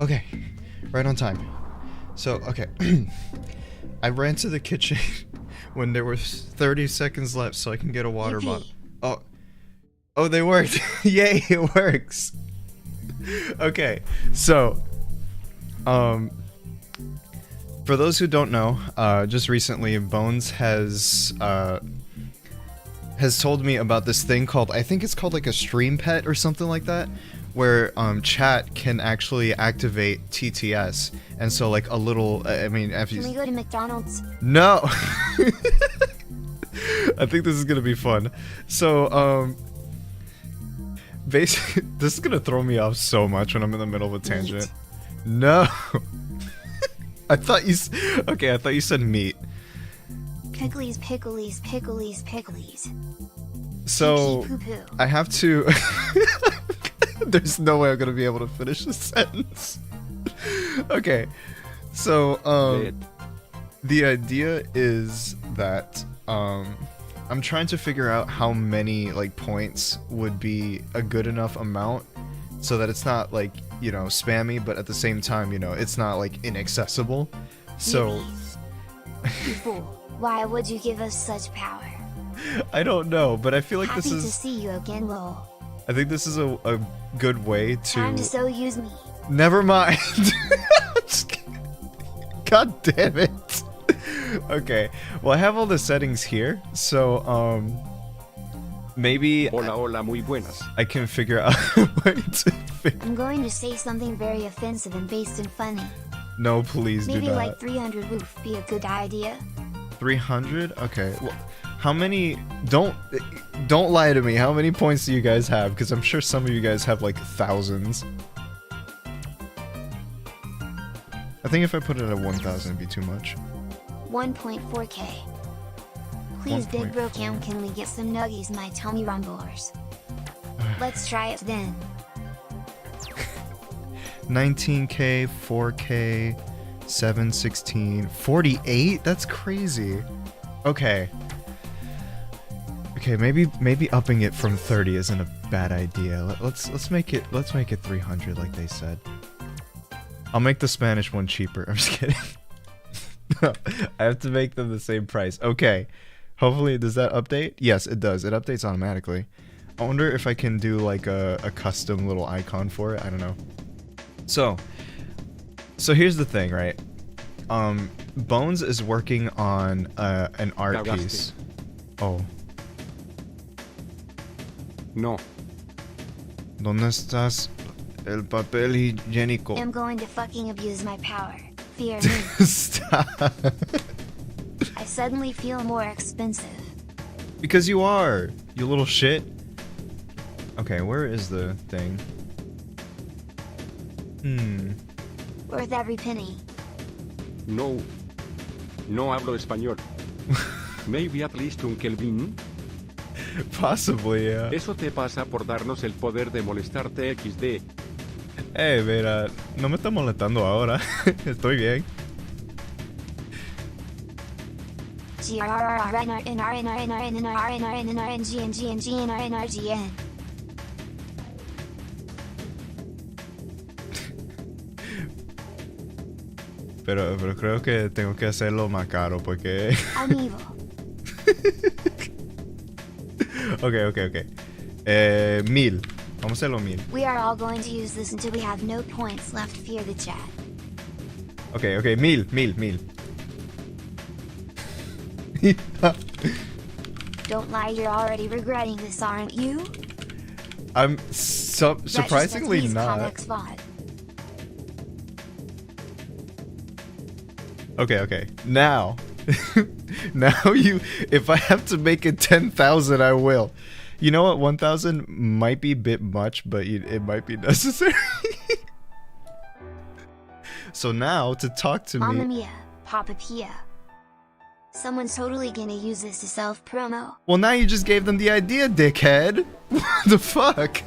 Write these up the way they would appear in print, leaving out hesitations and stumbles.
Okay, right on time. So, okay. I ran to the kitchen when there were 30 seconds left so I can get a water bottle. Oh. Oh, they worked. Yay, it works. Okay, so, for those who don't know, just recently, Bones has told me about this thing called, I think it's called like a stream pet or something like that, where chat can actually activate TTS, and so like a little, I mean, if you... Can we go to McDonald's? No! I think this is gonna be fun. So, basically, this is gonna throw me off so much when I'm in the middle of a tangent. Meat. No! I thought you said meat. Picklys, picklies, picklies, picklies. So, Pee-pee, poo-poo. I have to... There's no way I'm gonna be able to finish this sentence. Okay, so, the idea is that, I'm trying to figure out how many, like, points would be a good enough amount so that it's not, like, you know, spammy, but at the same time, you know, it's not, like, inaccessible. So... You fool. Why would you give us such power? I don't know, but I feel like Happy this is... to see you again, lol. I think this is a good way to... Time to so use me. Never mind! Just kidding. God damn it! Okay, well I have all the settings here, so maybe Hola, hola, muy buenas. I can figure out a way to I'm going to say something very offensive and based and funny. No, please Maybe do not. like 300 woof be a good idea. 300? Okay, well, how many... Don't lie to me, how many points do you guys have? Because I'm sure some of you guys have like thousands. I think if I put it at 1,000 it'd be too much. 1.4k. Please, Big Bro Cam, can we get some nuggies, my tummy rumblers? Let's try it then. 19k, 4k, 7, 16, 48? That's crazy. Okay. Okay, maybe upping it from 30 isn't a bad idea. Let's make it 300 like they said. I'll make the Spanish one cheaper. I'm just kidding. No, I have to make them the same price. Okay. Hopefully, does that update? Yes, it does. It updates automatically. I wonder if I can do like a custom little icon for it. I don't know. So here's the thing, right? Bones is working on an art piece. Oh. No. ¿Dónde estás? El papel higiénico. I'm going to fucking abuse my power. Fear me. Stop. I suddenly feel more expensive. Because you are, you little shit. Okay, where is the thing? Worth every penny. No. No hablo español. Maybe at least un Kelvin. Possibly, yeah. Eso te pasa por darnos el poder de molestarte XD. Hey, mira, no me está molestando ahora. Estoy bien. Pero creo que tengo que hacerlo más caro porque... I'm evil. Okay. 1000. Vamos a hacerlo 1000. We are all going to use this until we have no points left. Fear the chat. Okay, 1000. Don't lie, you're already regretting this, aren't you? I'm surprisingly not. Kamex VOD. Okay. Now. Now if I have to make it 10,000, I will. You know what? 1,000 might be a bit much, but it might be necessary. So now, to talk to Mamma me... mia, Papa Pia. Someone's totally gonna use this to self-promo. Well, now you just gave them the idea, dickhead. What the fuck?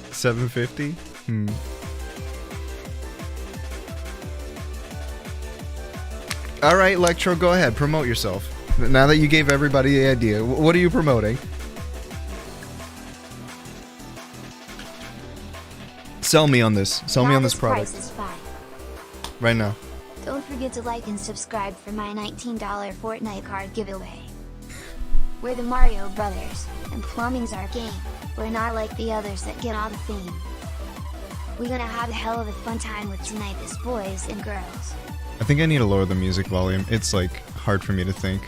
$750? Alright, Electro, go ahead, promote yourself. Now that you gave everybody the idea, what are you promoting? Sell me on this. Sell me Now on this product. Price is fine. Right now. Don't forget to like and subscribe for my $19 Fortnite card giveaway. We're the Mario Brothers, and plumbing's our game. We're not like the others that get all the fame. We're gonna have a hell of a fun time with tonight's boys and girls. I think I need to lower the music volume. It's like hard for me to think.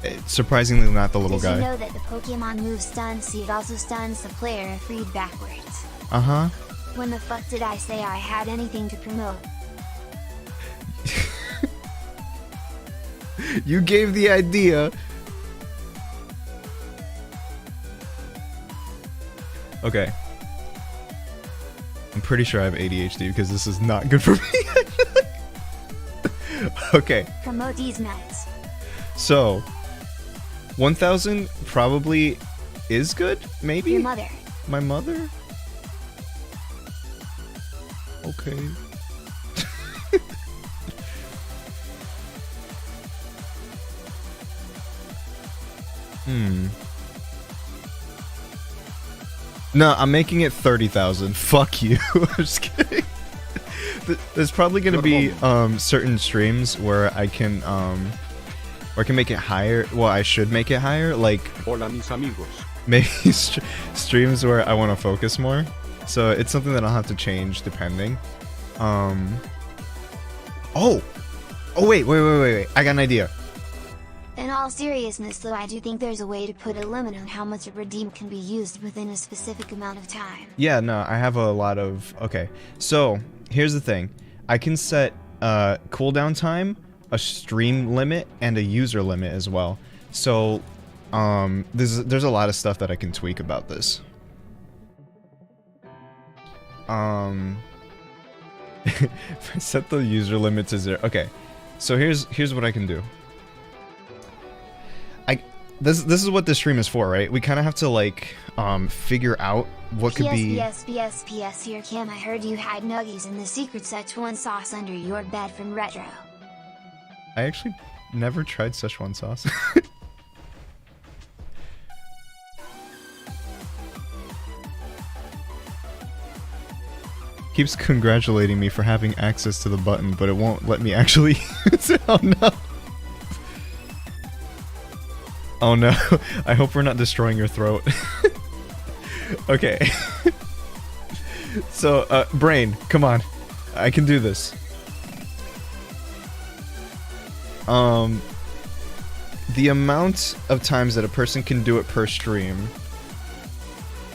It's surprisingly not the little Did guy. you know that the Pokemon move stun seed also stuns the player if read backwards? Uh-huh. When the fuck did I say I had anything to promote? You gave the idea. Okay. I'm pretty sure I have ADHD because this is not good for me. Okay. Promote these nuts. So, 1,000 probably is good, maybe? Your mother. My mother? Okay. No, I'm making it 30,000. Fuck you. I'm just kidding. There's probably gonna be certain streams where I can make it higher. Well, I should make it higher. Like Hola mis amigos. maybe streams where I want to focus more. So it's something that I'll have to change depending. Oh wait. I got an idea. In all seriousness though, I do think there's a way to put a limit on how much a redeem can be used within a specific amount of time. Yeah, no, I have a lot of... Okay, so here's the thing. I can set cooldown time, a stream limit, and a user limit as well. So there's a lot of stuff that I can tweak about this. Set the user limit to 0. Okay, so here's what I can do. This is what this stream is for, right? We kind of have to like figure out what could be. PS here, Cam. I heard you hide nuggies in the secret Szechuan sauce under your bed from Retro. I actually never tried Szechuan sauce. Keeps congratulating me for having access to the button, but it won't let me actually use it. Oh no. Oh no, I hope we're not destroying your throat. Okay. So, Brain, come on. I can do this. The amount of times that a person can do it per stream,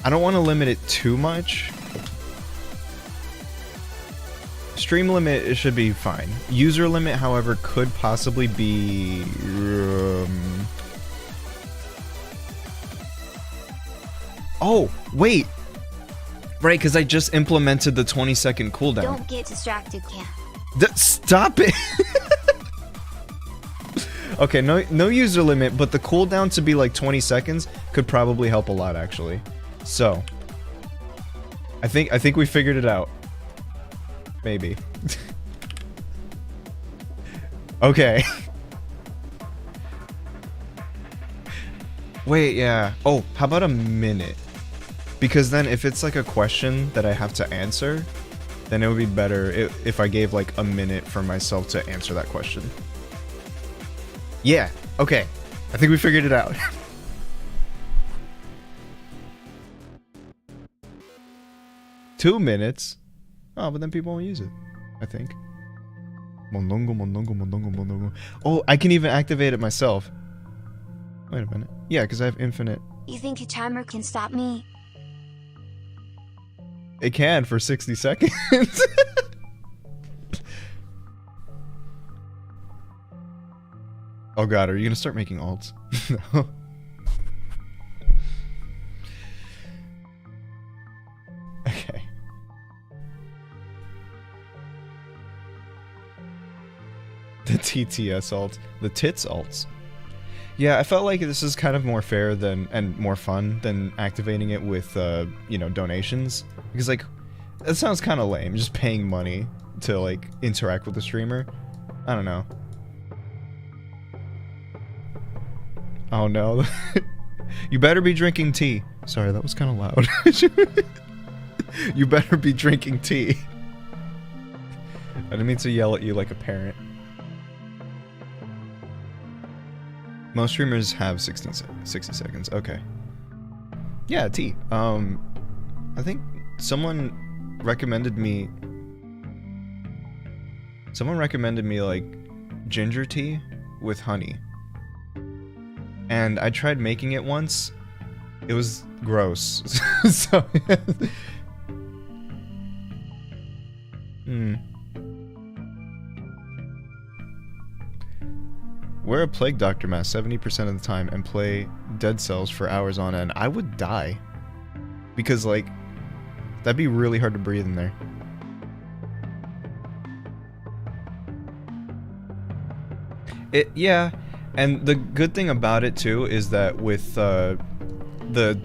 I don't want to limit it too much. Stream limit, it should be fine. User limit, however, could possibly be... Oh, wait! Right, because I just implemented the 20-second cooldown. Don't get distracted, Cam. Stop it! Okay, no user limit, but the cooldown to be like 20 seconds could probably help a lot, actually. So, I think we figured it out. Maybe. Okay. Wait, yeah. Oh, how about a minute? Because then if it's like a question that I have to answer, then it would be better if I gave like a minute for myself to answer that question. Yeah, okay. I think we figured it out. Two minutes? Oh, but then people won't use it, I think. Mondongo. Oh, I can even activate it myself. Wait a minute. Yeah, because I have infinite. You think a timer can stop me? It can for 60 seconds. Oh god, are you gonna start making alts? No. Okay. The TTS alts. The tits alts. Yeah, I felt like this is kind of more fair than and more fun than activating it with, you know, donations. Because, like, that sounds kind of lame, just paying money to, like, interact with the streamer. I don't know. Oh no. You better be drinking tea. Sorry, that was kind of loud. You better be drinking tea. I didn't mean to yell at you like a parent. Most streamers have 60 seconds. Okay. Yeah, tea. I think someone recommended me like ginger tea with honey. And I tried making it once. It was gross. So Wear a plague doctor mask 70% of the time and play Dead Cells for hours on end. I would die. Because, like, that'd be really hard to breathe in there. Yeah, and the good thing about it, too, is that with the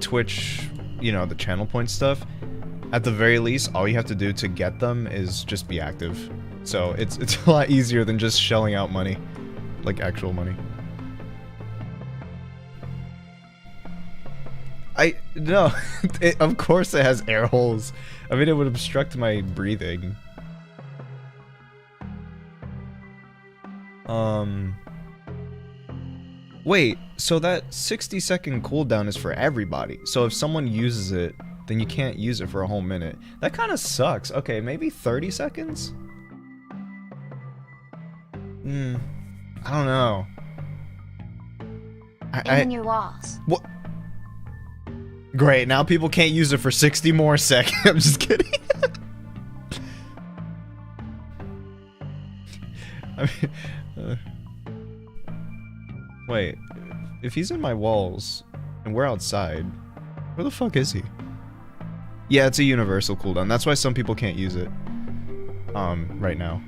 Twitch, you know, the channel point stuff, at the very least, all you have to do to get them is just be active. So it's a lot easier than just shelling out money. Like actual money. No, of course it has air holes. I mean, it would obstruct my breathing. Wait, so that 60-second cooldown is for everybody. So if someone uses it, then you can't use it for a whole minute. That kind of sucks. Okay, maybe 30 seconds? I don't know. In your walls. What? Great, now people can't use it for 60 more seconds. I'm just kidding. I mean, wait, if he's in my walls and we're outside, where the fuck is he? Yeah, it's a universal cooldown. That's why some people can't use it. Right now.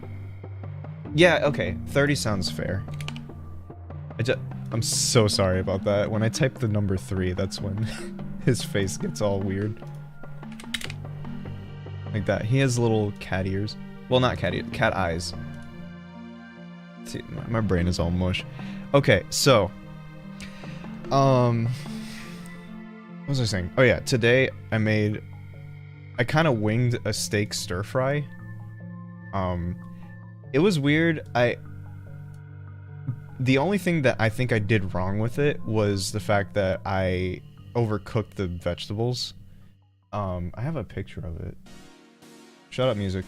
Yeah, okay, 30 sounds fair. I'm so sorry about that. When I type the number 3, that's when his face gets all weird. Like that. He has little cat ears. Well, not cat ears, cat eyes. See, my brain is all mush. Okay, so... what was I saying? Oh yeah, today I kind of winged a steak stir-fry. It was weird. The only thing that I think I did wrong with it was the fact that I overcooked the vegetables. I have a picture of it. Shut up, music.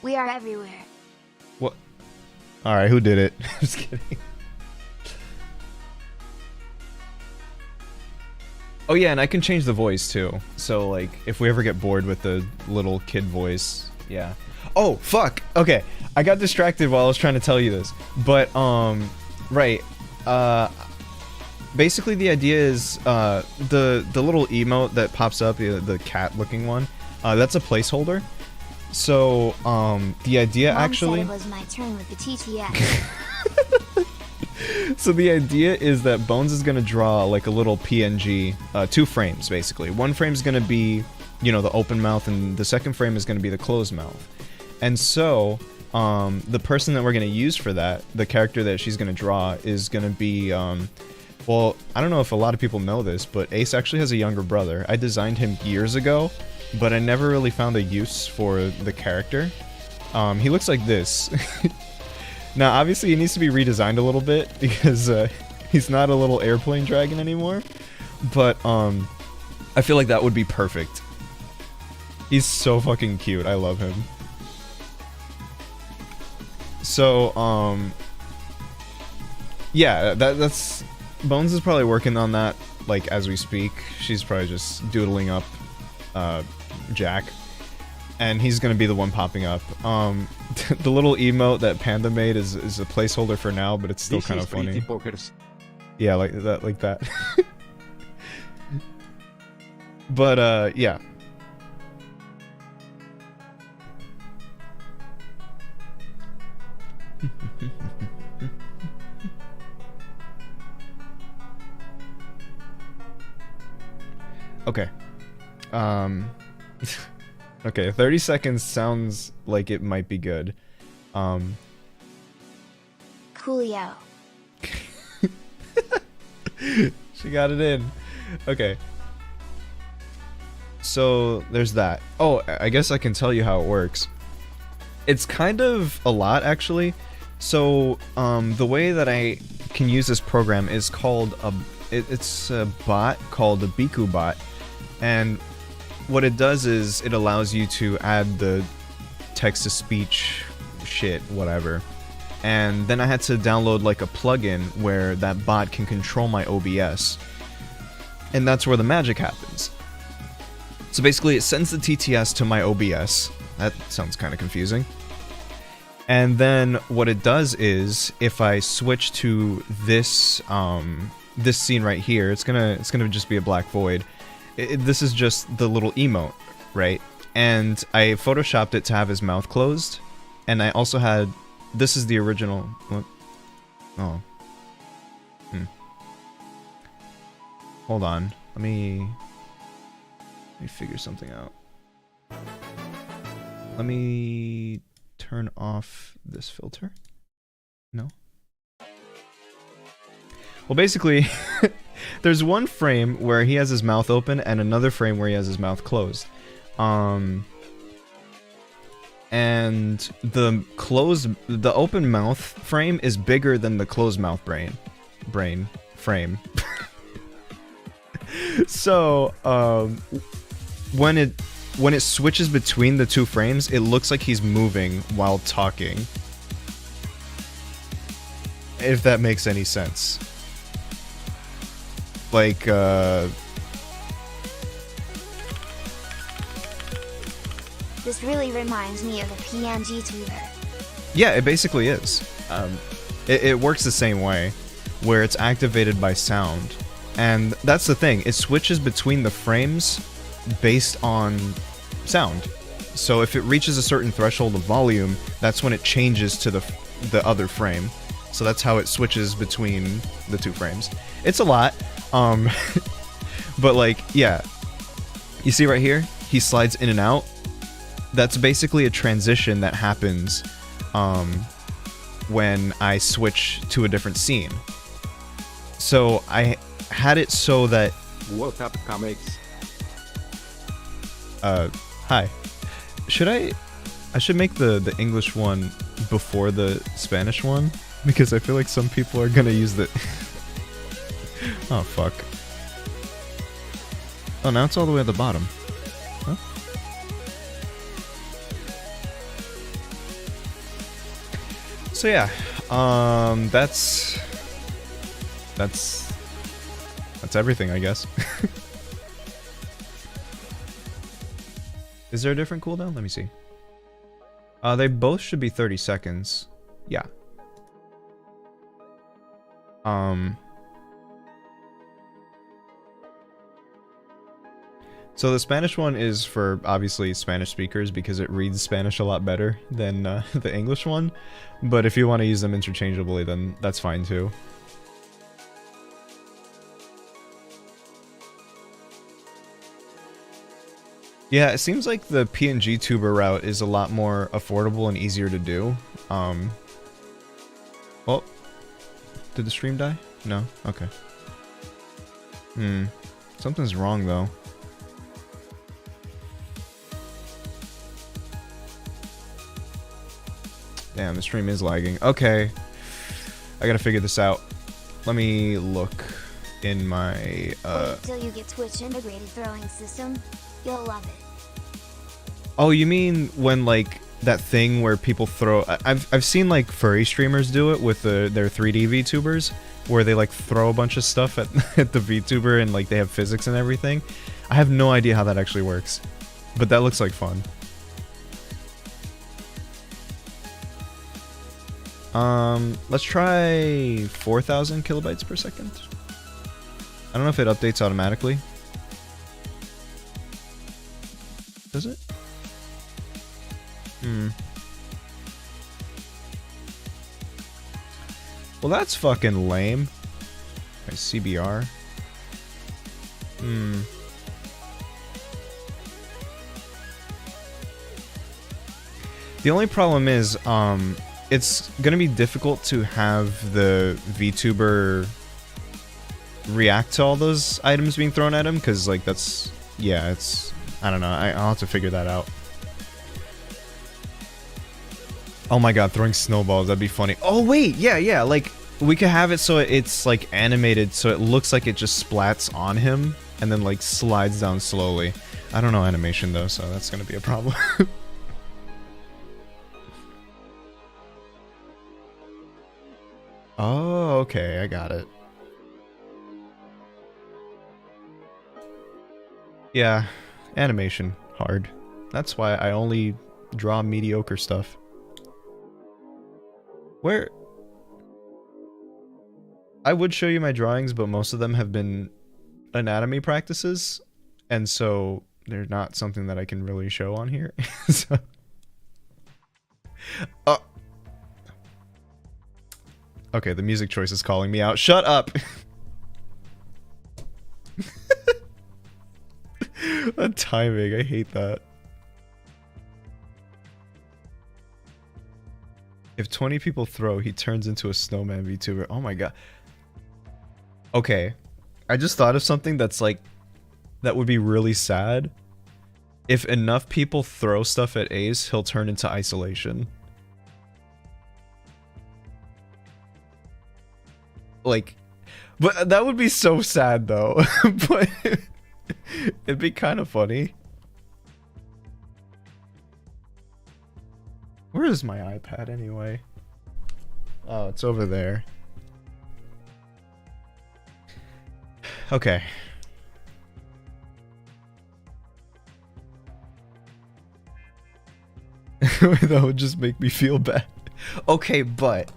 We are everywhere. What? Alright, who did it? Just kidding. Oh yeah, and I can change the voice too. So like, if we ever get bored with the little kid voice, yeah. Oh, fuck! Okay, I got distracted while I was trying to tell you this. But, right. Basically the idea is, the little emote that pops up, the cat-looking one, that's a placeholder. So, the idea Mom actually... said it was my turn with the TTX. So the idea is that Bones is gonna draw, like, a little PNG, 2 frames, basically. One frame is gonna be, you know, the open mouth, and the second frame is gonna be the closed mouth. And so, the person that we're gonna use for that, the character that she's gonna draw, is gonna be, well, I don't know if a lot of people know this, but Ace actually has a younger brother. I designed him years ago, but I never really found a use for the character. He looks like this. Now, obviously, he needs to be redesigned a little bit, because, he's not a little airplane dragon anymore. But, I feel like that would be perfect. He's so fucking cute. I love him. So, yeah, that's... Bones is probably working on that, like, as we speak. She's probably just doodling up, Jack. And he's gonna be the one popping up. The little emote that Panda made is a placeholder for now, but it's still kind of funny. Yeah, like that. But, yeah. Okay. Okay, 30 seconds sounds like it might be good. Coolio. She got it in. Okay. 30 seconds sounds like it might be good. Coolio. She got it in. Okay. 30 seconds sounds like it might be good. She got it in. Okay. Coolio. She got it in. Okay. 30 seconds sounds like it might be good. She got it in. Okay. 30 seconds sounds like it might be good. Okay. So there's that. Oh, I guess I can tell you how it works. It's kind of a lot, actually. So the way that I can use this program is called it's a bot called a Biku bot, and what it does is it allows you to add the text-to-speech shit, whatever. And then I had to download like a plugin where that bot can control my OBS. And that's where the magic happens. So basically it sends the TTS to my OBS. That sounds kind of confusing. And then what it does is if I switch to this this scene right here, it's gonna just be a black void. This is just the little emote, right? And I photoshopped it to have his mouth closed. And I also had, this is the original, what? Oh. Hold on, let me figure something out. Let me turn off this filter. No? Well, basically, there's one frame where he has his mouth open and another frame where he has his mouth closed. And the open mouth frame is bigger than the closed mouth frame. So, when it switches between the two frames, it looks like he's moving while talking. If that makes any sense. Like, This really reminds me of a PNG tuber. yeah, it basically is. It works the same way, where it's activated by sound. And that's the thing, it switches between the frames based on sound. So if it reaches a certain threshold of volume, that's when it changes to the other frame. So that's how it switches between the two frames. It's a lot, but like, yeah. You see right here? He slides in and out. That's basically a transition that happens when I switch to a different scene. So I had it so that... What's up, Kamex? Hi. I should make the English one before the Spanish one, because I feel like some people are gonna use the... Oh, fuck. Oh, now it's all the way at the bottom. Huh? So yeah, that's everything, I guess. Is there a different cooldown? Let me see. They both should be 30 seconds. Yeah. So the Spanish one is for, obviously, Spanish speakers because it reads Spanish a lot better than the English one. But if you want to use them interchangeably, then that's fine too. Yeah, it seems like the PNG tuber route is a lot more affordable and easier to do. Oh, did the stream die? No? Okay. Something's wrong though. Damn, the stream is lagging. Okay. I gotta figure this out. Let me look in my, Wait till you get Twitch integrated throwing system. You'll love it. Oh, you mean when, like, that thing where people throw... I've seen, like, furry streamers do it with their 3D VTubers, where they, like, throw a bunch of stuff at, at the VTuber and, like, they have physics and everything. I have no idea how that actually works, but that looks like fun. Let's try 4,000 kilobytes per second. I don't know if it updates automatically. Does it? Well, that's fucking lame. My CBR. The only problem is, it's gonna be difficult to have the VTuber react to all those items being thrown at him, because, like, that's... Yeah, it's I don't know. I'll have to figure that out. Oh my god, throwing snowballs, that'd be funny. Oh wait, yeah, like, we could have it so it's, like, animated so it looks like it just splats on him, and then, like, slides down slowly. I don't know animation, though, so that's gonna be a problem. Oh, okay, I got it. Yeah, animation, hard. That's why I only draw mediocre stuff. Where... I would show you my drawings, but most of them have been anatomy practices, and so they're not something that I can really show on here. So... Okay, the music choice is calling me out. Shut up! That timing, I hate that. If 20 people throw, he turns into a snowman VTuber. Oh my god. Okay. I just thought of something that's like... that would be really sad. If enough people throw stuff at Ace, he'll turn into isolation. Like... But that would be so sad though. But... it'd be kind of funny. Where is my iPad anyway? Oh, it's over there. Okay. That would just make me feel bad. Okay, but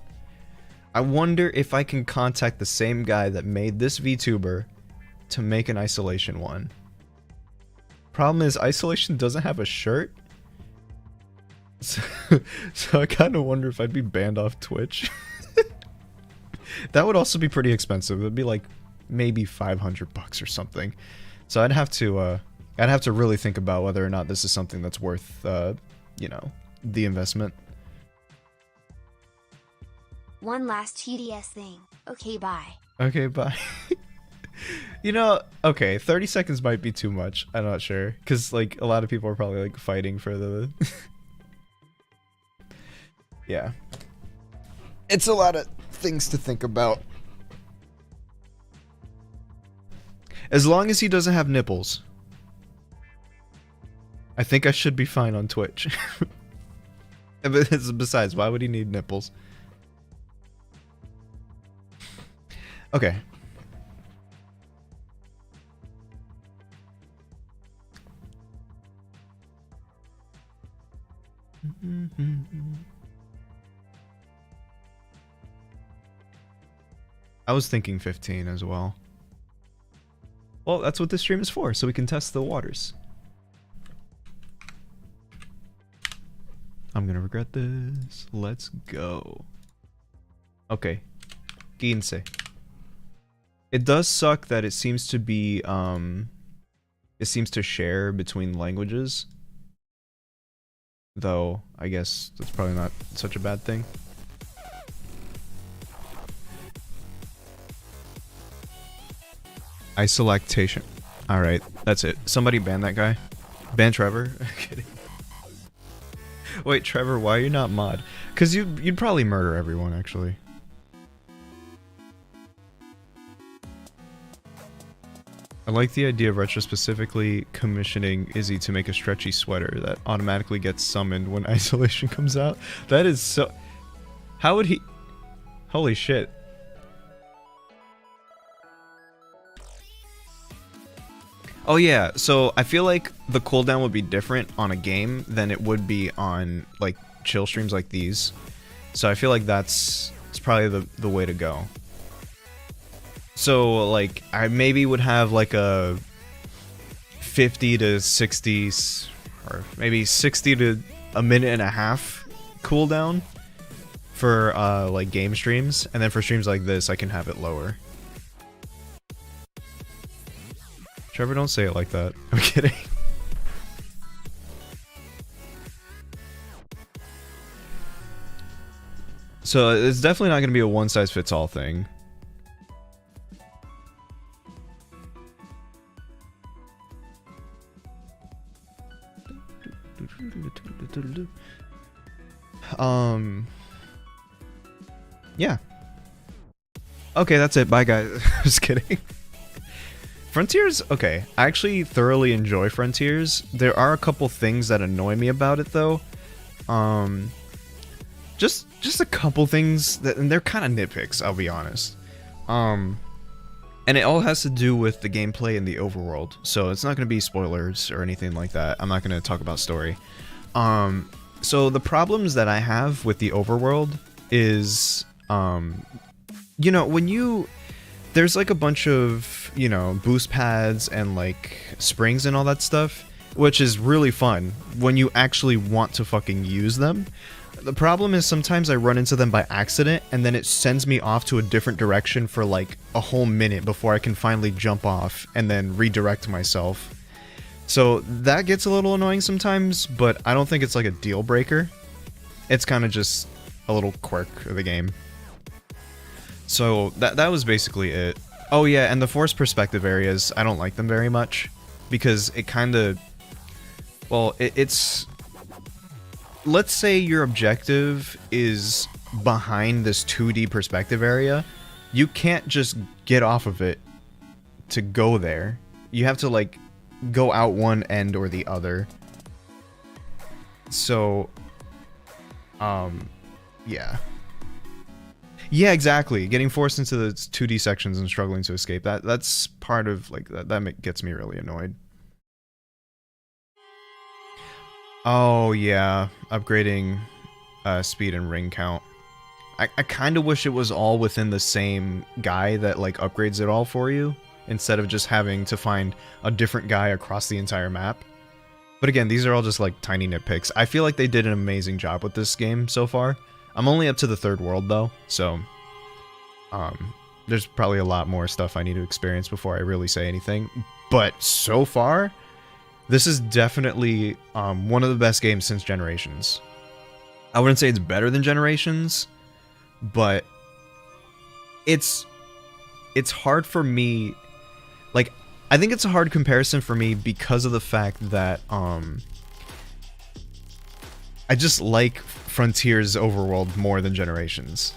I wonder if I can contact the same guy that made this VTuber to make an isolation one. Problem is, isolation doesn't have a shirt. So I kind of wonder if I'd be banned off Twitch. That would also be pretty expensive. It'd be like maybe 500 bucks or something. So I'd have to really think about whether or not this is something that's worth, you know, the investment. One last TDS thing. Okay, bye. Okay, bye. You know, okay, 30 seconds might be too much. I'm not sure. Because, like, a lot of people are probably, like, fighting for the... Yeah. It's a lot of things to think about. As long as he doesn't have nipples. I think I should be fine on Twitch. Besides, why would he need nipples? Okay. I was thinking 15 as well. Well, that's what this stream is for, so we can test the waters. I'm gonna regret this. Let's go. Okay. 15. It does suck that it seems to be, it seems to share between languages. Though, I guess that's probably not such a bad thing. Isolactation. Alright, that's it. Somebody ban that guy. Ban Trevor? I'm kidding. Wait, Trevor, why are you not mod? Because you'd probably murder everyone, actually. I like the idea of Retro specifically commissioning Izzy to make a stretchy sweater that automatically gets summoned when isolation comes out. That is so... How would he... Holy shit. Oh yeah, so I feel like the cooldown would be different on a game than it would be on, like, chill streams like these. So I feel like it's probably the way to go. So, like, I maybe would have, like, a 50 to 60, or maybe 60 to a minute and a half cooldown for, like, game streams. And then for streams like this, I can have it lower. Trevor, don't say it like that. I'm kidding. So, it's definitely not going to be a one-size-fits-all thing. Yeah. Okay, that's it. Bye, guys. Just kidding. Frontiers, okay. I actually thoroughly enjoy Frontiers. There are a couple things that annoy me about it, though. Just a couple things that, and they're kind of nitpicks, I'll be honest. And it all has to do with the gameplay and the overworld. So it's not going to be spoilers or anything like that. I'm not going to talk about story. So the problems that I have with the overworld is, you know, when you... There's like a bunch of, you know, boost pads and like springs and all that stuff, which is really fun when you actually want to fucking use them. The problem is sometimes I run into them by accident and then it sends me off to a different direction for like a whole minute before I can finally jump off and then redirect myself. So that gets a little annoying sometimes, but I don't think it's like a deal breaker. It's kind of just a little quirk of the game. So that was basically it. Oh yeah, and the forced perspective areas, I don't like them very much because it kind of, well, it's, let's say your objective is behind this 2D perspective area, you can't just get off of it to go there. You have to like go out one end or the other. So, yeah. Yeah, exactly. Getting forced into the 2D sections and struggling to escape. That's part of, like, that gets me really annoyed. Oh, yeah. Upgrading speed and ring count. I kind of wish it was all within the same guy that, like, upgrades it all for you, instead of just having to find a different guy across the entire map. But again, these are all just, like, tiny nitpicks. I feel like they did an amazing job with this game so far. I'm only up to the 3rd world, though, so there's probably a lot more stuff I need to experience before I really say anything. But so far, this is definitely one of the best games since Generations. I wouldn't say it's better than Generations, but it's hard for me. Like, I think it's a hard comparison for me because of the fact that I just like Frontiers overworld more than Generations.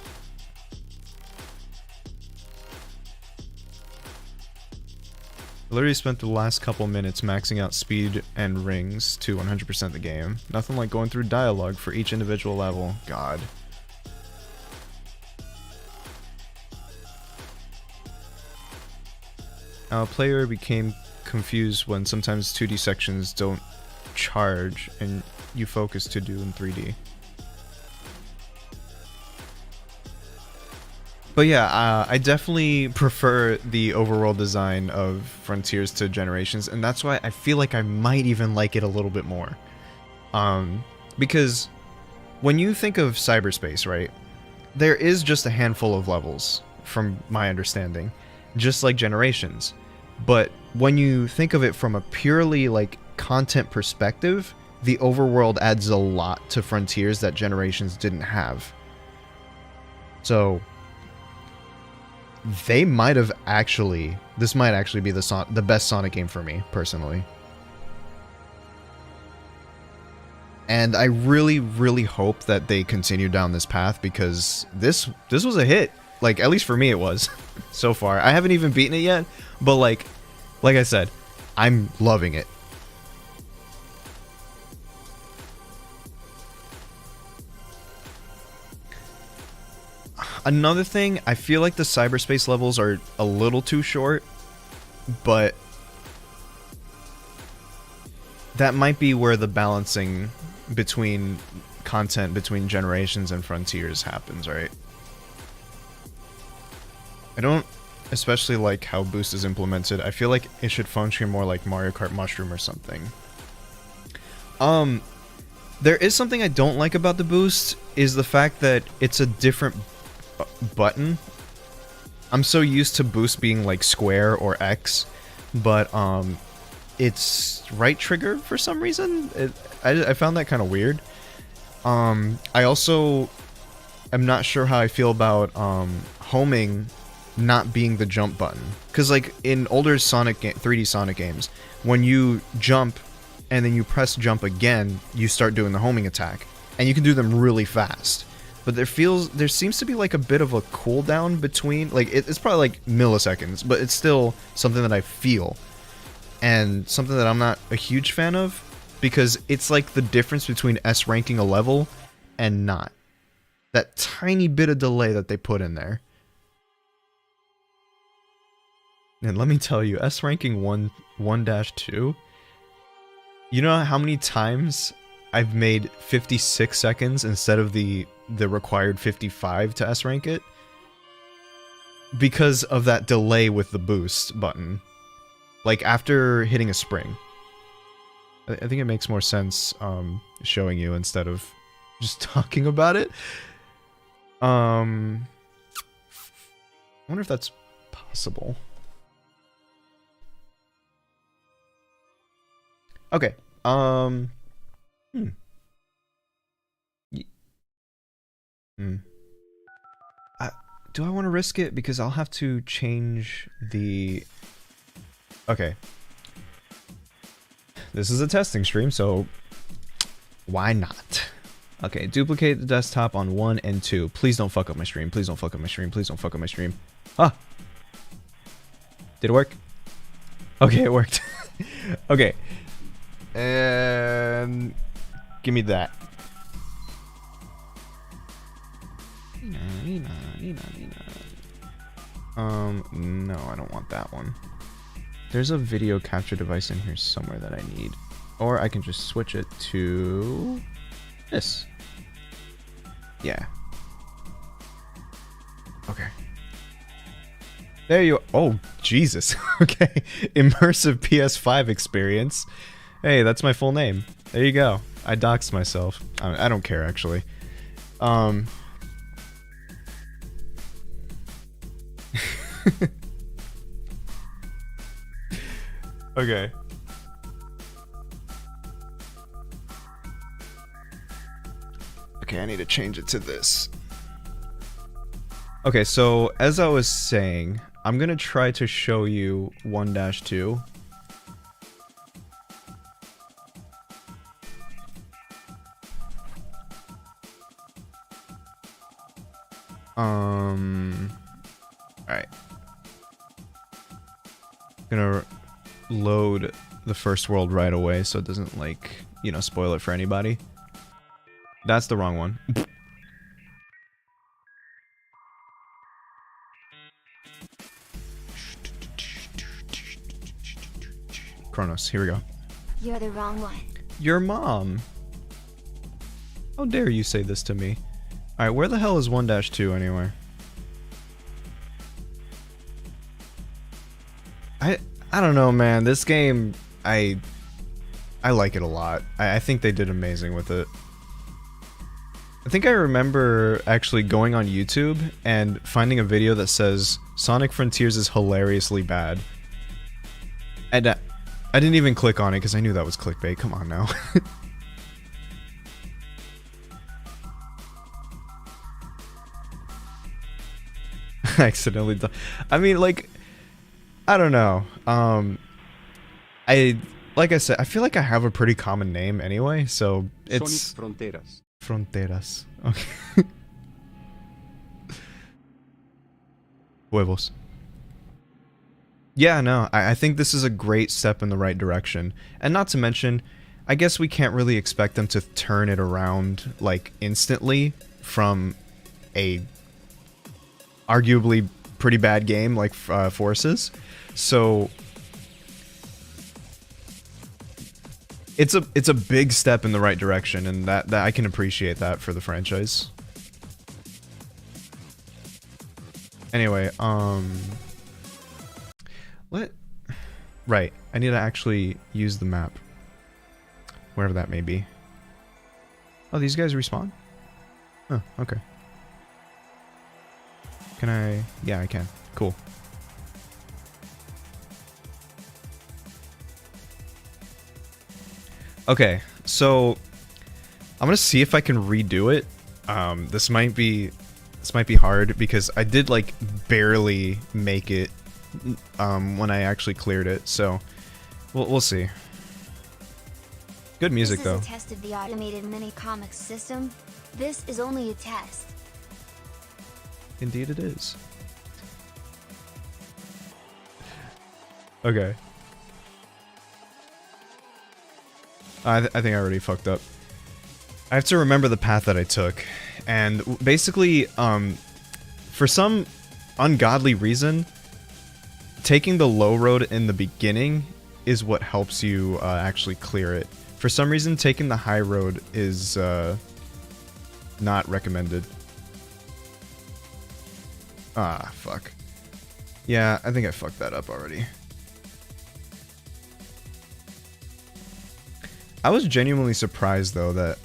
I literally spent the last couple minutes maxing out speed and rings to 100% the game. Nothing like going through dialogue for each individual level. God. A player became confused when sometimes 2D sections don't charge and you focus to do in 3D. But yeah, I definitely prefer the overworld design of Frontiers to Generations, and that's why I feel like I might even like it a little bit more. Because when you think of cyberspace, right, there is just a handful of levels, from my understanding, just like Generations. But when you think of it from a purely, like, content perspective, the overworld adds a lot to Frontiers that Generations didn't have. So they might have actually... This might actually be the best Sonic game for me, personally. And I really, really hope that they continue down this path, because this was a hit. Like, at least for me it was, so far. I haven't even beaten it yet, but like I said, I'm loving it. Another thing, I feel like the cyberspace levels are a little too short, but that might be where the balancing between content between Generations and Frontiers happens, right? I don't especially like how Boost is implemented. I feel like it should function more like Mario Kart Mushroom or something. There is something I don't like about the Boost, is the fact that it's a different button. I'm so used to Boost being like square or X, but it's right trigger for some reason. I found that kind of weird. I also am not sure how I feel about homing not being the jump button, because like in older 3D Sonic games, when you jump, and then you press jump again, you start doing the homing attack. And you can do them really fast. But there seems to be like a bit of a cooldown between, like, it's probably like milliseconds, but it's still something that I feel. And something that I'm not a huge fan of, because it's like the difference between S ranking a level and not. That tiny bit of delay that they put in there. And let me tell you, S ranking 1-2, you know how many times I've made 56 seconds instead of the required 55 to S rank it? Because of that delay with the boost button. Like after hitting a spring. I think it makes more sense showing you instead of just talking about it. I wonder if that's possible. Okay. Do I want to risk it? Because I'll have to change the... Okay. This is a testing stream, so why not? Okay, duplicate the desktop on 1 and 2. Please don't fuck up my stream. Please don't fuck up my stream. Please don't fuck up my stream. Ah! Did it work? Okay, it worked. Okay. And... give me that. No, I don't want that one. There's a video capture device in here somewhere that I need. Or I can just switch it to... this. Yeah. Okay. There you... oh, Jesus. Okay. Immersive PS5 experience. Hey, that's my full name. There you go. I doxed myself. I don't care, actually. Okay. Okay, I need to change it to this. Okay, so as I was saying, I'm gonna try to show you 1-2. Alright. Gonna load the first world right away so it doesn't, like, you know, spoil it for anybody. That's the wrong one. Kronos, here we go. You're the wrong one. Your mom. How dare you say this to me? Alright, where the hell is 1-2 anyway? I don't know, man. This game, I like it a lot. I think they did amazing with it. I think I remember actually going on YouTube and finding a video that says Sonic Frontiers is hilariously bad. And I didn't even click on it because I knew that was clickbait. Come on now. I accidentally I mean, like, I don't know. Like I said, I feel like I have a pretty common name anyway, so it's... Sonic Fronteras. Fronteras. Okay. Huevos. Yeah, no, I think this is a great step in the right direction. And not to mention, I guess we can't really expect them to turn it around, like, instantly from a arguably pretty bad game like Forces. So it's a big step in the right direction, and that I can appreciate that for the franchise. Anyway, right, I need to actually use the map. Wherever that may be. Oh, these guys respawn? Oh, okay. Can I... yeah, I can. Cool. Okay, so I'm gonna see if I can redo it. This might be hard because I did like barely make it when I actually cleared it. So we'll see. Good music though. This is a test of the automated mini Kamex system. This is only a test. Indeed it is. Okay. I think I already fucked up. I have to remember the path that I took. And basically, for some ungodly reason, taking the low road in the beginning is what helps you actually clear it. For some reason, taking the high road is not recommended. Ah, fuck. Yeah, I think I fucked that up already. I was genuinely surprised though that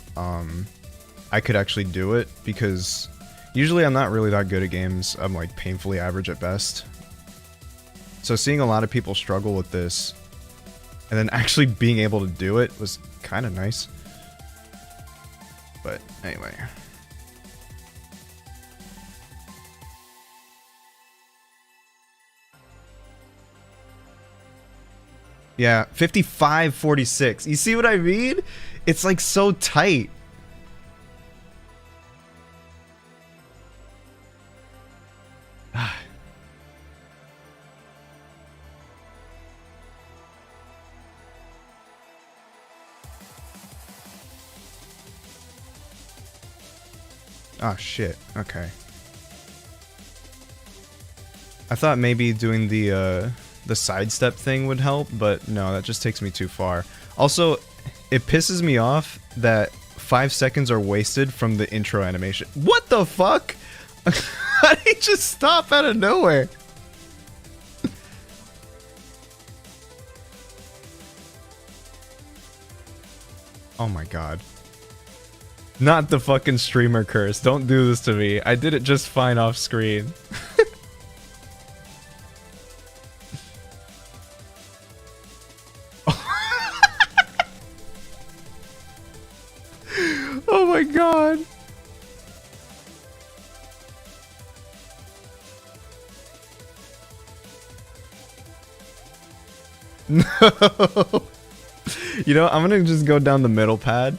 I could actually do it, because usually I'm not really that good at games. I'm like painfully average at best. So seeing a lot of people struggle with this and then actually being able to do it was kind of nice. But anyway. Yeah, 55-46. You see what I mean? It's like so tight. Oh shit. Okay. I thought maybe doing the sidestep thing would help, but no, that just takes me too far. Also, it pisses me off that 5 seconds are wasted from the intro animation. What the fuck? How did he just stop out of nowhere? Oh my god. Not the fucking streamer curse. Don't do this to me. I did it just fine off screen. Oh my god. No. You know, I'm gonna just go down the middle pad.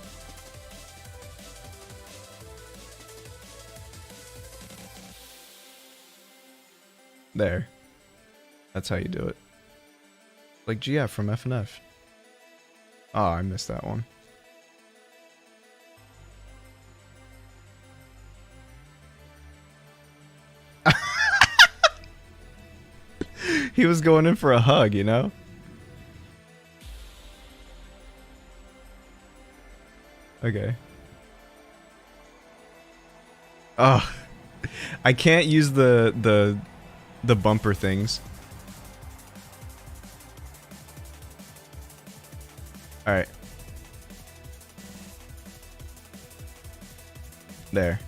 There. That's how you do it. Like GF from FNF. Oh, I missed that one. He was going in for a hug, you know? Okay. Oh. I can't use the bumper things. Alright. There.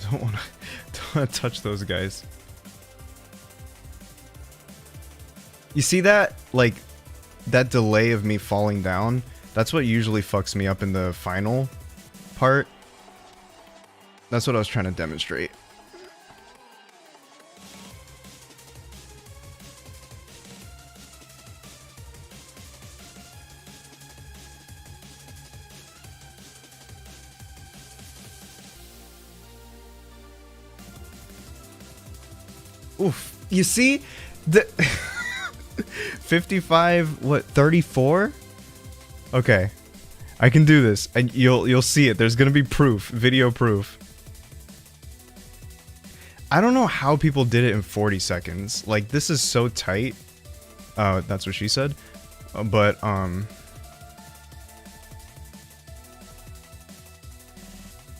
Don't wanna touch those guys. You see that? Like, that delay of me falling down? That's what usually fucks me up in the final part. That's what I was trying to demonstrate. Oof. You see? The 55, what, 34? Okay. I can do this, and you'll see it. There's gonna be proof, video proof. I don't know how people did it in 40 seconds. Like, this is so tight. That's what she said. But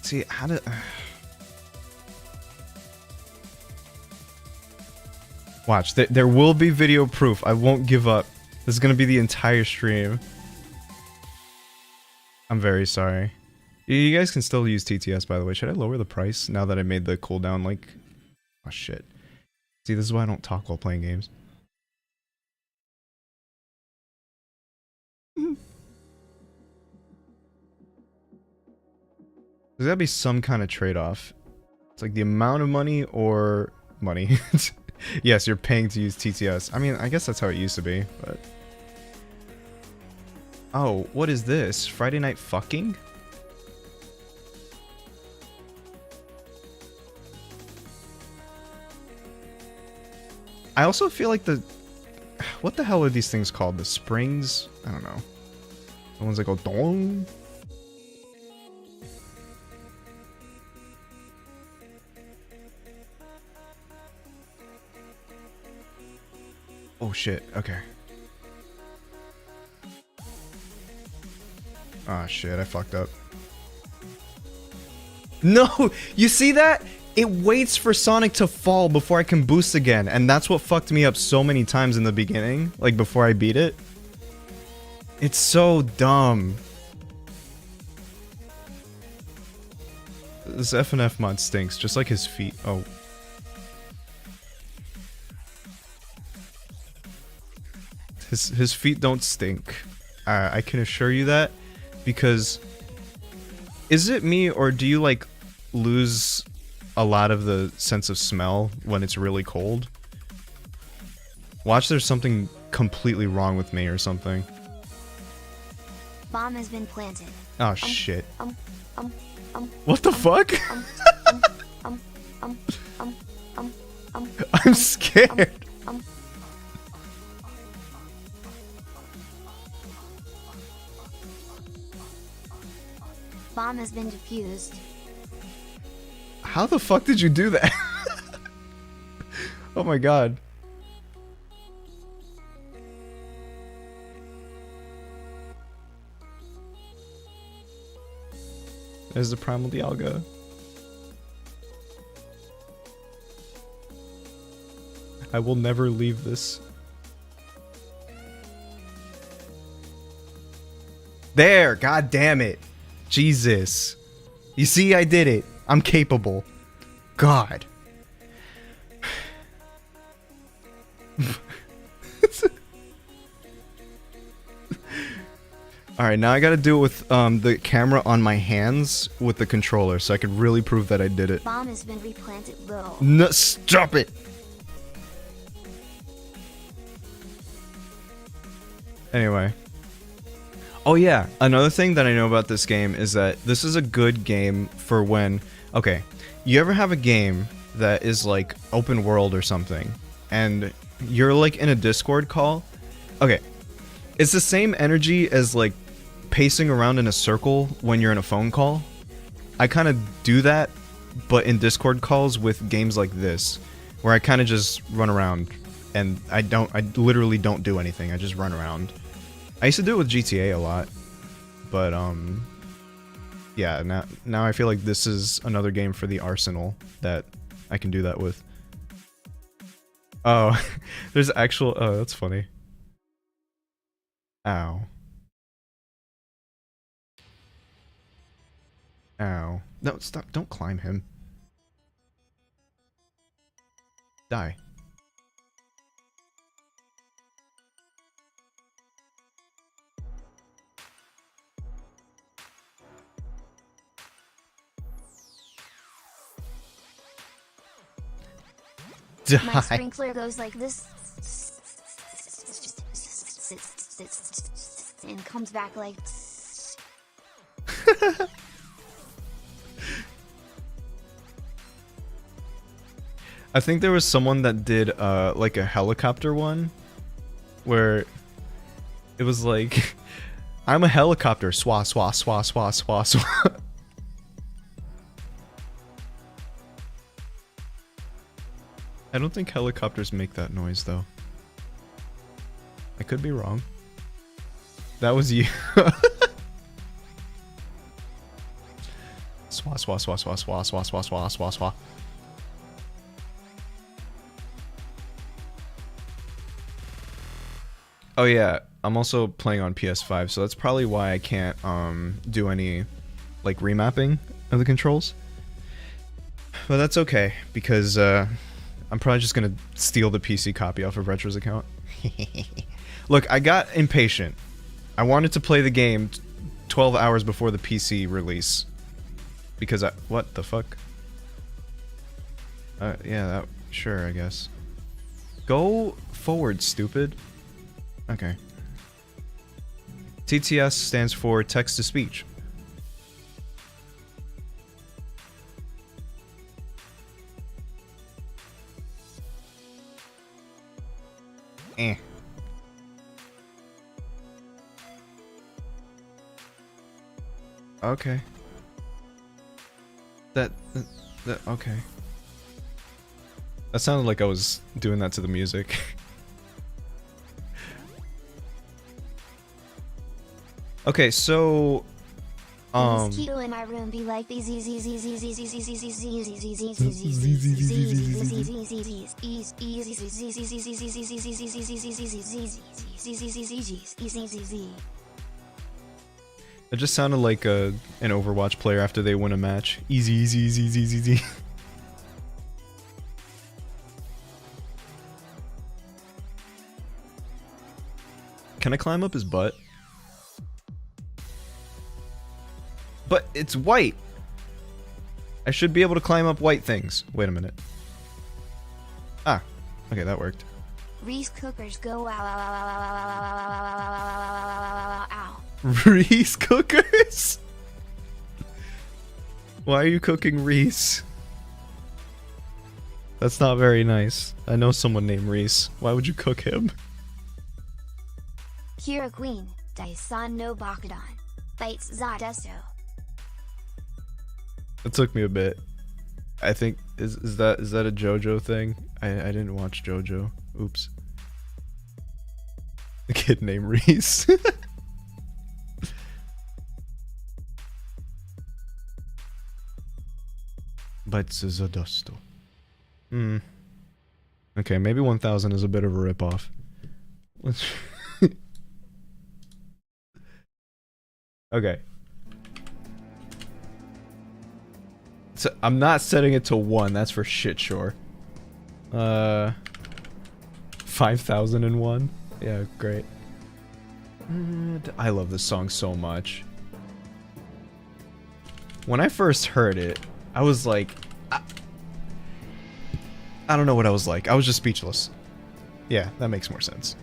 see, how to watch. There will be video proof. I won't give up. This is gonna be the entire stream. I'm very sorry. You guys can still use TTS, by the way. Should I lower the price now that I made the cooldown, like... Oh, shit. See, this is why I don't talk while playing games. There's gotta be some kind of trade-off It's like the amount of money or money. Yes, you're paying to use TTS. I mean, I guess that's how it used to be, but... Oh, what is this? Friday night fucking? I also feel like the... What the hell are these things called? The springs? I don't know. The ones that go dong? Oh shit, okay. Ah shit, I fucked up. No! You see that? It waits for Sonic to fall before I can boost again, and that's what fucked me up so many times in the beginning, like before I beat it. It's so dumb. This FNF mod stinks, just like his feet. Oh. His feet don't stink. I can assure you that, because... Is it me, or do you, like, lose a lot of the sense of smell when it's really cold? Watch, there's something completely wrong with me or something. Bomb has been planted. Oh, shit. What the fuck? I'm scared. Bomb has been defused. How the fuck did you do that? Oh my god. There's the Primal Dialga. I will never leave this. There! God damn it! Jesus. You see, I did it. I'm capable. God. Alright, now I gotta do it with the camera on my hands with the controller so I could really prove that I did it. Bomb has been replanted low. No, stop it! Anyway. Oh yeah, another thing that I know about this game is that this is a good game for when... Okay, you ever have a game that is like open world or something, and you're like in a Discord call? Okay, it's the same energy as like pacing around in a circle when you're in a phone call. I kind of do that, but in Discord calls with games like this, where I kind of just run around, and I literally don't do anything, I just run around. I used to do it with GTA a lot, but yeah, now I feel like this is another game for the arsenal that I can do that with. Oh, there's actual... Oh, that's funny. Ow. Ow. No, stop. Don't climb him. Die. My sprinkler goes like this and comes back like I think there was someone that did like a helicopter one where it was like I'm a helicopter, swah swah swah swah swah swah. I don't think helicopters make that noise, though. I could be wrong. That was you. Swah, swah, swah, swah, swah, swah, swah, swah, swah, swah. Oh yeah, I'm also playing on PS5, so that's probably why I can't do any like remapping of the controls. But that's okay, because I'm probably just gonna steal the PC copy off of Retro's account. Look, I got impatient. I wanted to play the game 12 hours before the PC release. Because what the fuck? Yeah, that, sure, I guess. Go forward, stupid. Okay. TTS stands for text-to-speech. Eh. Okay. That okay. That sounded like I was doing that to the music. Okay, so Mosquito in my room be like these it just sounded like an Overwatch player after they win a match. Easy, easy, easy, easy, easy, easy. Can I climb up his butt? But it's white! I should be able to climb up white things. Wait a minute. Ah, okay, that worked. Reese cookers go ow. Reese cookers? Why are you cooking Reese? That's not very nice. I know someone named Reese. Why would you cook him? Kira Queen, Daisan no Bakadon. Bites Zadesto. It took me a bit. I think is that a JoJo thing? I didn't watch JoJo. Oops. A kid named Reese. Bites Zadesto. Hmm. Okay, maybe 1000 is a bit of a ripoff. Let's. Okay. So I'm not setting it to 1, that's for shit sure. 5001? Yeah, great. I love this song so much. When I first heard it, I was like... I don't know what I was like. I was just speechless. Yeah, that makes more sense.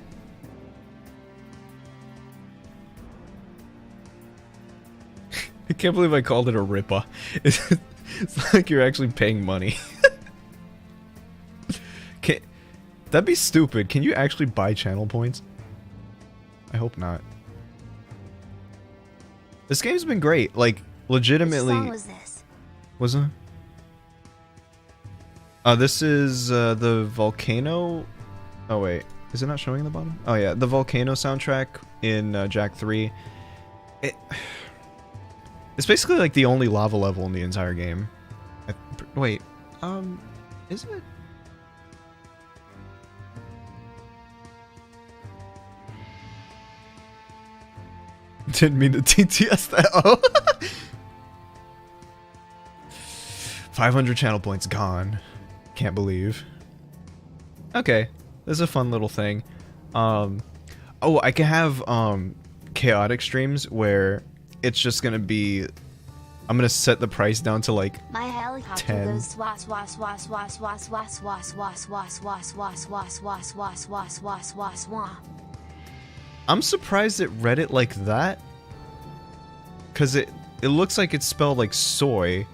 I can't believe I called it a ripa. It's like you're actually paying money. That'd be stupid. Can you actually buy channel points? I hope not. This game's been great. Like, legitimately. Which song was this? Was it? This is the Volcano. Oh wait, is it not showing in the bottom? Oh yeah, the Volcano soundtrack in Jack 3. It's basically like the only lava level in the entire game. Wait, is it? Didn't mean to TTS that. Oh. 500 channel points gone. Can't believe. Okay, this is a fun little thing. Oh, I can have chaotic streams where it's just gonna be. I'm gonna set the price down to like my helicopter 10. Goes swas swas swas swas swas swas swas swas swas swas swas swas swas swas swas swas swas swas. I'm surprised it read it like that, cause it looks like it's spelled like soy,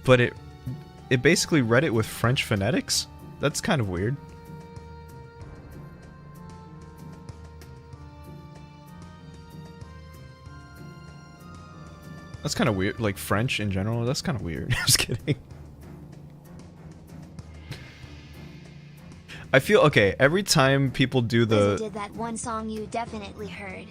but it basically read it with French phonetics. That's kind of weird. That's kind of weird. Like French in general, that's kind of weird. Just kidding. I feel okay every time people do the. Did that one song you definitely heard?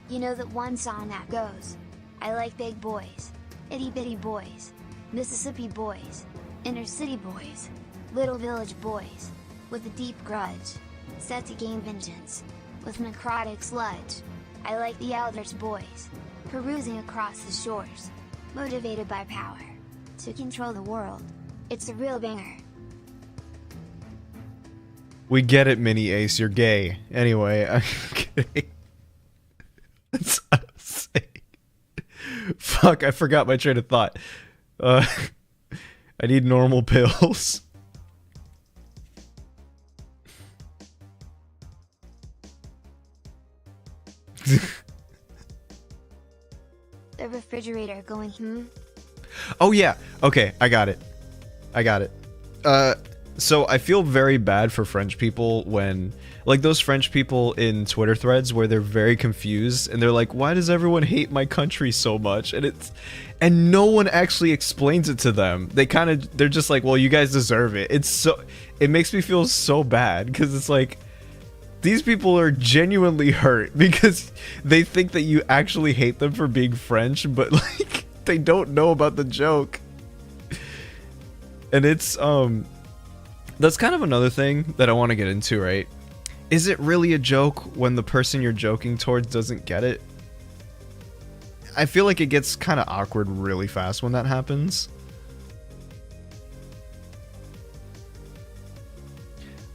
You know that one song that goes, "I like big boys, itty bitty boys, Mississippi boys, inner city boys, little village boys, with a deep grudge, set to gain vengeance, with necrotic sludge. I like the elders boys, perusing across the shores, motivated by power, to control the world. It's a real banger." We get it, Mini Ace. You're gay. Anyway, I'm kidding. That's what I was saying. Fuck, I forgot my train of thought. I need normal pills. The refrigerator going, Oh yeah. Okay, I got it. So I feel very bad for French people when, like, those French people in Twitter threads where they're very confused and they're like, why does everyone hate my country so much? And no one actually explains it to them. They're just like, well, you guys deserve it. It makes me feel so bad because it's like, these people are genuinely hurt because they think that you actually hate them for being French, but like, they don't know about the joke. And it's, that's kind of another thing that I want to get into, right? Is it really a joke when the person you're joking towards doesn't get it? I feel like it gets kind of awkward really fast when that happens.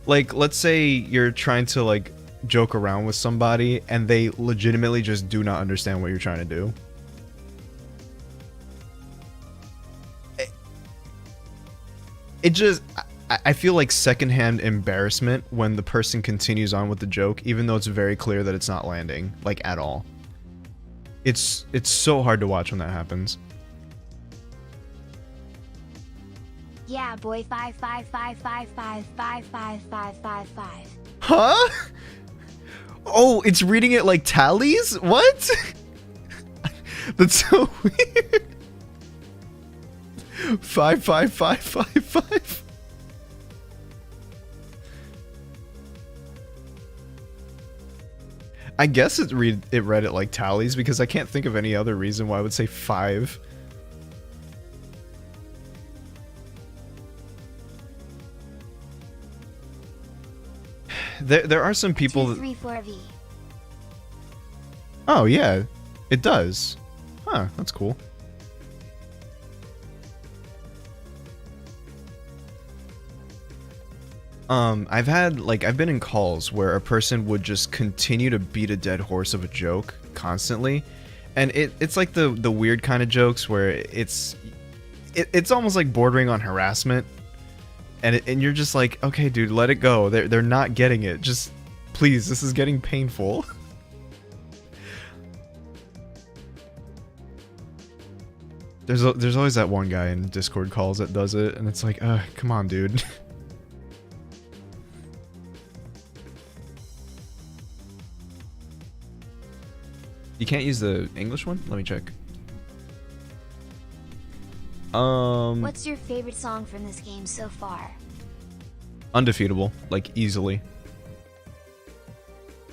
Like, let's say you're trying to, like, joke around with somebody and they legitimately just do not understand what you're trying to do. It just... I feel like secondhand embarrassment when the person continues on with the joke, even though it's very clear that it's not landing, like, at all. It's so hard to watch when that happens. yeah, boy, 55555555555. Huh? Oh, it's reading it like tallies? What? That's so weird. 55555. I guess it read it like tallies because I can't think of any other reason why I would say 5. There are some people 2, 3, 4V. Oh yeah, it does. Huh, that's cool. I've been in calls where a person would just continue to beat a dead horse of a joke constantly, and it's like the weird kind of jokes where it's almost like bordering on harassment, and you're just like, okay, dude, let it go. They're not getting it. Just please, this is getting painful. There's always that one guy in Discord calls that does it, and it's like, come on, dude. You can't use the English one? Let me check. What's your favorite song from this game so far? Undefeatable, like easily.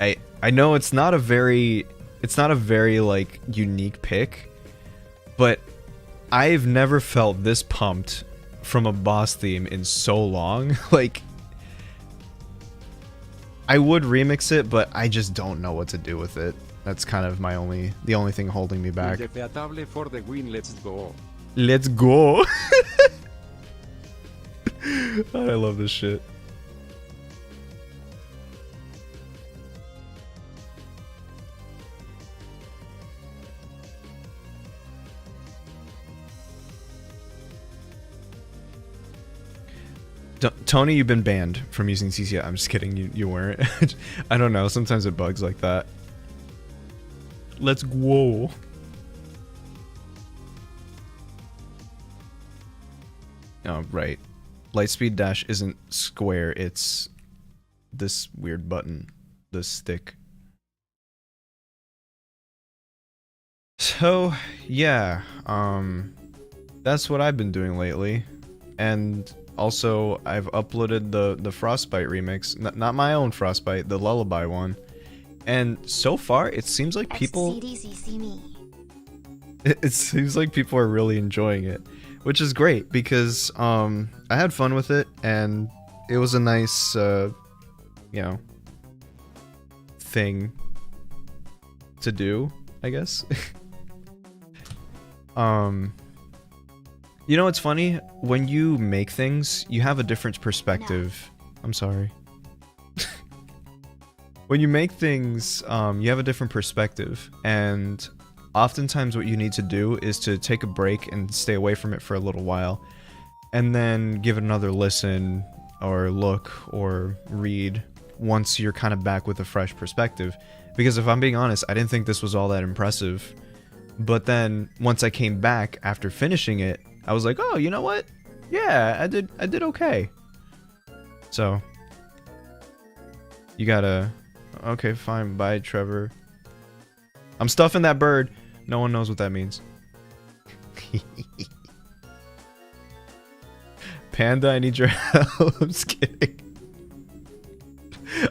I know it's not a very like unique pick, but I've never felt this pumped from a boss theme in so long. Like, I would remix it, but I just don't know what to do with it. That's kind of the only thing holding me back. Indefeatable for the win, let's go. Let's go. I love this shit. Tony, you've been banned from using CCI. I'm just kidding. You weren't. I don't know. Sometimes it bugs like that. Let's go. Oh, right. Lightspeed dash isn't square. It's this weird button. This stick. So, yeah. That's what I've been doing lately. And also, I've uploaded the Frostbite remix. Not my own Frostbite, the Lullaby one. And so far, it seems like people... It seems like people are really enjoying it. Which is great, because I had fun with it, and it was a nice, you know, thing to do, I guess. You know what's funny? When you make things, you have a different perspective. No. I'm sorry. When you make things, you have a different perspective, and oftentimes what you need to do is to take a break and stay away from it for a little while, and then give it another listen, or look, or read, once you're kind of back with a fresh perspective. Because if I'm being honest, I didn't think this was all that impressive. But then once I came back after finishing it, I was like, oh, you know what? Yeah, I did okay. So you gotta, okay, fine, bye, Trevor. I'm stuffing that bird. No one knows what that means. Panda, I need your help. I'm just kidding.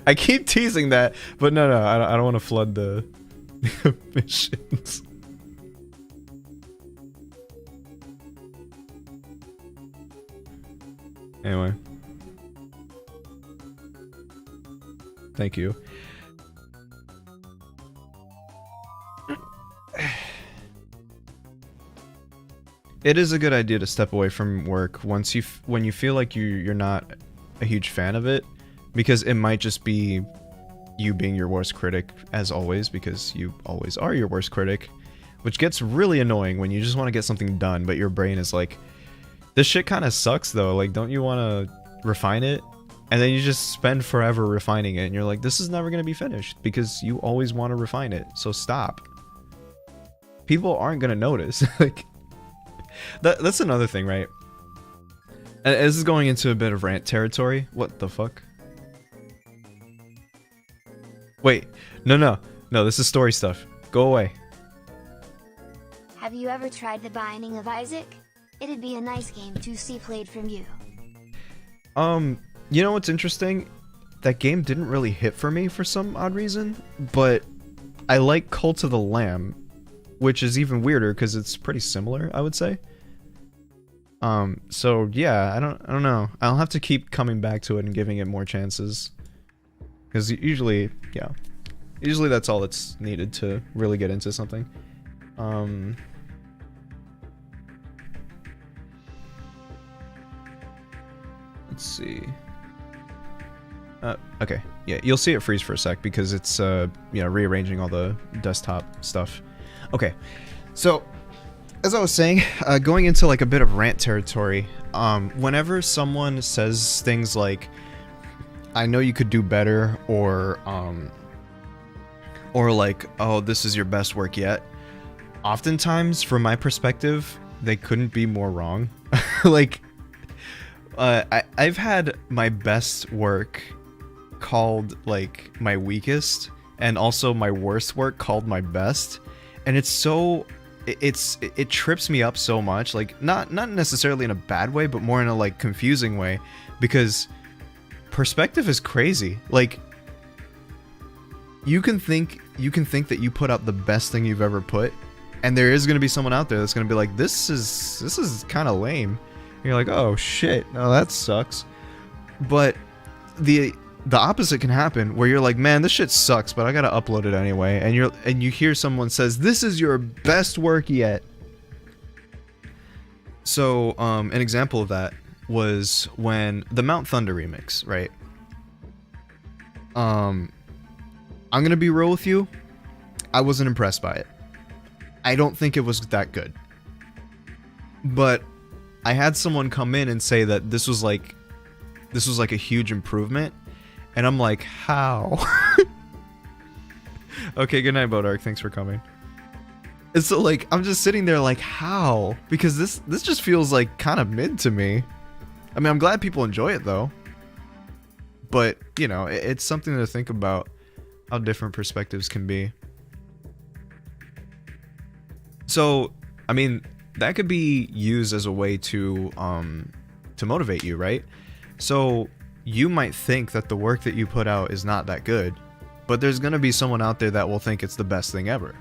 I keep teasing that, but no, I don't want to flood the missions. Anyway. Thank you. It is a good idea to step away from work when you feel like you're not a huge fan of it, because it might just be you being your worst critic as always, because you always are your worst critic, which gets really annoying when you just want to get something done, but your brain is like, this shit kind of sucks though, like, don't you want to refine it? And then you just spend forever refining it, and you're like, this is never going to be finished, because you always want to refine it, so stop. People aren't going to notice. Like, that's another thing, right? And this is going into a bit of rant territory. What the fuck? Wait, no, this is story stuff. Go away. Have you ever tried The Binding of Isaac? It'd be a nice game to see played from you. You know what's interesting? That game didn't really hit for me for some odd reason, but I like Cult of the Lamb, which is even weirder because it's pretty similar, I would say. So yeah, I don't know. I'll have to keep coming back to it and giving it more chances. Because usually that's all that's needed to really get into something. Let's see. Okay, yeah, you'll see it freeze for a sec because it's rearranging all the desktop stuff. Okay, so as I was saying, going into like a bit of rant territory, whenever someone says things like, I know you could do better, or like, oh, this is your best work yet, oftentimes from my perspective they couldn't be more wrong. Like, I've had my best work called like my weakest, and also my worst work called my best, and it's so it trips me up so much, like not necessarily in a bad way, but more in a like confusing way, because perspective is crazy. Like, you can think that you put out the best thing you've ever put, and there is going to be someone out there that's going to be like, this is kind of lame. And you're like, oh shit, no, that sucks. But the opposite can happen, where you're like, man, this shit sucks, but I gotta upload it anyway, and you hear someone says, this is your best work yet. So an example of that was when the Mount Thunder remix, right? I'm gonna be real with you, I wasn't impressed by it. I don't think it was that good. But I had someone come in and say that this was like a huge improvement, and I'm like, how? Okay, good night, Bodark, thanks for coming. And so like, I'm just sitting there like, how? Because this just feels like kind of mid to me. I mean, I'm glad people enjoy it though. But, you know, it's something to think about, how different perspectives can be. So, I mean, that could be used as a way to motivate you, right? So you might think that the work that you put out is not that good, but there's gonna be someone out there that will think it's the best thing ever.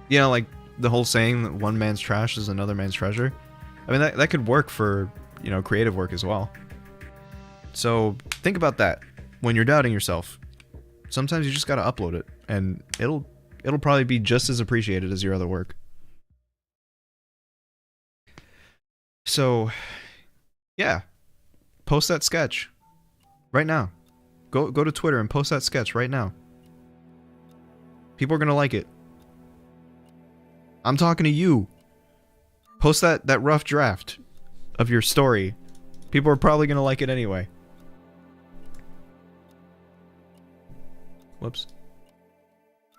You know, like the whole saying that one man's trash is another man's treasure. I mean, that could work for, you know, creative work as well. So think about that when you're doubting yourself. Sometimes you just gotta upload it, and it'll probably be just as appreciated as your other work. So, yeah, post that sketch right now. Go to Twitter and post that sketch right now. People are gonna like it. I'm talking to you. Post that rough draft of your story. People are probably gonna like it anyway. Whoops.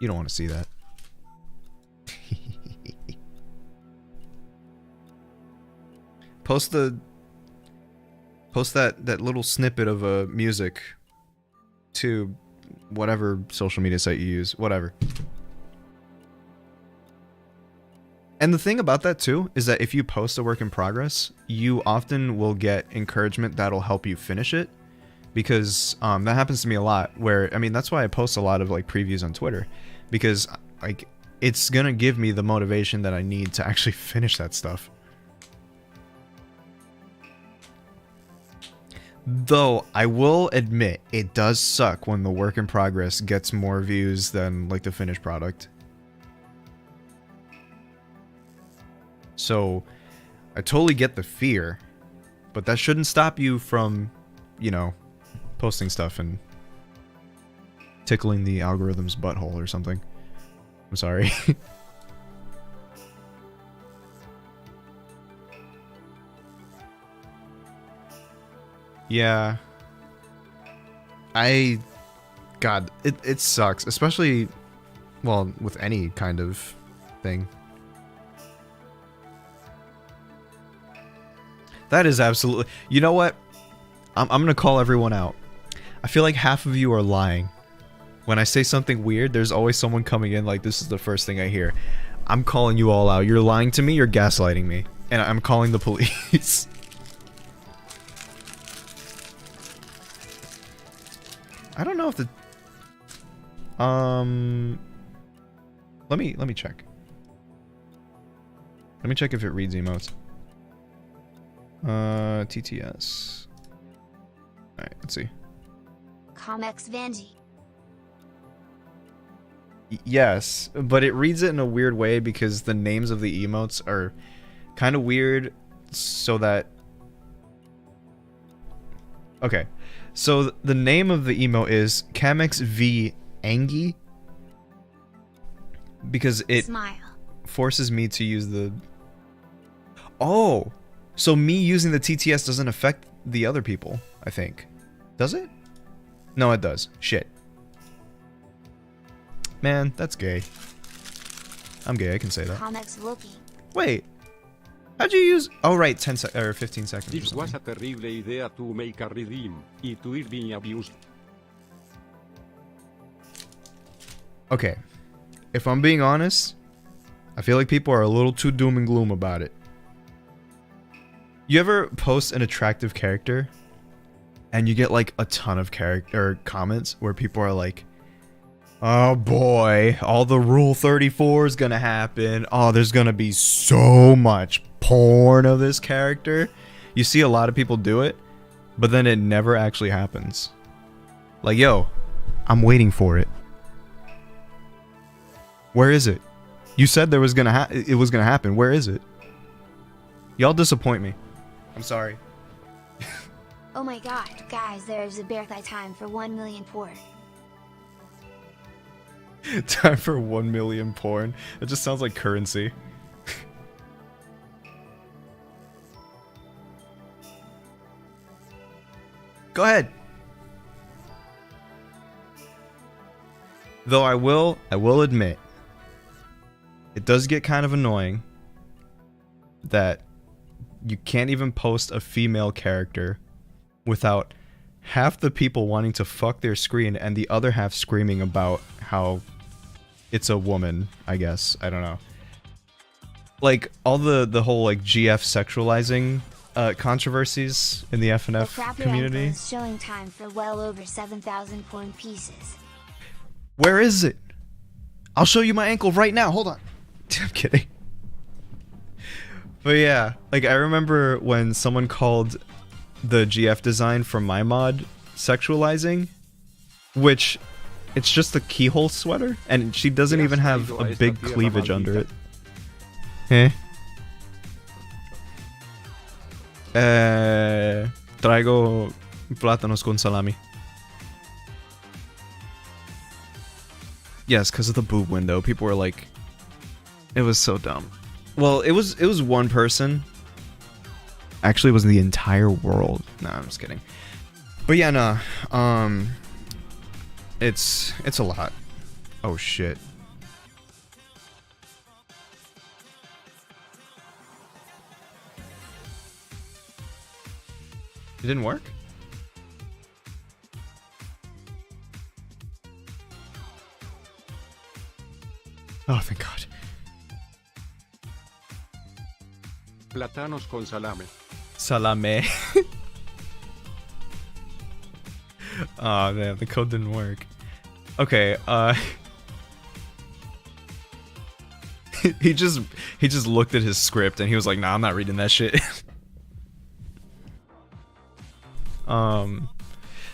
You don't want to see that. Post that little snippet of music to whatever social media site you use, whatever. And the thing about that too is that if you post a work in progress, you often will get encouragement that'll help you finish it, because that happens to me a lot. Where, I mean, that's why I post a lot of like previews on Twitter, because like it's gonna give me the motivation that I need to actually finish that stuff. Though I will admit, it does suck when the work in progress gets more views than like the finished product. So, I totally get the fear, but that shouldn't stop you from, you know, posting stuff and tickling the algorithm's butthole or something. I'm sorry. Yeah. God, it sucks, especially, well, with any kind of thing. That is absolutely... You know what? I'm gonna call everyone out. I feel like half of you are lying. When I say something weird, there's always someone coming in like, this is the first thing I hear. I'm calling you all out. You're lying to me, you're gaslighting me. And I'm calling the police. I don't know if the... Let me check. Let me check if it reads emotes. TTS. Alright, let's see. Kamex Vanji. Yes, but it reads it in a weird way because the names of the emotes are kind of weird, so that... Okay, so the name of the emote is Kamex V Angie, because it Smile. forces me to use the... Oh! So me using the TTS doesn't affect the other people, I think. Does it? No, it does. Shit. Man, that's gay. I'm gay, I can say that. Kamex looking. Wait. How'd you use... Oh, right, 10 sec or 15 seconds or This was a something. terrible idea to make a redeem. It will be abused. Okay. If I'm being honest, I feel like people are a little too doom and gloom about it. You ever post an attractive character and you get like a ton of comments where people are like, oh boy, all the Rule 34 is gonna happen. Oh, there's gonna be so much porn of this character. You see a lot of people do it, but then it never actually happens. Like, yo, I'm waiting for it. Where is it? You said there was it was gonna happen. Where is it? Y'all disappoint me. I'm sorry. Oh my god, guys, there's a birthday time for 1 million porn. Time for 1 million porn. It just sounds like currency. Go ahead. Though I will admit, it does get kind of annoying that you can't even post a female character without half the people wanting to fuck their screen and the other half screaming about how it's a woman, I guess. I don't know. Like, all the whole, like, GF sexualizing controversies in the FNF community. Is showing time for well over 7,000 porn pieces. Where is it? I'll show you my ankle right now. Hold on. I'm kidding. But yeah, like, I remember when someone called the GF design from my mod sexualizing, which it's just a keyhole sweater, and she doesn't even have a big cleavage under it. Traigo plátanos con salami. Yes, because of the boob window. People were like, it was so dumb. Well, it was one person. Actually, it was the entire world. Nah, I'm just kidding. But yeah, no. It's a lot. Oh shit. It didn't work? Oh, thank God. Plátanos con salame. Salame. Oh man, the code didn't work. Okay, he just looked at his script and he was like, nah, I'm not reading that shit.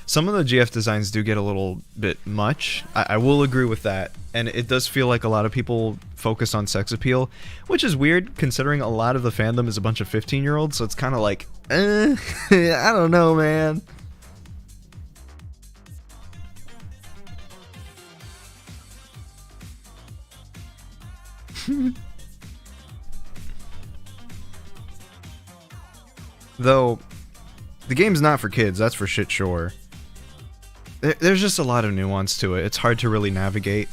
Some of the GF designs do get a little bit much. I will agree with that. And it does feel like a lot of people focus on sex appeal, which is weird considering a lot of the fandom is a bunch of 15-year-olds, so it's kind of like, I don't know, man. Though, the game's not for kids, that's for shit sure. There's just a lot of nuance to it. It's hard to really navigate.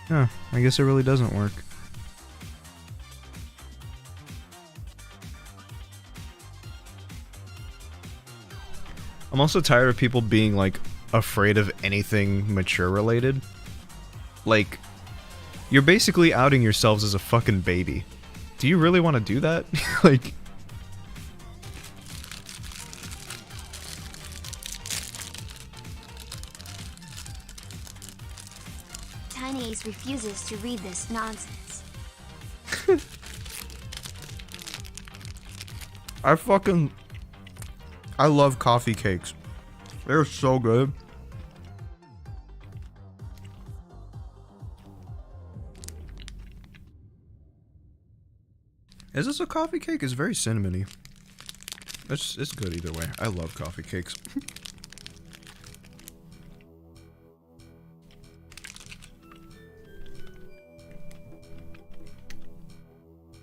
Huh, I guess it really doesn't work. I'm also tired of people being, like, afraid of anything mature related. Like, you're basically outing yourselves as a fucking baby. Do you really want to do that? Like... Tiny Ace refuses to read this nonsense. I love coffee cakes. They're so good. Is this a coffee cake? It's very cinnamony. It's good either way. I love coffee cakes.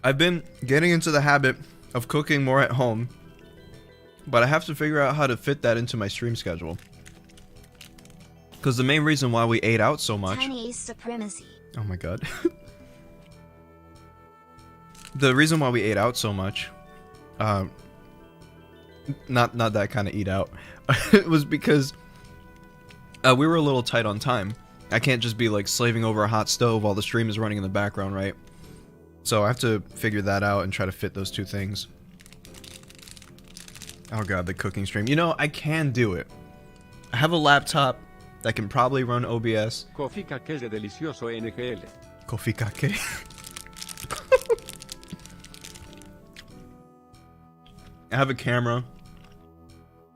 I've been getting into the habit of cooking more at home, but I have to figure out how to fit that into my stream schedule. Because the main reason why we ate out so much... Tiny Ace supremacy. Oh my god. The reason why we ate out so much, not that kind of eat out, it was because we were a little tight on time. I can't just be like slaving over a hot stove while the stream is running in the background, right? So I have to figure that out and try to fit those two things. Oh god, the cooking stream. You know, I can do it. I have a laptop that can probably run OBS. Coffee cake de delicioso NGL. Coffee cake. I have a camera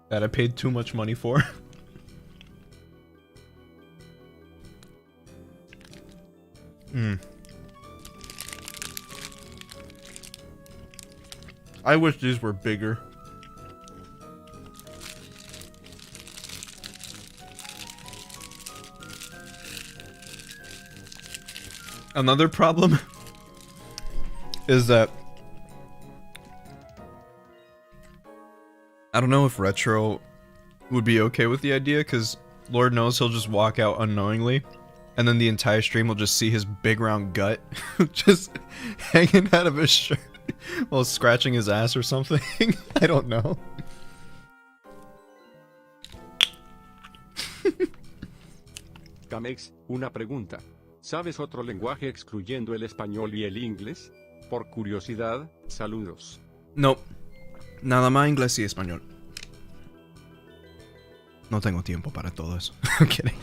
that I paid too much money for. I wish these were bigger. Another problem is that I don't know if Retro would be okay with the idea, because Lord knows he'll just walk out unknowingly, and then the entire stream will just see his big round gut just hanging out of his shirt while scratching his ass or something. I don't know. Kamex, una pregunta. ¿Sabes otro lenguaje excluyendo el español y el inglés? Por curiosidad, saludos. No. Nada más inglés y español. No tengo tiempo para todo eso. I'm kidding.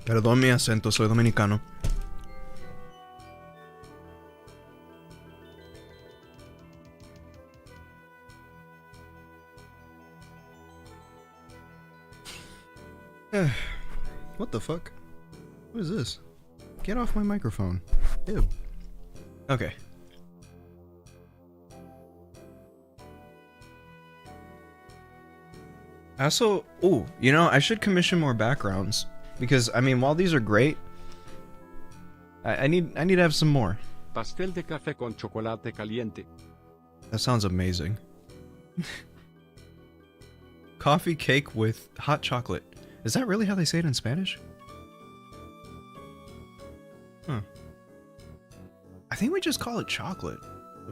Perdón mi acento, soy dominicano. What the fuck? What is this? Get off my microphone. Ew. Okay. Also, ooh, you know, I should commission more backgrounds. Because, I mean, while these are great, I need to have some more. Pastel de café con chocolate caliente. That sounds amazing. Coffee cake with hot chocolate. Is that really how they say it in Spanish? Huh. I think we just call it chocolate.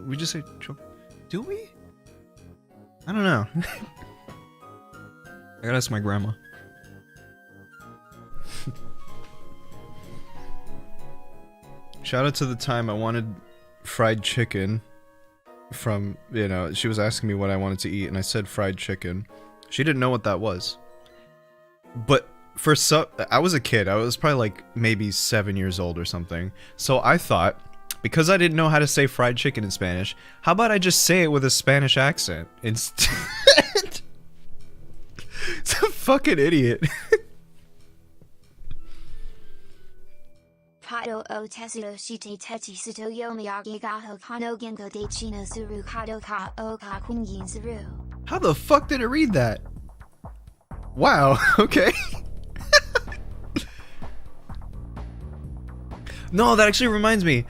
We just say do we? I don't know. I gotta ask my grandma. Shout out to the time I wanted fried chicken from, you know, she was asking me what I wanted to eat and I said fried chicken. She didn't know what that was. But for I was a kid. I was probably like maybe 7 years old or something. So I thought, because I didn't know how to say fried chicken in Spanish, how about I just say it with a Spanish accent instead? It's a fucking idiot. Kado o tesudo shite techi suto yomiyagi gaho kano genko de chino suru kado ka o ka kunyin suru. How the fuck did it read that? Wow, okay. No, that actually reminds me.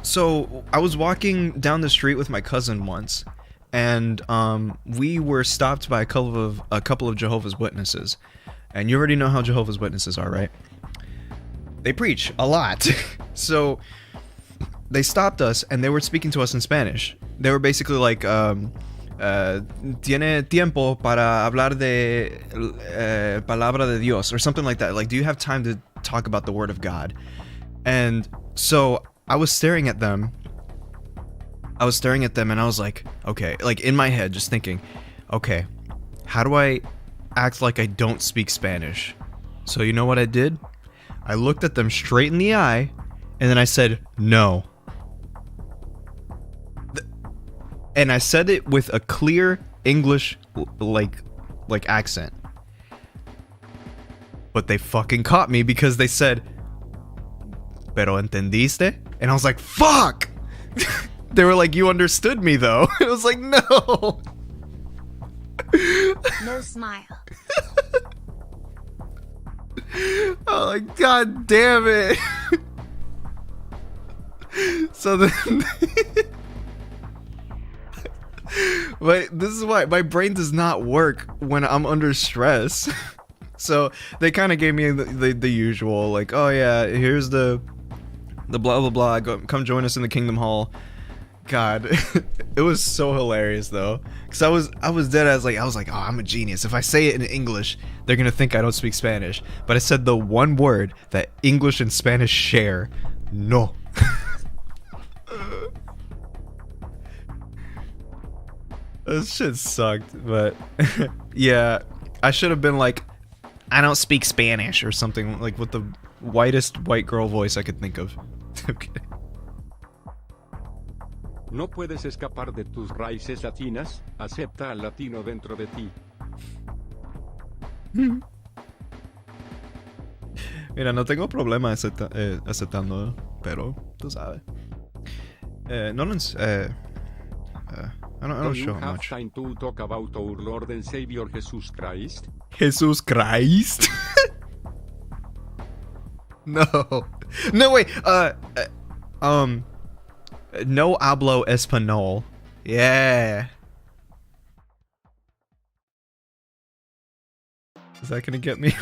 So I was walking down the street with my cousin once, and we were stopped by a couple of Jehovah's Witnesses. And you already know how Jehovah's Witnesses are, right? They preach a lot. So they stopped us and they were speaking to us in Spanish. They were basically like, tiene tiempo para hablar de palabra de Dios or something like that. Like, do you have time to talk about the word of God? And so I was staring at them. And I was like, okay, like in my head, just thinking, okay, how do I act like I don't speak Spanish? So you know what I did? I looked at them straight in the eye, and then I said, no. And I said it with a clear English, like accent. But they fucking caught me because they said, pero entendiste? And I was like, fuck! They were like, you understood me though. I was like, no! No smile. Oh my god damn it. So then but this is why my brain does not work when I'm under stress. So they kind of gave me the usual, like, oh yeah, here's the blah blah blah, come join us in the Kingdom Hall. God, it was so hilarious though, because I was dead. I was like, oh, I'm a genius. If I say it in English, they're gonna think I don't speak Spanish. But I said the one word that English and Spanish share: no. This shit sucked, but yeah, I should have been like, I don't speak Spanish or something, like with the whitest white girl voice I could think of. Okay. No puedes escapar de tus raíces latinas, acepta al latino dentro de ti. Mira, no tengo problema aceptando, pero tú sabes. I don't show Do you have much. time to talk about our Lord and Savior Jesus Christ? Jesus Christ? No. No, wait, no hablo español. Yeah. Is that gonna get me?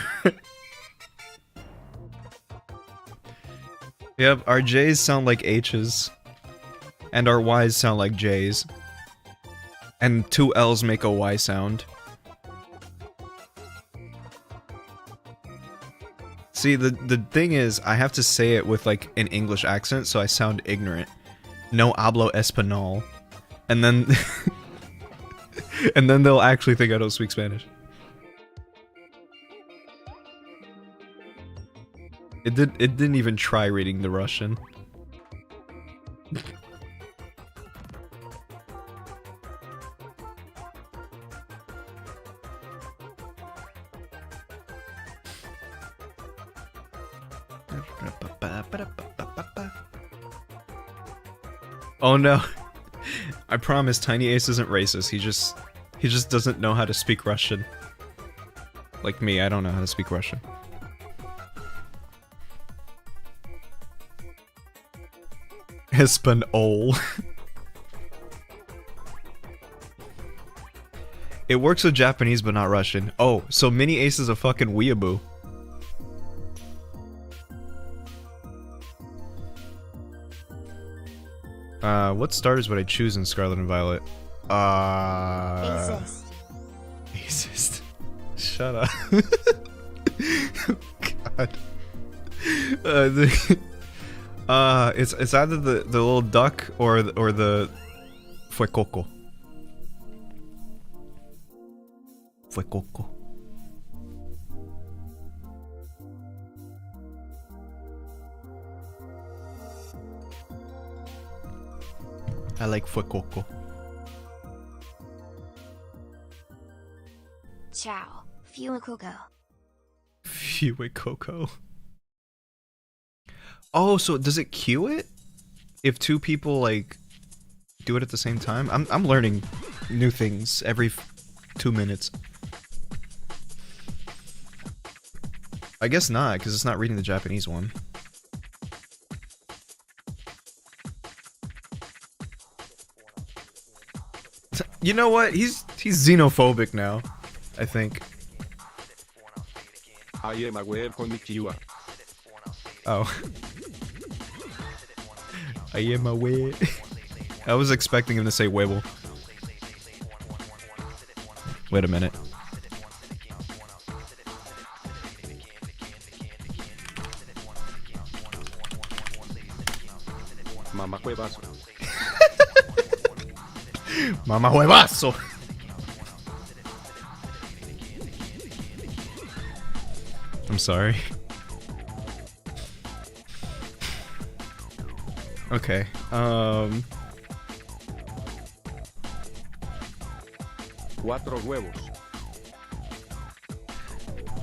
Yep, our J's sound like H's. And our Y's sound like J's. And two L's make a Y sound. See, the thing is, I have to say it with like an English accent so I sound ignorant. No hablo español. And then and then they'll actually think I don't speak Spanish. It didn't even try reading the Russian. Oh no. I promise Tiny Ace isn't racist. He just doesn't know how to speak Russian. Like me, I don't know how to speak Russian. Espanol. It works with Japanese but not Russian. Oh, so Mini Ace is a fucking weeaboo. What starters would I choose in Scarlet and Violet? Exist. Racist. Shut up. God. It's either the little duck or the Fuecoco. Fuecoco. I like Fuecoco. Ciao. Fuecoco. Fuecoco. Oh, so does it cue it? If two people like do it at the same time? I'm learning new things every 2 minutes. I guess not, because it's not reading the Japanese one. You know what? He's xenophobic now, I think. I am aware konnichiwa. Oh. I am aware. I was expecting him to say huevo. Wait a minute. Mamá huevazo. Mama huevazo. I'm sorry. Okay. Cuatro huevos.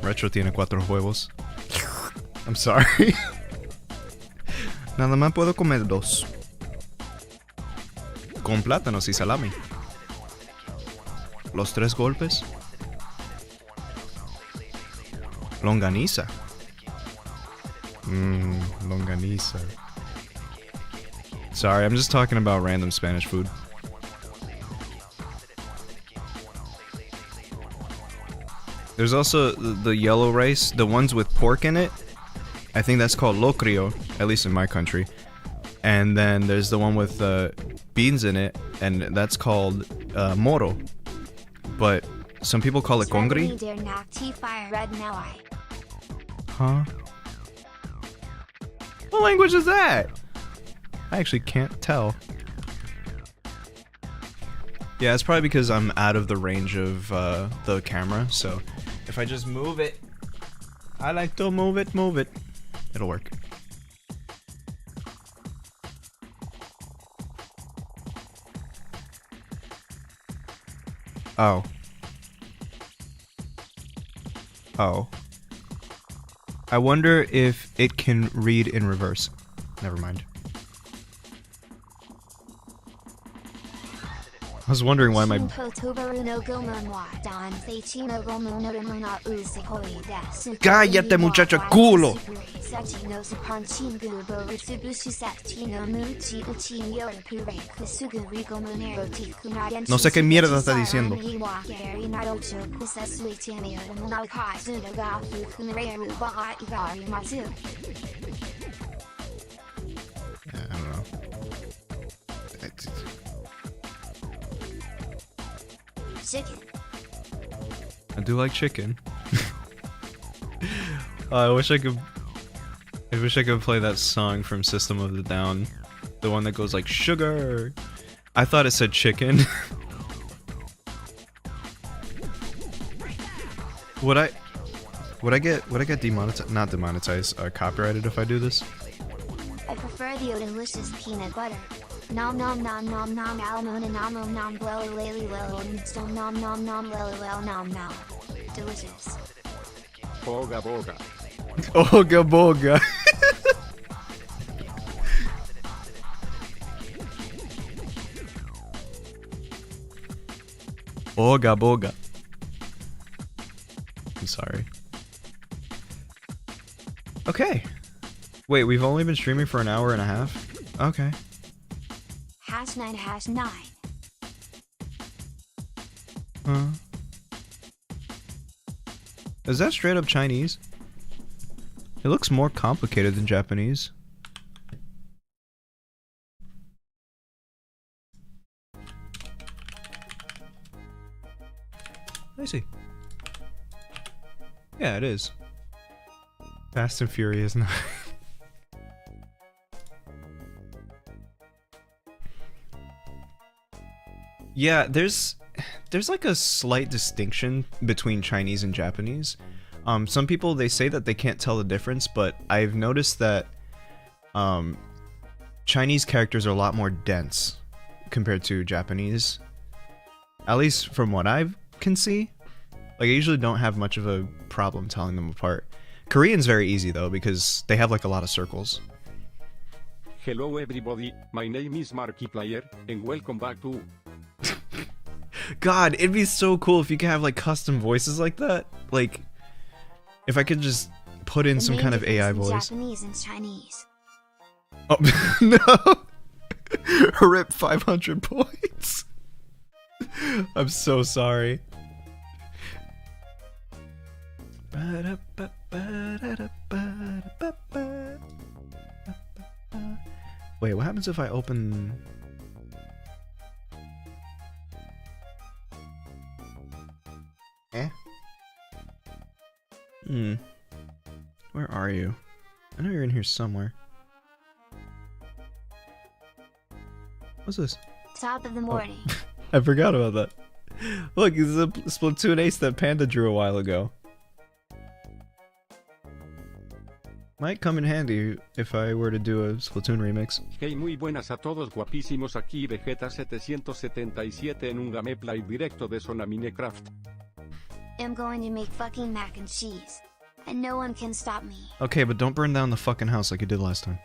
Retro tiene cuatro huevos. I'm sorry. Nada más puedo comer dos. Con plátanos y salami. Los tres golpes. Longaniza. Longaniza. Sorry, I'm just talking about random Spanish food. There's also the yellow rice, the ones with pork in it. I think that's called locrio, at least in my country. And then there's the one with beans in it, and that's called moro. But some people call it congri. Huh? What language is that? I actually can't tell. Yeah, it's probably because I'm out of the range of the camera, so if I just move it, I like to move it, it'll work. Oh. Oh. I wonder if it can read in reverse. Never mind. I was wondering why my... ¡Cállate, muchacho culo! No sé qué mierda está diciendo. I don't know. Chicken. I do like chicken. I wish I could play that song from System of the Down. The one that goes like sugar. I thought it said chicken. Would I get demonetized? Not demonetized, copyrighted if I do this? I prefer the delicious peanut butter. Nom nom nom nom nom almond nom nom nom lily lily lily stone nom nom nom lily lily nom nom. Delicious. Boga boga. Oga boga. Oga boga. I'm sorry. Okay. Wait, we've only been streaming for an hour and a half? Okay. #9 #9. Huh? Is that straight up Chinese? It looks more complicated than Japanese. I see. Yeah, it is. Fast and Furious 9. Yeah, there's like a slight distinction between Chinese and Japanese. Some people, they say that they can't tell the difference, but I've noticed that Chinese characters are a lot more dense compared to Japanese. At least from what I can see. Like, I usually don't have much of a problem telling them apart. Korean's very easy though, because they have like a lot of circles. Hello everybody, my name is Markiplier, and welcome back to... God, it'd be so cool if you could have like custom voices like that. Like, if I could just put in some kind of AI voice. Japanese and Chinese. Oh, no! Rip 500 points. I'm so sorry. Wait, what happens if I open... Eh? Where are you? I know you're in here somewhere. What's this? Top of the morning. Oh. I forgot about that. Look, this is a Splatoon ace that Panda drew a while ago. Might come in handy if I were to do a Splatoon remix. Hey, muy buenas a todos guapísimos, aquí Vegeta 777 en un gameplay directo de Zona Minecraft. I'm going to make fucking mac and cheese, and no one can stop me. Okay, but don't burn down the fucking house like you did last time.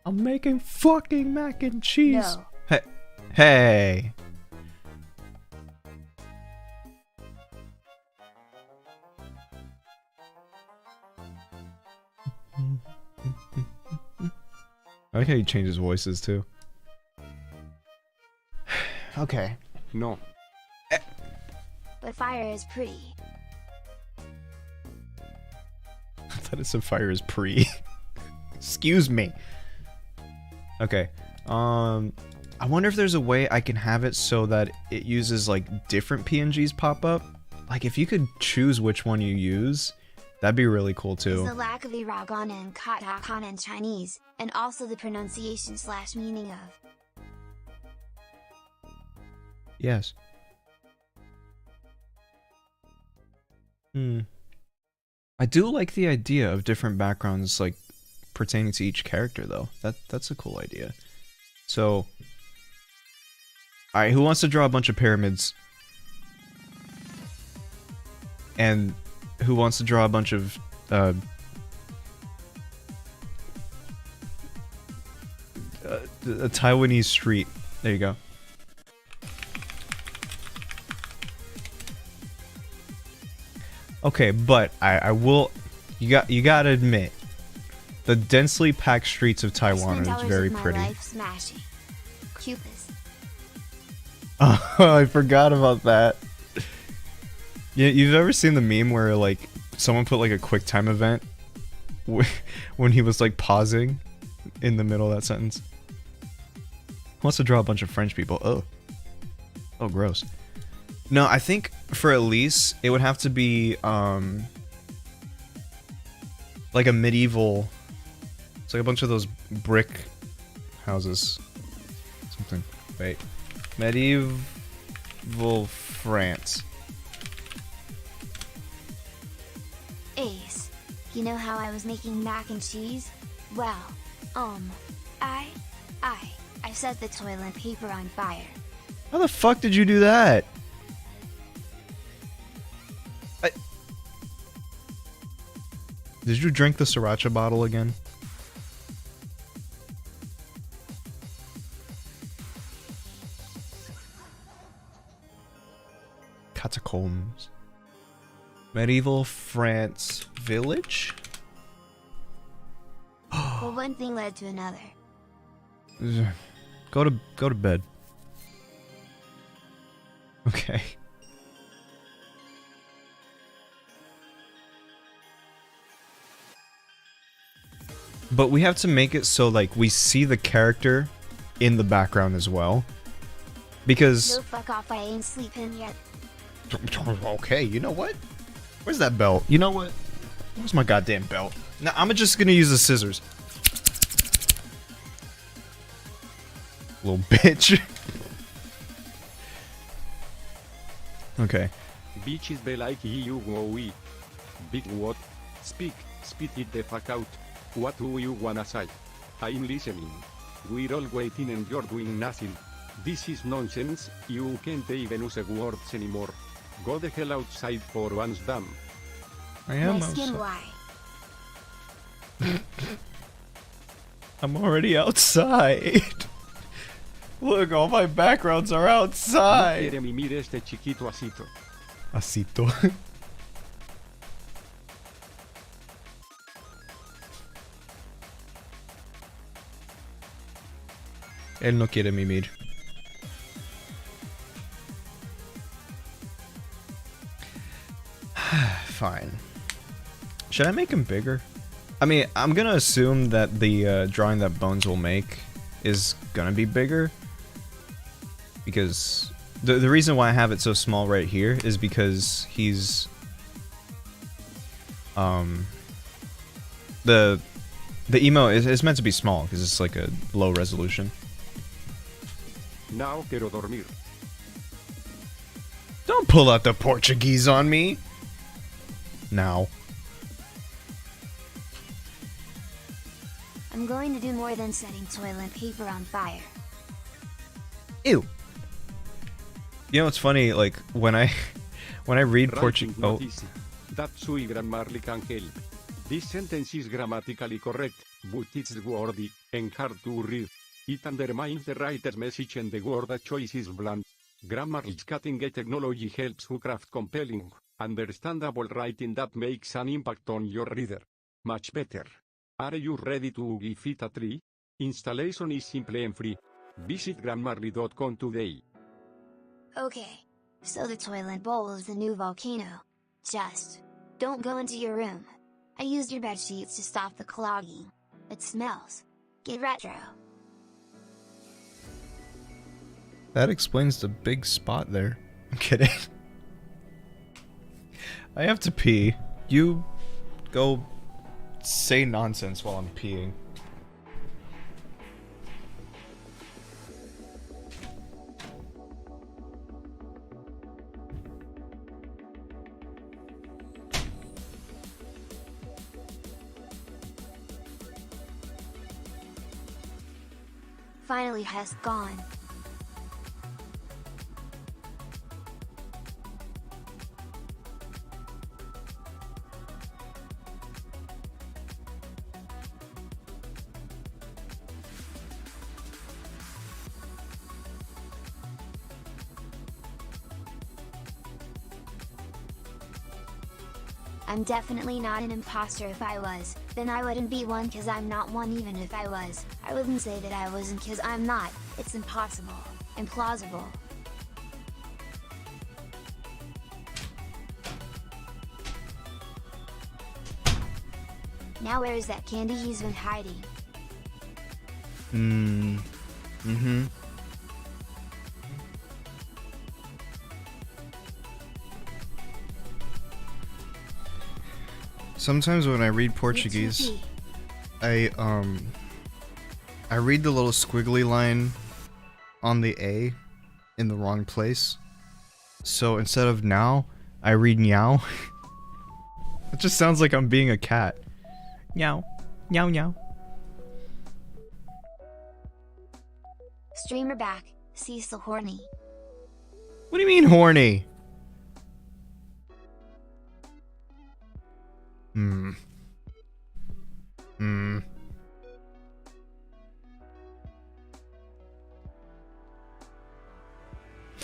I'm making fucking mac and cheese. No. Hey. Hey. I like how he changes voices too. Okay. No. But fire is pretty. I thought it said fire is pre. Excuse me. Okay. I wonder if there's a way I can have it so that it uses like different PNGs pop up. Like if you could choose which one you use, that'd be really cool Is too. the lack of hiragana and katakana in Chinese, and also the pronunciation / meaning of. Yes. I do like the idea of different backgrounds like pertaining to each character though. That's a cool idea. So, alright, who wants to draw a bunch of pyramids? And who wants to draw a bunch of a Taiwanese street? There you go. Okay, but I will. You gotta admit, the densely packed streets of Taiwan are very pretty. Life smashing. Cupis. Oh, I forgot about that. Yeah, you've ever seen the meme where like someone put like a QuickTime event when he was like pausing in the middle of that sentence? Who wants to draw a bunch of French people? Oh, gross. No, I think for Elise, it would have to be like a medieval. It's like a bunch of those brick houses. Something. Wait. Medieval France. Ace. You know how I was making mac and cheese? Well, I set the toilet paper on fire. How the fuck did you do that? Did you drink the sriracha bottle again? Catacombs. Medieval France village? Well, one thing led to another. Go to bed. Okay. But we have to make it so like we see the character in the background as well. Because No, fuck off, I ain't sleeping yet. okay, you know what? Where's that belt? You know what? Where's my goddamn belt? Now I'm just gonna use the scissors. Little bitch. Okay. Bitches be like you go eat. Big what? Speak, spit it the fuck out. What do you wanna say? I'm listening. We're all waiting and you're doing nothing. This is nonsense, you can't even use words anymore. Go the hell outside for once, damn. I am My skin outside. why? I'm already outside. Look, all my backgrounds are No outside. quiere mimir este chiquito asito. Asito. Él no quiere mimir. Fine. Should I make him bigger? I mean, I'm gonna assume that the drawing that Bones will make is gonna be bigger. Because the reason why I have it so small right here is because he's... The emo is meant to be small because it's like a low resolution. Now quiero dormir. Don't pull out the Portuguese on me! Now. I'm going to do more than setting toilet paper on fire. Ew. You know what's funny? Like when I read Portuguese. Writing Oh, not easy. That sui grammarly can help. This sentence is grammatically correct, but it's wordy and hard to read. It undermines the writer's message and the word choice is bland. Grammarly's cutting-edge technology helps you craft compelling, understandable writing that makes an impact on your reader. Much better. Are you ready to give it a try? Installation is simple and free. Visit grammarly.com today. Okay. So the toilet bowl is the new volcano. Just don't go into your room. I used your bed sheets to stop the clogging. It smells. Get retro. that explains the big spot there. I'm kidding. I have to pee. You go say nonsense while I'm peeing. Finally has gone. I'm definitely not an imposter. If I was, then I wouldn't be one, cause I'm not one. Even if I was, I wouldn't say that I wasn't, cause I'm not. It's impossible. Implausible. Now where is that candy he's been hiding? Mm-hmm. Sometimes when I read Portuguese, I read the little squiggly line on the A in the wrong place. So instead of now, I read meow. It just sounds like I'm being a cat. Meow. Meow meow. Streamer back, Cecil horny. What do you mean horny?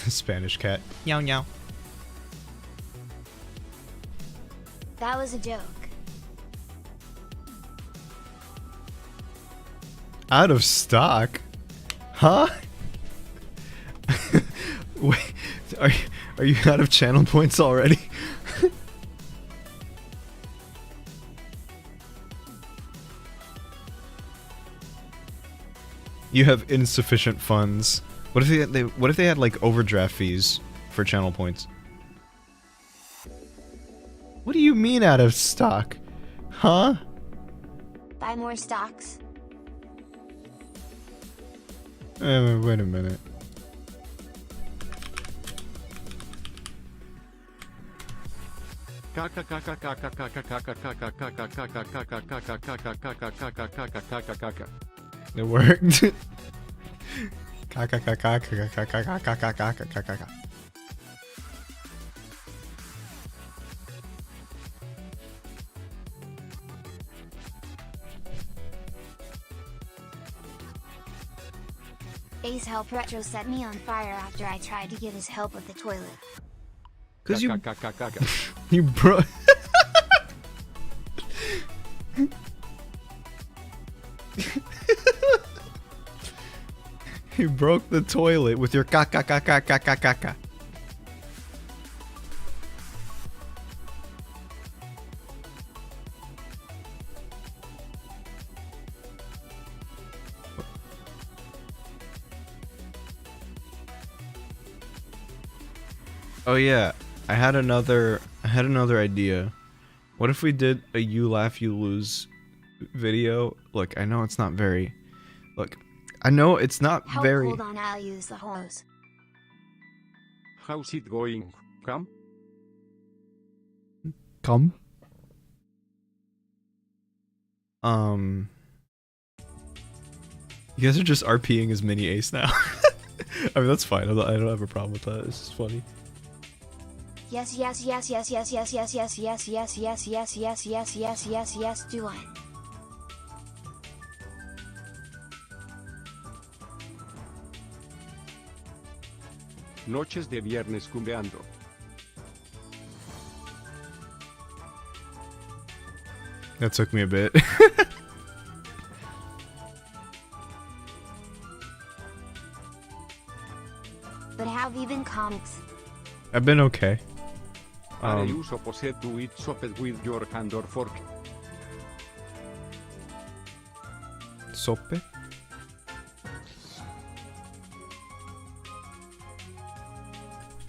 Spanish cat. Meow meow. That was a joke. Out of stock? Huh? Wait, are you out of channel points already? You have insufficient funds. What if they had like overdraft fees for channel points? What do you mean out of stock? Huh? Buy more stocks. Wait a minute. It worked. Ace Help Retro set me on fire after I tried to get his help with the toilet. Cause you broke. You broke the toilet with your ka. Oh yeah, I had another idea. What if we did a you laugh you lose video? Look, I know it's not very. Look, I know it's not very. Hold on, I'll use the hose. How's it going? Come? Come. You guys are just RPing as mini ace now. I mean that's fine. I don't have a problem with that. It's just funny. Yes, do one. Noches de viernes cumbeando. That took me a bit. But how have you been, Kamex? I've been okay. Are you supposed to eat soup with your hand or fork? Sope?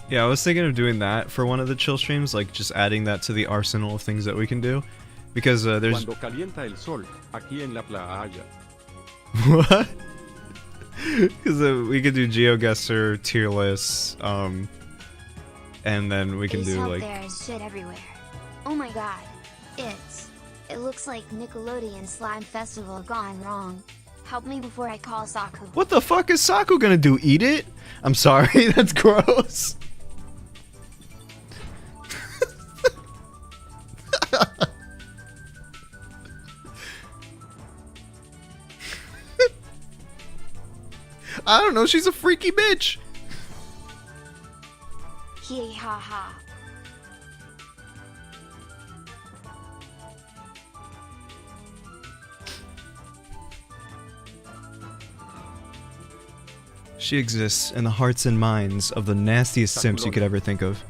Yeah, I was thinking of doing that for one of the chill streams, like just adding that to the arsenal of things that we can do. Because there's... Cuando calienta el sol, aquí en la playa. What? Because we could do GeoGuessr, tier lists, and then we can Ace do Help, like... there's shit everywhere. Oh my god. It looks like Nickelodeon Slime Festival gone wrong. Help me before I call Saku. What the fuck is Saku gonna do? Eat it? I'm sorry, that's gross. I don't know, she's a freaky bitch. Hee ha ha. She exists in the hearts and minds of the nastiest simps you could ever think of.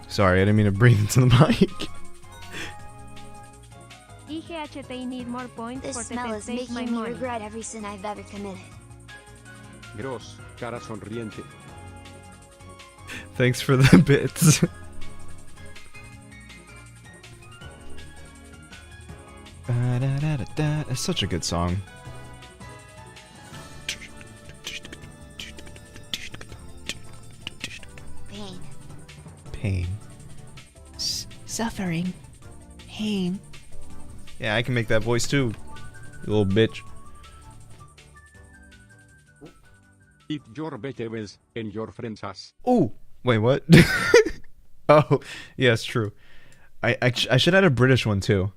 Sorry, I didn't mean to breathe into the mic. IGHT need more points This for smell is take my making me money. regret every sin I've ever committed. Gross, cara sonriente. Thanks for the bits. It's such a good song. Pain. Pain. Suffering. Pain. Yeah, I can make that voice too. You little bitch. Eat your vegetables and your friends ass. Oh, wait, what? Oh, yeah, it's true. I should add a British one too.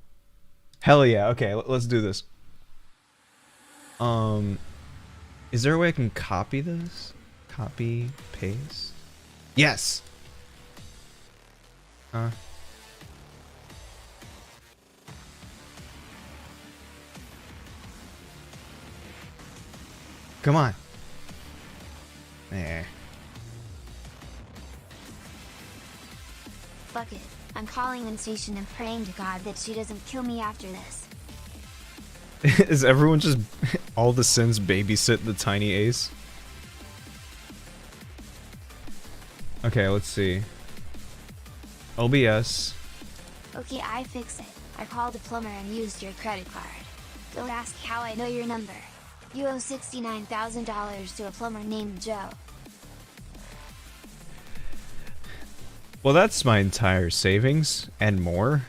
Hell yeah. Okay, let's do this. Is there a way I can copy this? Copy, paste. Yes. Come on. Eh. Fuck it. I'm calling in station and praying to God that she doesn't kill me after this. Is everyone just all the sins babysit the tiny ace? Okay, let's see. OBS. Okay, I fix it. I called a plumber and used your credit card. Don't ask how I know your number. You owe $69,000 to a plumber named Joe. Well, that's my entire savings and more.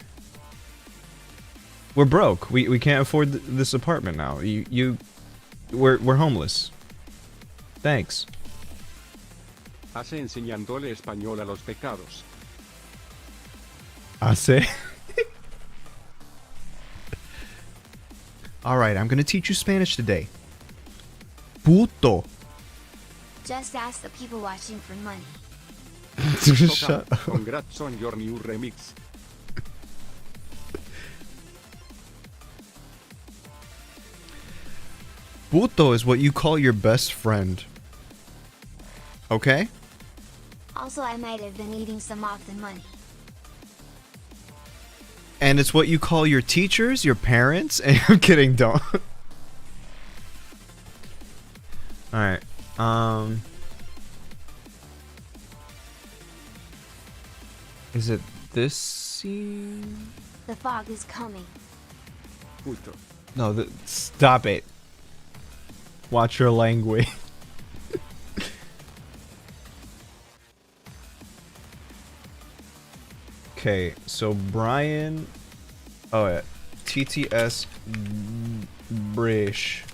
We're broke. We can't afford this apartment now. We're homeless. Thanks. Hace enseñándole español a los pecados. Hace. All right, I'm gonna teach you Spanish today. Puto. Just ask the people watching for money. Shut up. Congrats on your new remix. Puto is what you call your best friend. Okay? Also, I might have been eating some off the money. And it's what you call your teachers, your parents, and I'm kidding, don't. Alright, is it this scene? The fog is coming. Puto. No, stop it. Watch your language. Okay, so Brian... Oh, yeah. TTS British.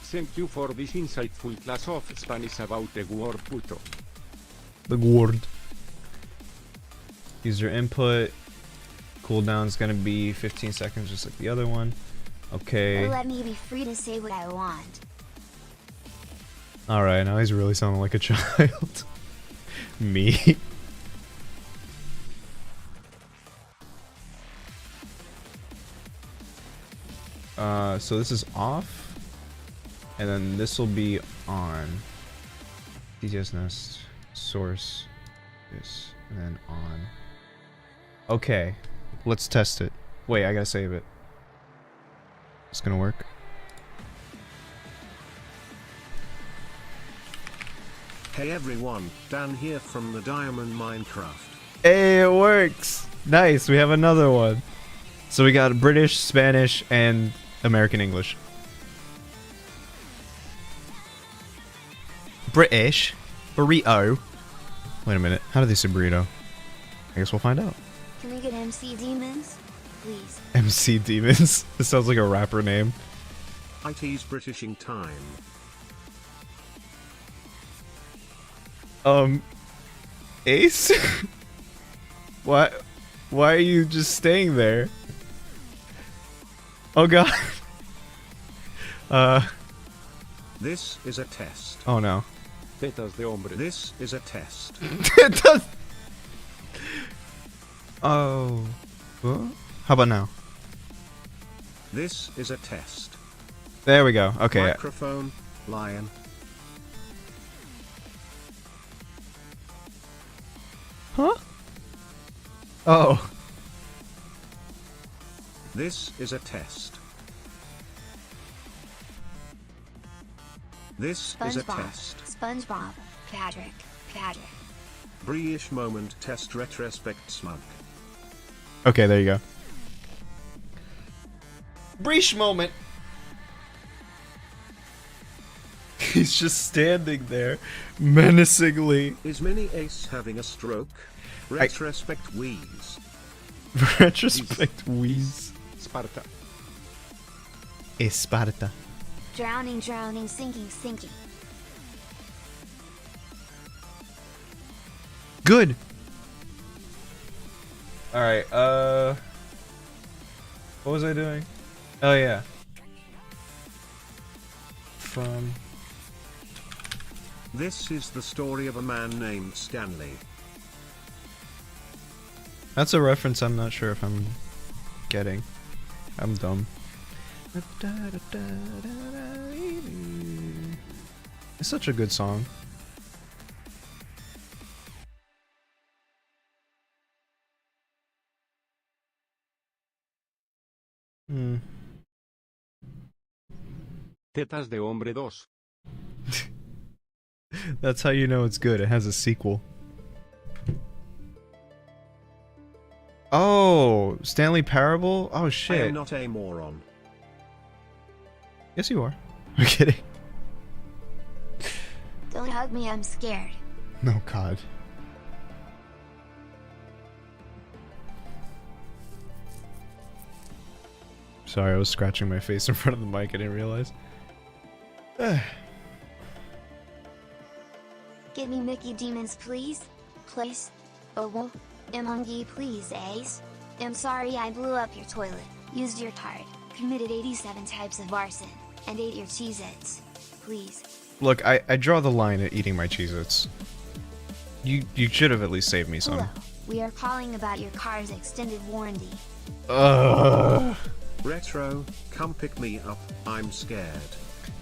Thank you for this insightful class of Spanish about the word puto. The word. User input. Cooldown's gonna be 15 seconds, just like the other one. Okay. Or let me be free to say what I want. Alright, now he's really sounding like a child. Me. So this is off. And then this will be on. DTS nest. Source. This. And then on. Okay. Let's test it. Wait, I gotta save it. It's gonna work. Hey everyone, Dan here from the Diamond Minecraft. Hey, it works! Nice, we have another one. So we got British, Spanish, and American English. British? Burrito? Wait a minute, how do they say burrito? I guess we'll find out. Can we get MC Demons? Please. MC Demons? This sounds like a rapper name. IT's Britishing time. Ace? Why are you just staying there? Oh god. This is a test. Oh no. Tetas de hombre. This is a test. It does. Oh. What? How about now? This is a test. There we go. Okay. Microphone, lion. Huh? Oh. This is a test. This is a SpongeBob. test. SpongeBob. Patrick. British moment test retrospect smug. Okay, there you go. Breach moment. He's just standing there, menacingly. Is mini ace having a stroke? Retrospect wheeze. Retrospect wheeze. Sparta. Esparta. Drowning, sinking. Good. Alright, what was I doing? Oh yeah. From... This is the story of a man named Stanley. That's a reference I'm not sure if I'm getting. I'm dumb. It's such a good song. Tetas de Hombre 2. That's how you know it's good. It has a sequel. Oh, Stanley Parable? Oh I shit. am not a moron. Yes, you are. I'm kidding. Don't hug me, I'm scared. No, God. Sorry, I was scratching my face in front of the mic. I didn't realize. Give me Mickey Demons please. Please. Oh well. Emongi please Ace. I'm sorry I blew up your toilet, used your tard, committed 87 types of arson, and ate your Cheez-Its. Please. Look, I draw the line at eating my Cheez-Its. You should have at least saved me some. Hello. We are calling about your car's extended warranty. Ugh. Retro, come pick me up, I'm scared.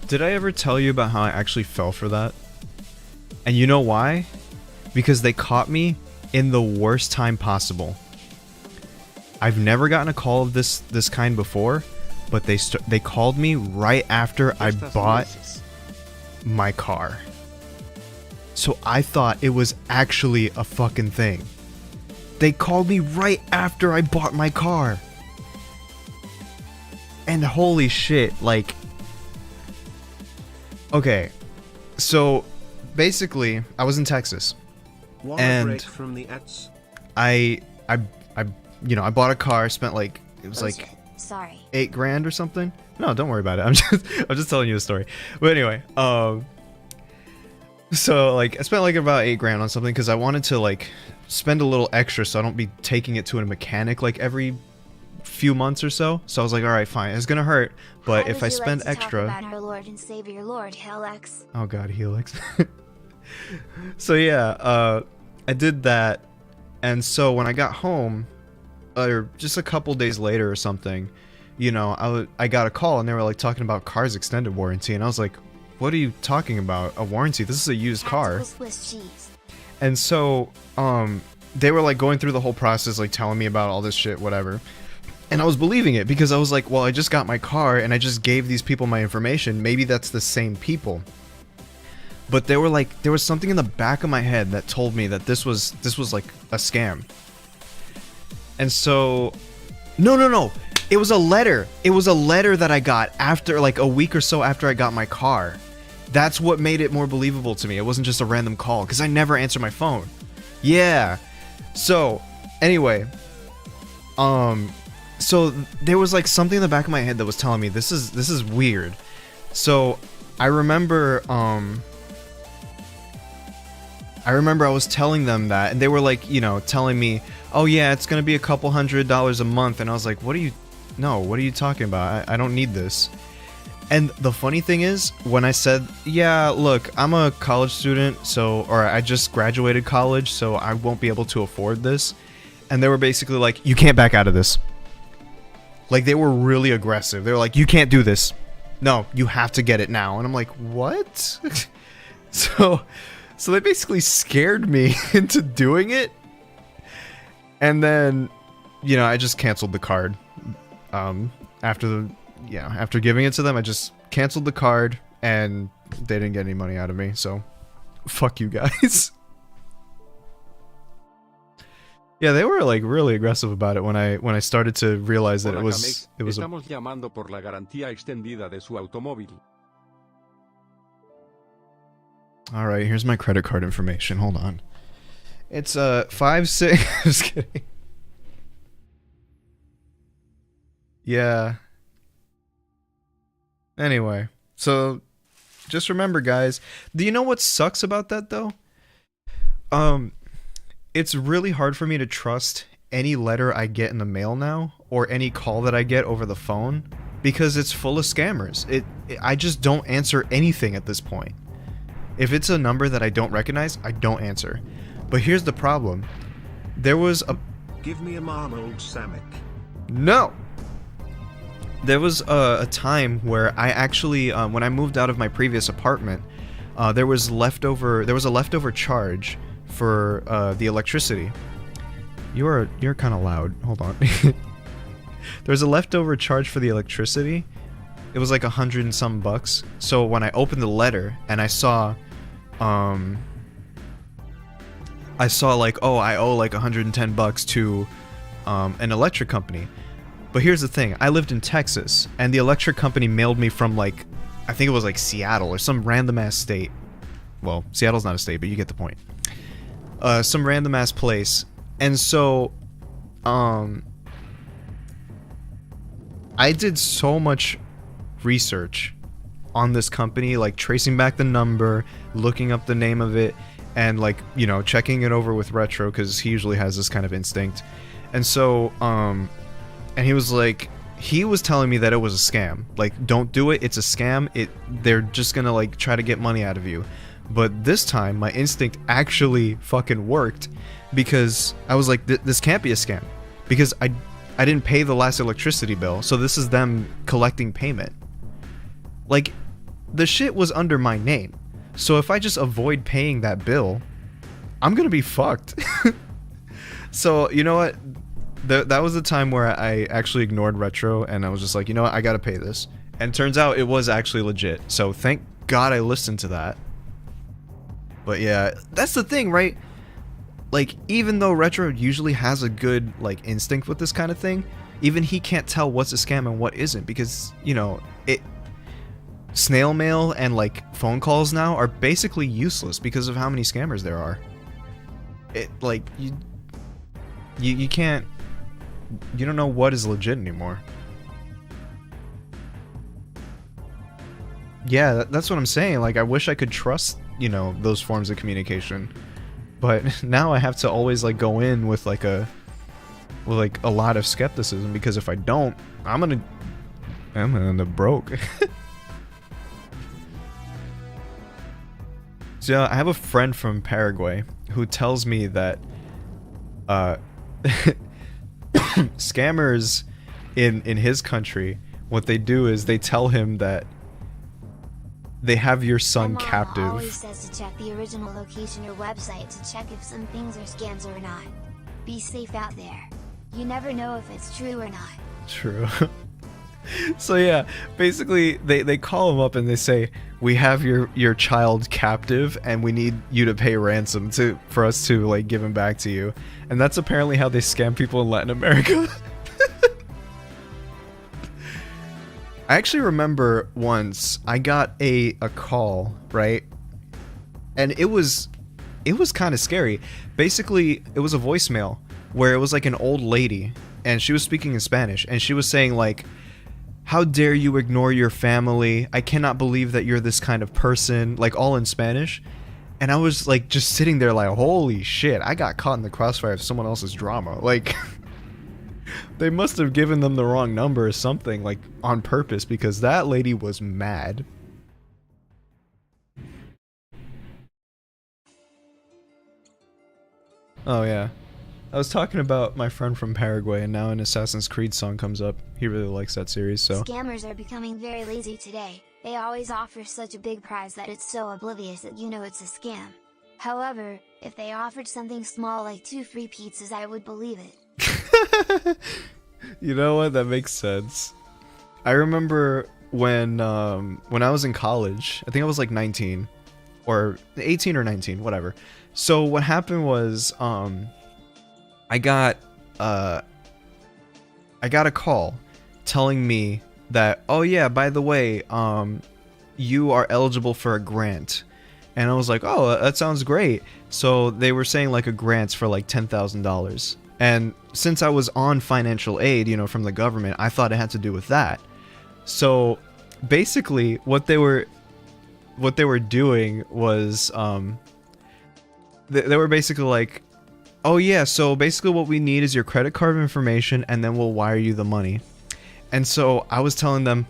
Did I ever tell you about how I actually fell for that? And you know why? Because they caught me in the worst time possible. I've never gotten a call of this kind before, but they called me right after I bought my car. So I thought it was actually a fucking thing. They called me right after I bought my car. And holy shit, like... Okay, so basically, I was in Texas. Want a And break from the ads? I bought a car, spent like, it was like Sorry. $8 grand or something. No, don't worry about it. I'm just telling you a story. But anyway, so like I spent like about $8 grand on something because I wanted to like spend a little extra so I don't be taking it to a mechanic like every few months or so. So I was like, all right, fine, it's gonna hurt, but How if would I you spend like to extra. talk about our Lord and Savior Lord Helix. Oh god, Helix. So yeah, I did that, and so when I got home, or just a couple days later or something, you know, I got a call and they were like talking about car's extended warranty, and I was like, what are you talking about? A warranty? This is a used car. Tactical Swiss cheese. And so, they were like going through the whole process, like telling me about all this shit, whatever. And I was believing it because I was like, well, I just got my car and I just gave these people my information. Maybe that's the same people. But they were like, there was something in the back of my head that told me that this was like a scam. And so, no. It was a letter. It was a letter that I got after, like a week or so after I got my car. That's what made it more believable to me. It wasn't just a random call because I never answer my phone. Yeah. So, anyway, so there was like something in the back of my head that was telling me this is weird. So I remember I was telling them that, and they were like, you know, telling me, oh yeah, it's gonna be a couple $100 a month, and I was like, what are you talking about? I don't need this. And the funny thing is, when I said, yeah, look, I'm a college student, or I just graduated college, so I won't be able to afford this, and they were basically like, you can't back out of this. Like, they were really aggressive. They were like, you can't do this. No, you have to get it now. And I'm like, what? So they basically scared me into doing it. And then, you know, I just canceled the card. After giving it to them, I just canceled the card, and they didn't get any money out of me. So, fuck you guys. Yeah, they were like really aggressive about it when I started to realize that Hola, it was Kamex, a... estamos llamando por la garantía extendida de su automóvil. All right, here's my credit card information. Hold on. It's 56. Just kidding. Yeah. Anyway, so just remember, guys. Do you know what sucks about that though? It's really hard for me to trust any letter I get in the mail now, or any call that I get over the phone, because it's full of scammers. I just don't answer anything at this point. If it's a number that I don't recognize, I don't answer. But here's the problem. There was a... Give me a marbled Samick. No! There was a time where I actually, when I moved out of my previous apartment, there was a leftover charge for the electricity. You're kind of loud. Hold on. There was a leftover charge for the electricity. It was like $100 and some bucks. So when I opened the letter and I saw like, oh, I owe like $110 to an electric company. But here's the thing, I lived in Texas, and the electric company mailed me from like, I think it was like Seattle or some random ass state. Well, Seattle's not a state, but you get the point. Some random ass place. And so, I did so much research on this company, like tracing back the number, looking up the name of it, and like, you know, checking it over with Retro, because he usually has this kind of instinct. And so, and he was like, he was telling me that it was a scam. Like, don't do it, it's a scam, they're just gonna like try to get money out of you. But this time, my instinct actually fucking worked, because I was like, this can't be a scam. Because I didn't pay the last electricity bill, so this is them collecting payment. Like, the shit was under my name. So if I just avoid paying that bill, I'm gonna be fucked. So, you know what? That was the time where I actually ignored Retro, and I was just like, you know what? I gotta pay this. And turns out it was actually legit. So thank God I listened to that. But yeah, that's the thing, right? Like, even though Retro usually has a good, like, instinct with this kind of thing, even he can't tell what's a scam and what isn't, because, you know, snail mail and, like, phone calls now are basically useless because of how many scammers there are. Like, you can't, you don't know what is legit anymore. Yeah, that's what I'm saying. Like, I wish I could trust, you know, those forms of communication. But now I have to always, like, go in with, like, a lot of skepticism, because if I don't, I'm gonna end up broke. So yeah, I have a friend from Paraguay who tells me that, scammers in his country, what they do is they tell him that they have your son My mom captive. always says to check the original location or website to check if some things are scams or not. Be safe out there. You never know if it's true or not. True. So yeah, basically they call him up and they say, we have your child captive and we need you to pay ransom for us to like give him back to you. And that's apparently how they scam people in Latin America. I actually remember once I got a call, right? And it was kind of scary. Basically, it was a voicemail where it was like an old lady and she was speaking in Spanish and she was saying like, how dare you ignore your family? I cannot believe that you're this kind of person, like all in Spanish. And I was like just sitting there like, holy shit, I got caught in the crossfire of someone else's drama. Like, they must have given them the wrong number or something, like on purpose, because that lady was mad. Oh yeah. I was talking about my friend from Paraguay, and now an Assassin's Creed song comes up. He really likes that series, so... Scammers are becoming very lazy today. They always offer such a big prize that it's so oblivious that you know it's a scam. However, if they offered something small like 2 free pizzas, I would believe it. You know what? That makes sense. I remember when I was in college, I think I was like 19, or 18 or 19, whatever. So what happened was, I got a call telling me that, oh yeah, by the way, you are eligible for a grant. And I was like, oh, that sounds great. So they were saying like a grant for like $10,000. And since I was on financial aid, you know, from the government, I thought it had to do with that. So basically what they were doing was, they were basically like, oh yeah, so basically what we need is your credit card information and then we'll wire you the money. And so I was telling them,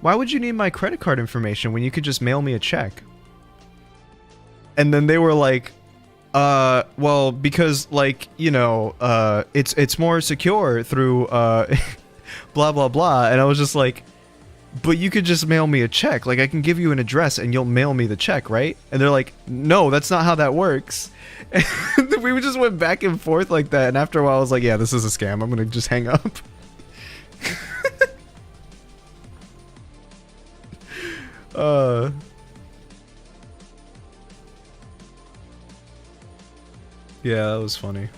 why would you need my credit card information when you could just mail me a check? And then they were like, well, because like, you know, it's more secure through, blah, blah, blah. And I was just like, but you could just mail me a check. Like, I can give you an address and you'll mail me the check, right? And they're like, no, that's not how that works. And we just went back and forth like that. And after a while, I was like, yeah, this is a scam. I'm going to just hang up. Yeah, that was funny.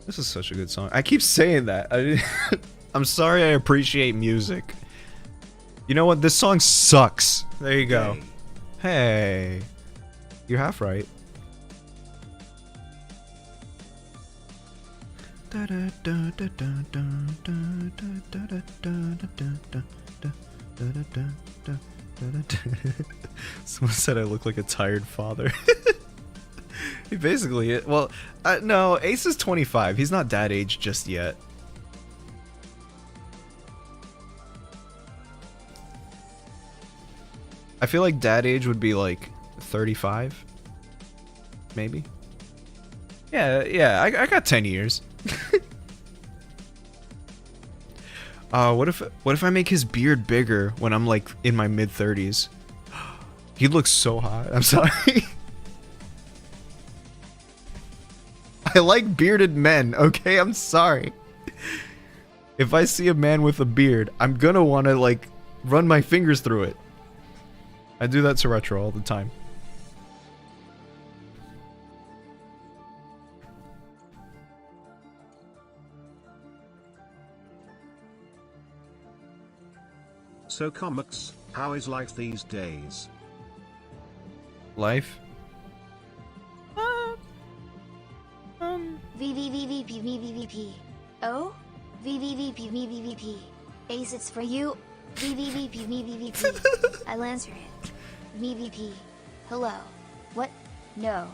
This is such a good song. I keep saying that. I'm sorry, I appreciate music. You know what? This song sucks. There you go. Hey. You're half right. Someone said I look like a tired father. He basically, well, no, Ace is 25. He's not that age just yet. I feel like dad age would be like 35, maybe. Yeah, I got 10 years. What if I make his beard bigger when I'm like in my mid-30s? He looks so hot. I'm sorry. I like bearded men, okay? I'm sorry. If I see a man with a beard, I'm gonna want to like run my fingers through it. I do that to Retro all the time. So Kamex, how is life these days? Life? VVVVP. Oh? VVVP. Ace, it's for you. VVVP. I'll answer it. VVP. Hello. What? No.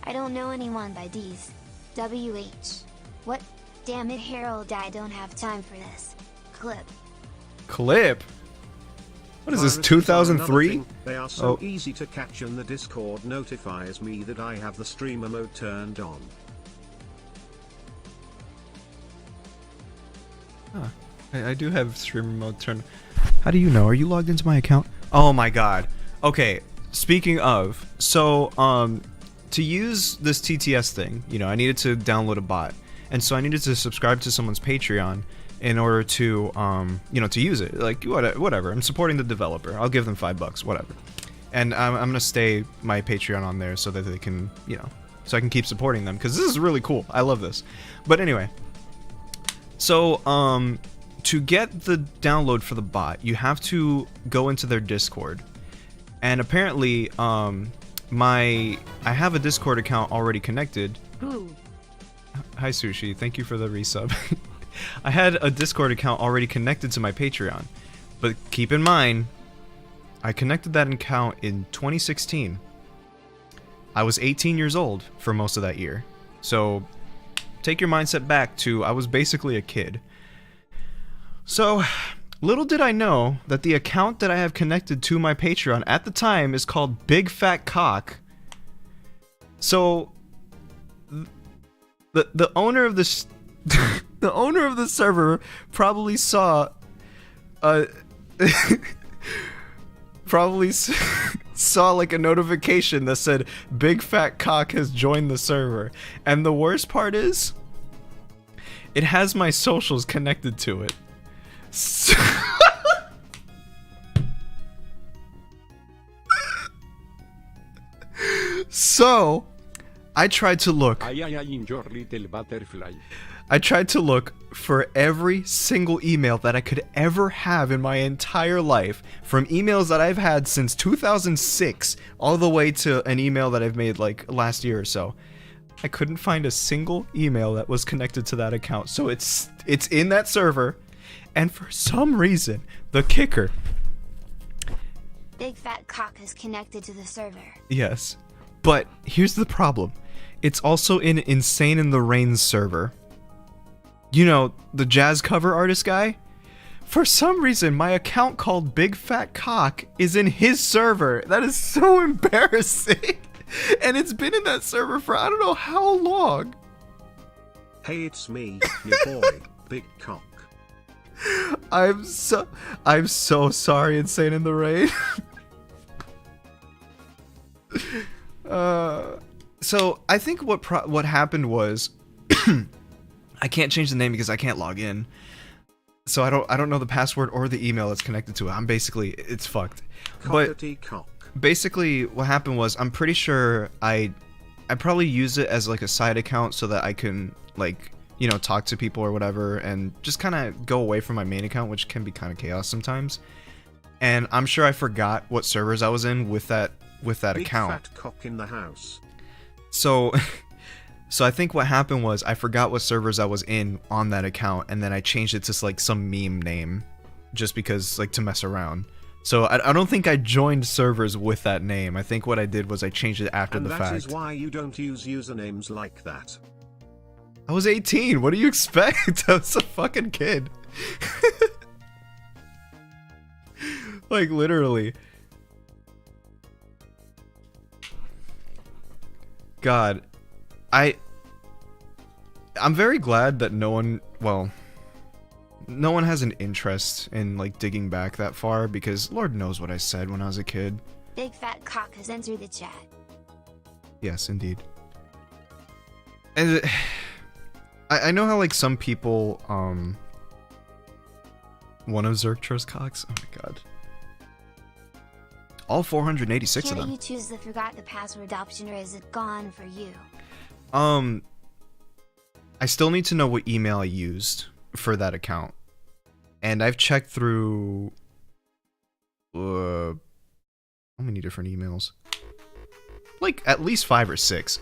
I don't know anyone by D's. WH. What? Damn it, Harold, I don't have time for this. Clip. Clip? What is this, Viruses are another 2003? thing. They are so easy to catch, and the Discord notifies me that I have the streamer mode turned on. Huh. I do have streamer mode turned. How do you know? Are you logged into my account? Oh my god. Okay, speaking of, so to use this TTS thing, you know, I needed to download a bot. And so I needed to subscribe to someone's Patreon in order to you know, to use it. Like whatever. I'm supporting the developer. I'll give them $5, whatever. And I'm going to stay my Patreon on there so that they can, you know, so I can keep supporting them, cuz this is really cool. I love this. But anyway, so to get the download for the bot, you have to go into their Discord. And apparently I have a Discord account already connected. Ooh. Hi Sushi, thank you for the resub. I had a Discord account already connected to my Patreon. But keep in mind, I connected that account in 2016. I was 18 years old for most of that year. So take your mindset back to I was basically a kid. So little did I know that the account that I have connected to my Patreon at the time is called Big Fat Cock. So the owner of this the owner of the server probably saw saw like a notification that said Big Fat Cock has joined the server. And the worst part is it has my socials connected to it. So I tried to look. I in your little butterfly. I tried to look for every single email that I could ever have in my entire life, from emails that I've had since 2006 all the way to an email that I've made like last year or so. I couldn't find a single email that was connected to that account. So it's in that server, and for some reason, the kicker. Big Fat Cock is connected to the server. Yes. But here's the problem. It's also in Insane in the Rain server. You know, the jazz cover artist guy? For some reason, my account called Big Fat Cock is in his server. That is so embarrassing. And it's been in that server for I don't know how long. Hey, it's me, your boy, Big Cock. I'm so sorry, Insane in the Rain. So I think what happened was I can't change the name because I can't log in. So I don't know the password or the email that's connected to it. I'm basically it's fucked. Cockety cock. Basically what happened was I'm pretty sure I probably use it as like a side account so that I can like, you know, talk to people or whatever and just kind of go away from my main account, which can be kind of chaos sometimes. And I'm sure I forgot what servers I was in with that Big account. Fat cock in the house. So I think what happened was I forgot what servers I was in on that account, and then I changed it to like some meme name just because like to mess around. So I don't think I joined servers with that name. I think what I did was I changed it after the fact. And that is why you don't use usernames like that. I was 18. What do you expect? I was a fucking kid. Like literally. God. I'm very glad that no one has an interest in like digging back that far because Lord knows what I said when I was a kid. Big Fat Cock has entered the chat. Yes, indeed. And I know how like some people one of Zerktra's cocks. Oh my god. All 486 of Can't them. you choose the forgot the password option, or is it gone for you? I still need to know what email I used for that account. And I've checked through how many different emails? Like at least 5 or 6.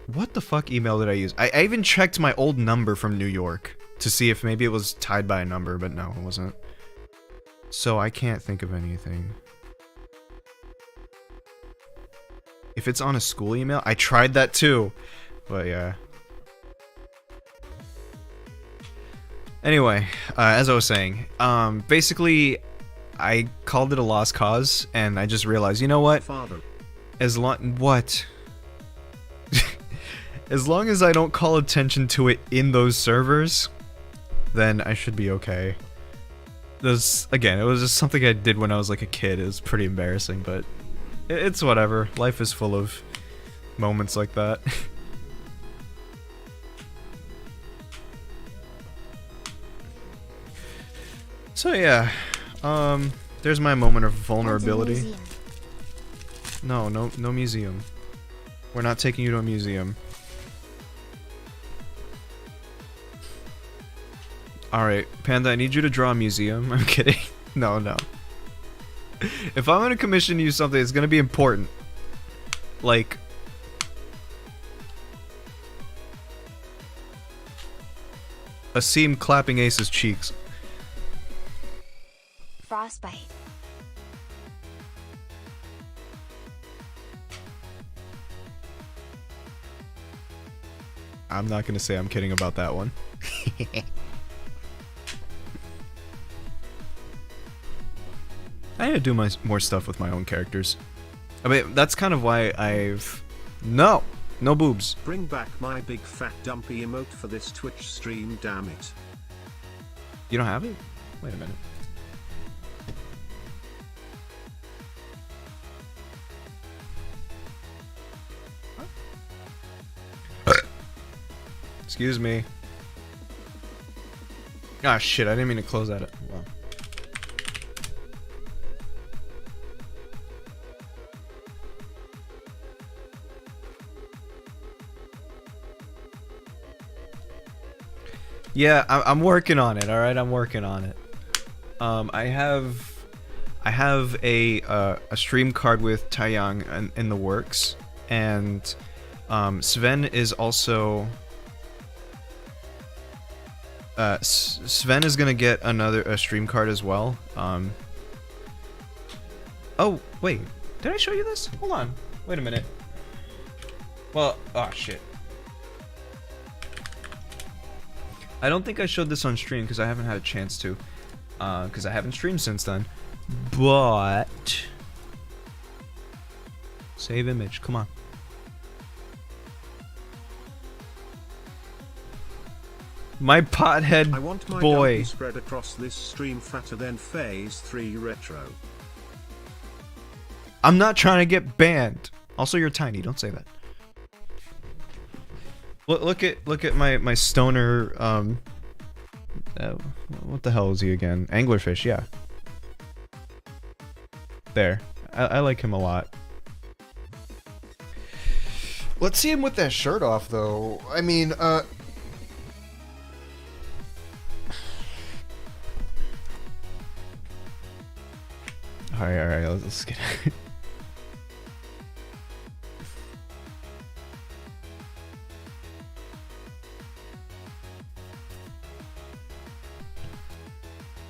What the fuck email did I use? I even checked my old number from New York to see if maybe it was tied by a number, but no, it wasn't. So I can't think of anything. If it's on a school email, I tried that too. But yeah. Anyway, as I was saying, basically, I called it a lost cause, and I just realized, you know what? Father. As long as I don't call attention to it in those servers, then I should be okay. Again, it was just something I did when I was like a kid. It was pretty embarrassing, but it's whatever. Life is full of moments like that. So yeah, there's my moment of vulnerability. Museum. No museum. We're not taking you to a museum. Alright, Panda, I need you to draw a museum. I'm kidding. No. If I'm gonna commission you something, it's gonna be important. Like... a seam clapping Ace's cheeks. Frostbite. I'm not gonna say I'm kidding about that one. I need to do more stuff with my own characters. I mean, that's kind of why I've... No boobs. Bring back my big fat dumpy emote for this Twitch stream, damn it. You don't have it? Wait a minute. Excuse me. Ah, shit, I didn't mean to close that. Wow. Yeah, I'm working on it. All right, I'm working on it. I have a stream card with Taeyang in the works, and Sven is also. Sven is gonna get a stream card as well. Oh wait, did I show you this? Hold on, wait a minute. Well, oh shit. I don't think I showed this on stream because I haven't had a chance to. because I haven't streamed since then. But save image, come on. My pothead I want my boy. donkey spread across this stream fatter than Phase 3 Retro. I'm not trying to get banned. Also, you're tiny. Don't say that. Look at my stoner. What the hell is he again? Anglerfish. Yeah. There. I like him a lot. Let's see him with that shirt off, though. I mean, Alright, let's get it.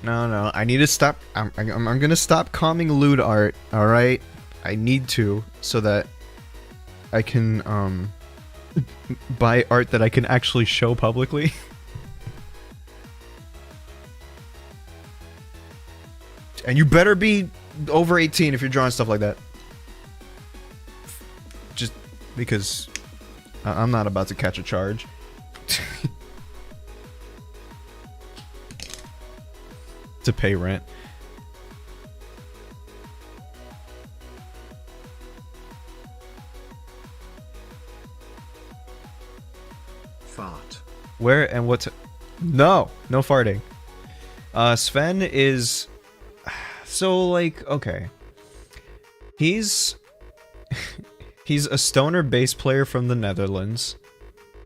No, I need to stop. I'm gonna stop calming lewd art, alright? I need to, so that I can, buy art that I can actually show publicly. And you better be over 18 if you're drawing stuff like that. Just because I'm not about to catch a charge. To pay rent. Fart. Where and what? No farting. Sven is so like okay. He's a stoner bass player from the Netherlands.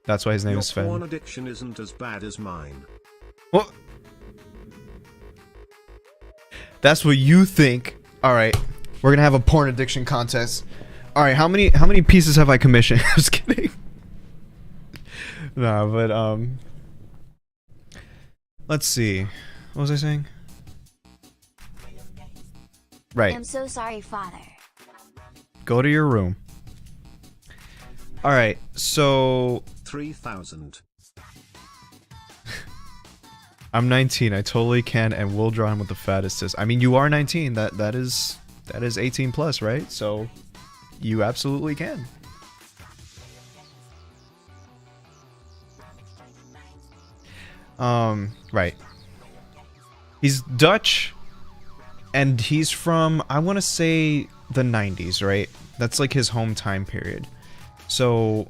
That's why his name Your is Sven. porn addiction isn't as bad as mine. What? That's what you think. All right, we're gonna have a porn addiction contest. All right, how many pieces have I commissioned? I was kidding. No, but let's see. What was I saying? Right. I'm so sorry, father. Go to your room. All right, so 3,000. I'm 19. I totally can and will draw him with the fattest tis. I mean, you are 19. That is 18 plus, right? So you absolutely can. Right. He's Dutch, and he's from, I want to say, the 90s, right? That's like his home time period. So,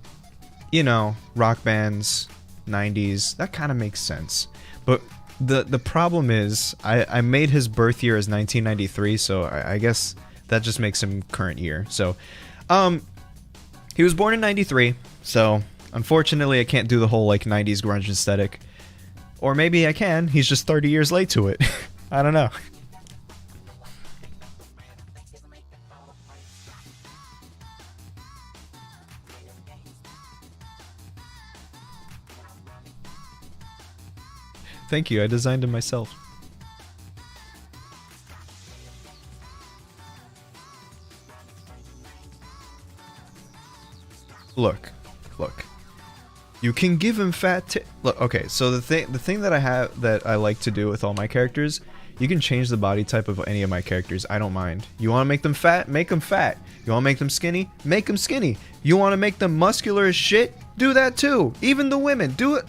you know, rock bands, 90s, that kind of makes sense. But the problem is, I made his birth year as 1993, so I guess that just makes him current year. So, he was born in 93, so unfortunately I can't do the whole, like, 90s grunge aesthetic. Or maybe I can, he's just 30 years late to it. I don't know. Thank you, I designed him myself. Look. You can give him fat look, okay, so the thing that I like to do with all my characters, you can change the body type of any of my characters. I don't mind. You want to make them fat? Make them fat. You want to make them skinny? Make them skinny. You want to make them muscular as shit? Do that too. Even the women, do it.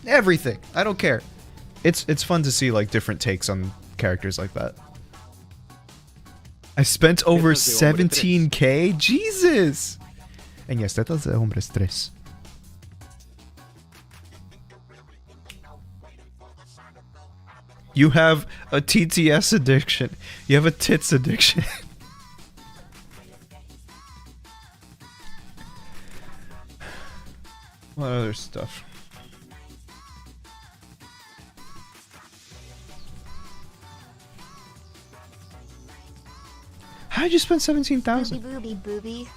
Everything. I don't care. It's fun to see like different takes on characters like that. I spent over 17k? Jesus! And yes, that was the Hombres 3. You have a TTS addiction. You have a tits addiction. What other stuff? How'd you spend 17,000? Booby.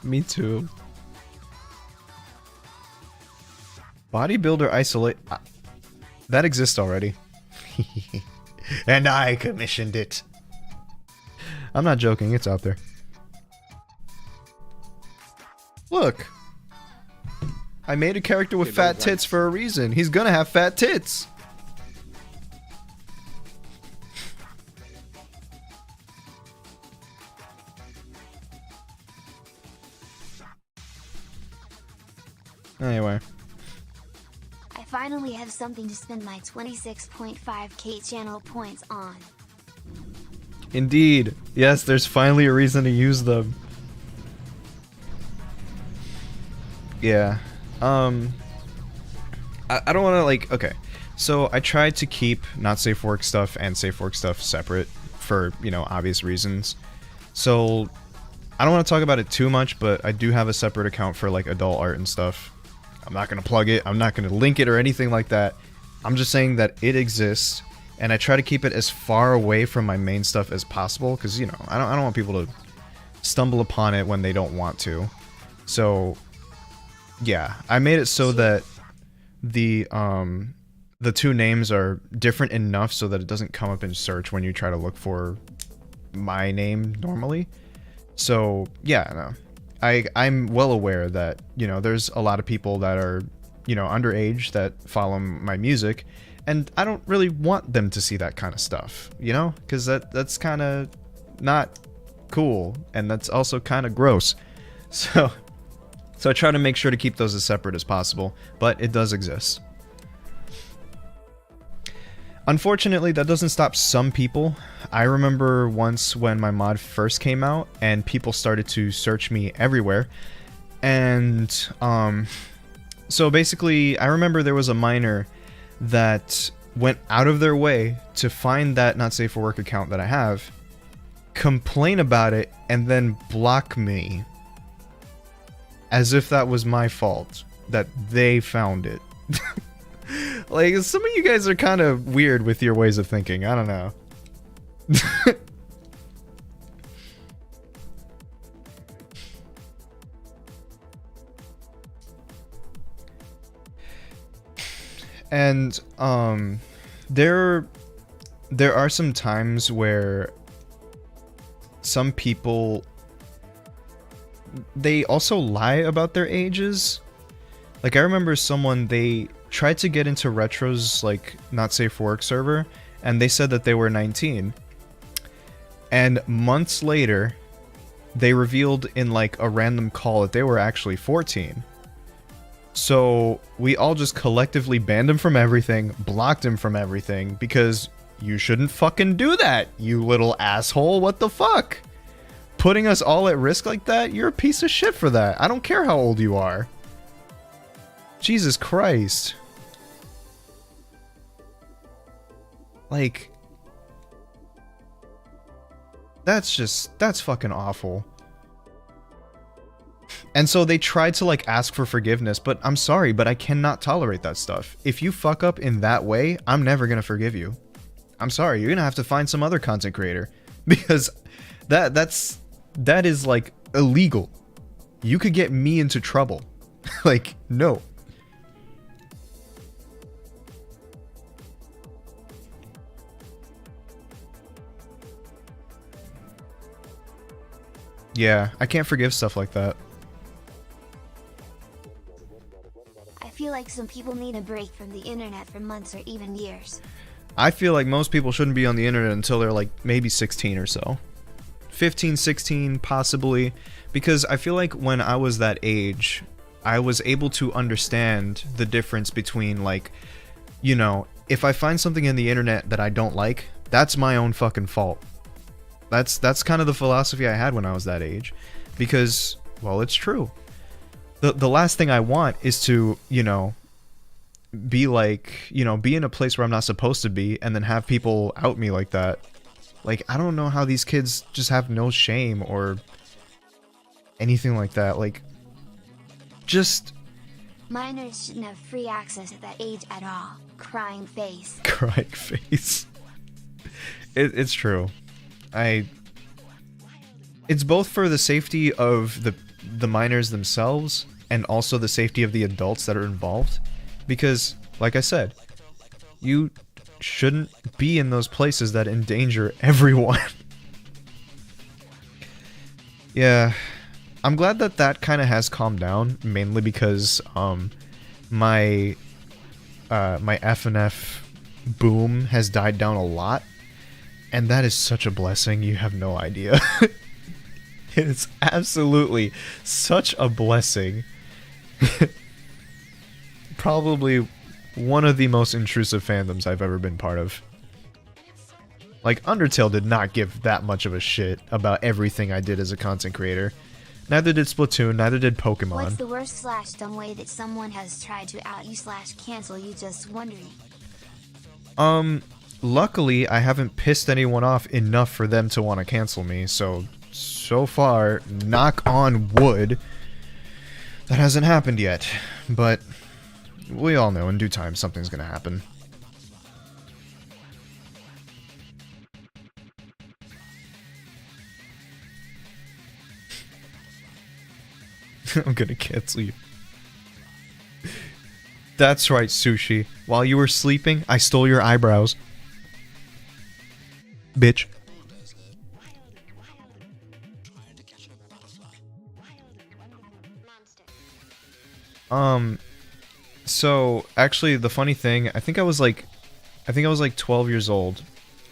Me too. Bodybuilder isolate. That exists already. And I commissioned it. I'm not joking, it's out there. Look. I made a character with fat tits for a reason. He's gonna have fat tits. Anyway. I finally have something to spend my 26.5k channel points on. Indeed. Yes, there's finally a reason to use them. Yeah. I don't want to, like, okay. So I tried to keep not safe for work stuff and safe for work stuff separate for, you know, obvious reasons. So I don't want to talk about it too much, but I do have a separate account for, like, adult art and stuff. I'm not going to plug it. I'm not going to link it or anything like that. I'm just saying that it exists, and I try to keep it as far away from my main stuff as possible, because, you know, I don't want people to stumble upon it when they don't want to. So, yeah, I made it so that the two names are different enough so that it doesn't come up in search when you try to look for my name normally. So, yeah, no. I'm well aware that, you know, there's a lot of people that are, you know, underage that follow my music, and I don't really want them to see that kind of stuff, you know? Because that's kind of not cool, and that's also kind of gross. So I try to make sure to keep those as separate as possible, but it does exist. Unfortunately, that doesn't stop some people. I remember once when my mod first came out and people started to search me everywhere. And, so basically, I remember there was a miner that went out of their way to find that not safe for work account that I have, complain about it, and then block me. As if that was my fault, that they found it. Like, some of you guys are kind of weird with your ways of thinking. I don't know. And, there are some times where some people, they also lie about their ages. Like, I remember someone, they tried to get into Retro's, like, not safe for work server, and they said that they were 19. And months later, they revealed in, like, a random call that they were actually 14. So, we all just collectively banned him from everything, blocked him from everything, because you shouldn't fucking do that, you little asshole, what the fuck? Putting us all at risk like that? You're a piece of shit for that. I don't care how old you are. Jesus Christ. Like, that's fucking awful. And so they tried to, like, ask for forgiveness, but I'm sorry, but I cannot tolerate that stuff. If you fuck up in that way, I'm never gonna forgive you. I'm sorry, you're gonna have to find some other content creator. Because that is, like, illegal. You could get me into trouble. Like, no. Yeah, I can't forgive stuff like that. I feel like some people need a break from the internet for months or even years. I feel like most people shouldn't be on the internet until they're, like, maybe 16 or so. 15, 16, possibly. Because I feel like when I was that age, I was able to understand the difference between, like, you know, if I find something in the internet that I don't like, that's my own fucking fault. That's kind of the philosophy I had when I was that age. Because, well, it's true. The last thing I want is to, you know, be like, you know, be in a place where I'm not supposed to be and then have people out me like that. Like, I don't know how these kids just have no shame or anything like that. Like, just... Minors shouldn't have free access at that age at all. Crying face. Crying face. It's true. It's both for the safety of the minors themselves and also the safety of the adults that are involved. Because, like I said, you shouldn't be in those places that endanger everyone. Yeah, I'm glad that that kind of has calmed down, mainly because my FNF boom has died down a lot, and that is such a blessing, you have no idea. It is absolutely such a blessing. probably one of the most intrusive fandoms I've ever been part of. Like, Undertale did not give that much of a shit about everything I did as a content creator. Neither did Splatoon, neither did Pokemon. What's the worst / dumb way that someone has tried to out you / cancel you? Just wondering. Luckily, I haven't pissed anyone off enough for them to want to cancel me, so far, knock on wood, that hasn't happened yet. But we all know in due time something's gonna happen. I'm gonna cancel you. That's right, Sushi. While you were sleeping, I stole your eyebrows. Bitch. So actually the funny thing, I think I was like 12 years old,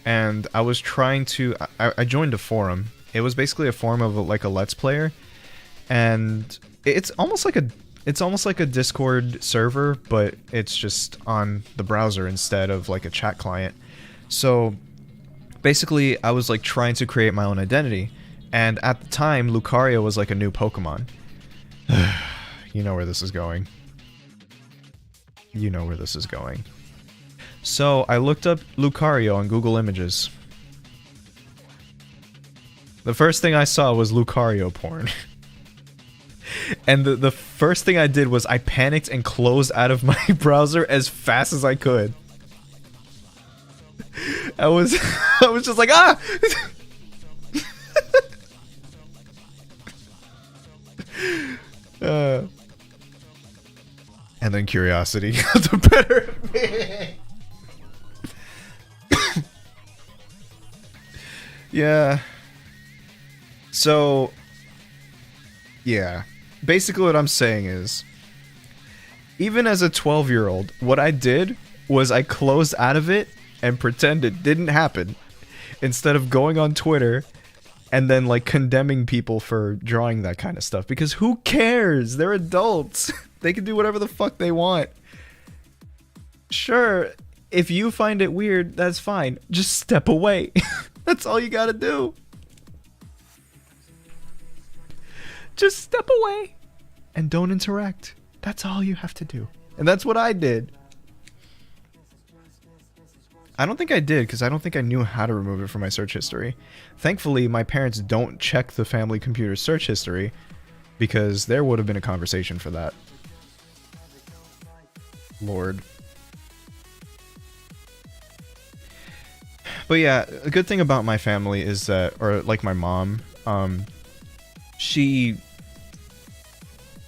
and I was trying to I joined a forum. It was basically a forum of like a Let's Player, and it's almost like a Discord server, but it's just on the browser instead of like a chat client. So basically I was like trying to create my own identity, and at the time Lucario was like a new Pokemon. You know where this is going. You know where this is going. So I looked up Lucario on Google Images. The first thing I saw was Lucario porn. And the first thing I did was I panicked and closed out of my browser as fast as I could. I was just like, ah! And then curiosity got the better of me. Yeah. So, yeah. Basically what I'm saying is, even as a 12-year-old, what I did was I closed out of it and pretended it didn't happen, instead of going on Twitter and then like condemning people for drawing that kind of stuff, because who cares? They're adults. They can do whatever the fuck they want. Sure, if you find it weird, that's fine. Just step away. That's all you gotta do. Just step away and don't interact. That's all you have to do. And that's what I did. I don't think I did, because I don't think I knew how to remove it from my search history. Thankfully, my parents don't check the family computer's search history, because there would have been a conversation for that. Lord. But yeah, a good thing about my family is that, or like my mom, she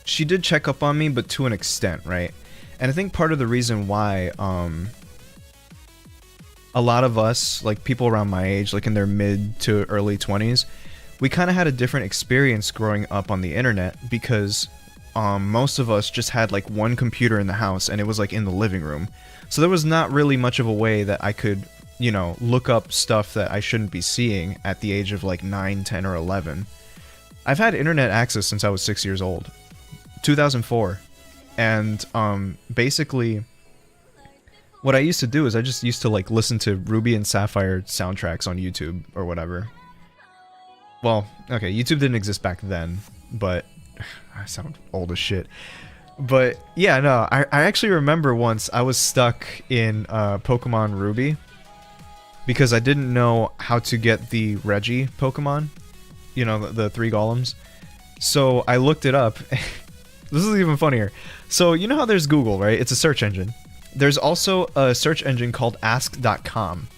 did check up on me, but to an extent, right? And I think part of the reason why, a lot of us, like people around my age, like in their mid to early 20s, we kind of had a different experience growing up on the internet, because most of us just had like one computer in the house, and it was like in the living room. So there was not really much of a way that I could, you know, look up stuff that I shouldn't be seeing at the age of like 9, 10, or 11. I've had internet access since I was 6 years old. 2004. And basically what I used to do is I just used to like listen to Ruby and Sapphire soundtracks on YouTube or whatever. Well, okay, YouTube didn't exist back then, but I sound old as shit. But yeah, no, I actually remember once I was stuck in Pokemon Ruby because I didn't know how to get the Reggie Pokemon, you know, the 3 golems. So I looked it up. This is even funnier. So you know how there's Google, right? It's a search engine. There's also a search engine called ask.com.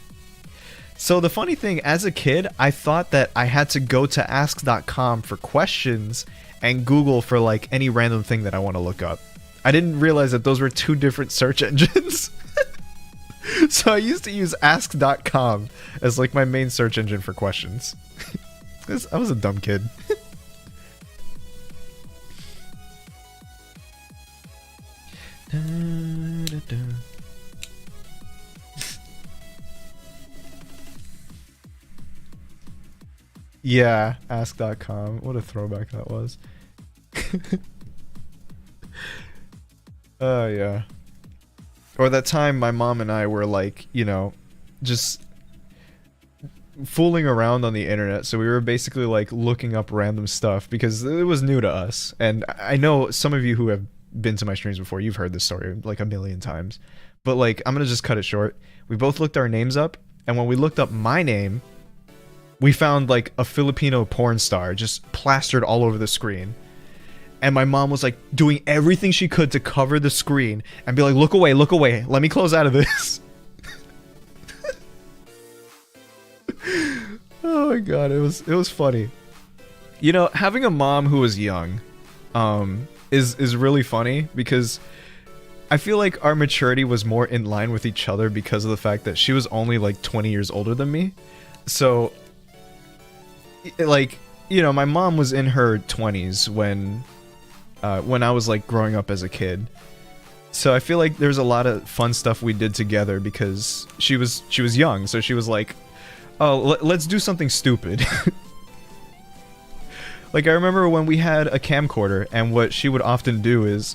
So the funny thing, as a kid, I thought that I had to go to ask.com for questions and Google for like any random thing that I want to look up. I didn't realize that those were 2 different search engines. So I used to use ask.com as like my main search engine for questions. I was a dumb kid. Yeah, ask.com. What a throwback that was. Oh, yeah. Or that time my mom and I were like, you know, just fooling around on the internet. So we were basically like looking up random stuff because it was new to us. And I know some of you who have been to my streams before, you've heard this story like a million times. But like, I'm gonna just cut it short. We both looked our names up, and when we looked up my name, we found like a Filipino porn star just plastered all over the screen. And my mom was like doing everything she could to cover the screen and be like, look away, let me close out of this. Oh my god, it was funny. You know, having a mom who was young is really funny because I feel like our maturity was more in line with each other because of the fact that she was only like 20 years older than me. So like, you know, my mom was in her 20s when I was like growing up as a kid. So I feel like there's a lot of fun stuff we did together because she was young, so she was like, oh, let's do something stupid. Like, I remember when we had a camcorder, and what she would often do is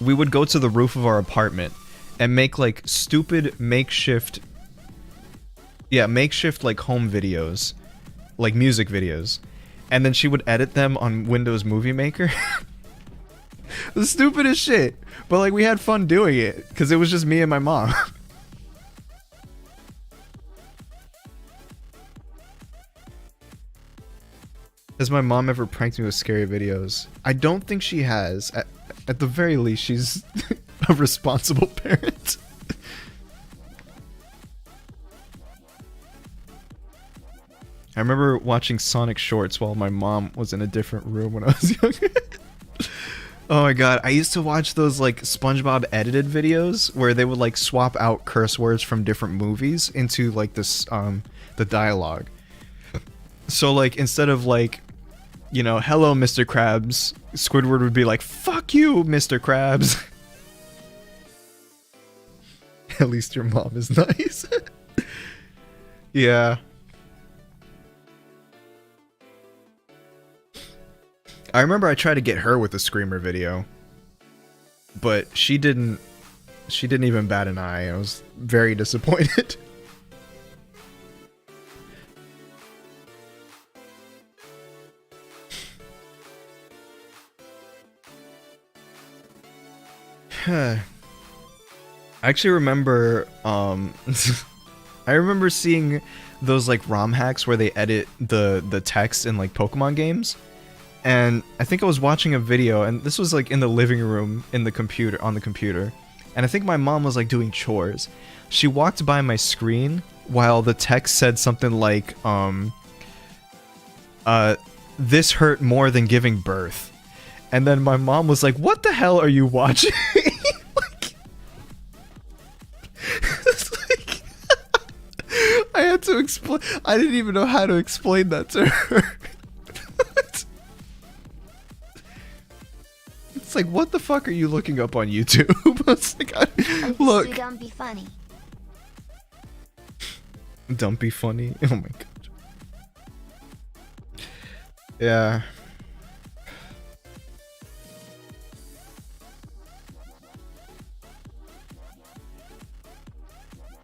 we would go to the roof of our apartment and make like stupid makeshift like home videos, like music videos, and then she would edit them on Windows Movie Maker. The stupidest shit, but like we had fun doing it because it was just me and my mom. Has my mom ever pranked me with scary videos? I don't think she has. At the very least, she's a responsible parent. I remember watching Sonic Shorts while my mom was in a different room when I was younger. Oh my god, I used to watch those like SpongeBob edited videos where they would like swap out curse words from different movies into like this the dialogue. So like instead of like, you know, hello Mr. Krabs, Squidward would be like, fuck you, Mr. Krabs. At least your mom is nice. Yeah. I remember I tried to get her with a Screamer video, but she didn't even bat an eye. I was very disappointed. I actually remember, I remember seeing those like ROM hacks where they edit the text in like Pokemon games. And I think I was watching a video, and this was like in the living room on the computer, and I think my mom was like doing chores. She walked by my screen while the text said something like, this hurt more than giving birth. And then my mom was like, what the hell are you watching? Like, it's like, I had to explain, I didn't even know how to explain that to her. It's like, what the fuck are you looking up on YouTube? It's like, look. Don't be funny. Don't be funny? Oh my god. Yeah.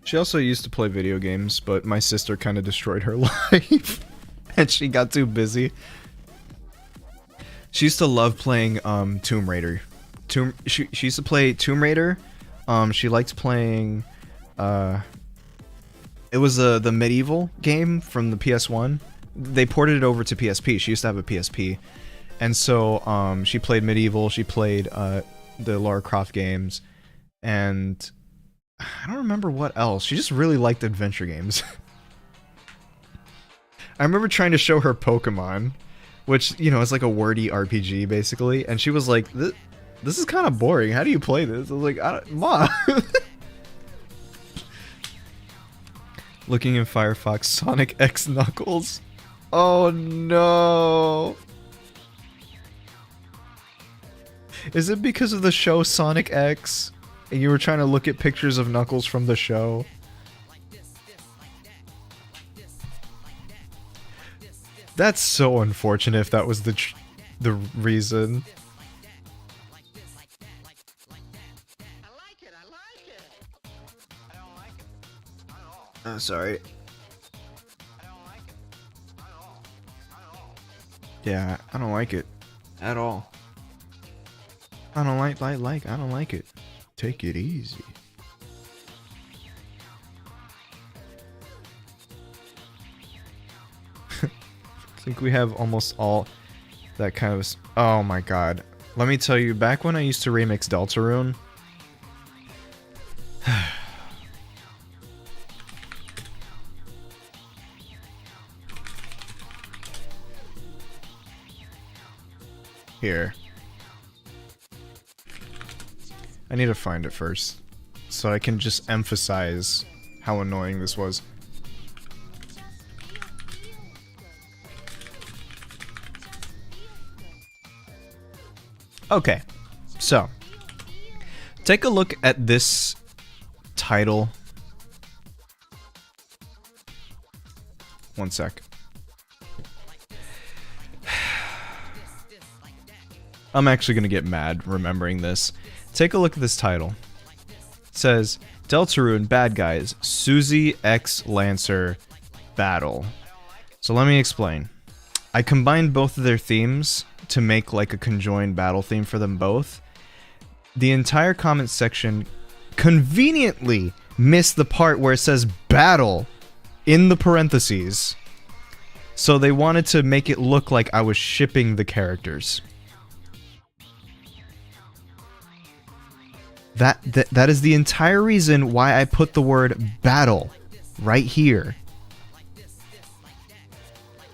She also used to play video games, but my sister kind of destroyed her life. And she got too busy. She used to love playing Tomb Raider. She used to play Tomb Raider. She liked playing it was the medieval game from the PS1. They ported it over to PSP. She used to have a PSP. And so she played medieval, she played the Lara Croft games, and I don't remember what else. She just really liked adventure games. I remember trying to show her Pokemon, which, you know, is like a wordy RPG, basically. And she was like, this is kind of boring. How do you play this? I was like, Mom. Looking in Firefox, Sonic X Knuckles. Oh, no. Is it because of the show Sonic X? And you were trying to look at pictures of Knuckles from the show? That's so unfortunate if that was the reason. Sorry. Yeah, I don't like it at all. I don't like, I don't like it. Take it easy. I think we have almost all that kind of... Oh my god. Let me tell you, back when I used to remix Deltarune... Here. I need to find it first, so I can just emphasize how annoying this was. Okay, so take a look at this title. One sec. I'm actually gonna get mad remembering this. Take a look at this title. It says, Deltarune Bad Guys, Susie X Lancer Battle. So let me explain. I combined both of their themes to make like a conjoined battle theme for them both. The entire comment section conveniently missed the part where it says battle in the parentheses. So they wanted to make it look like I was shipping the characters. That is the entire reason why I put the word battle right here.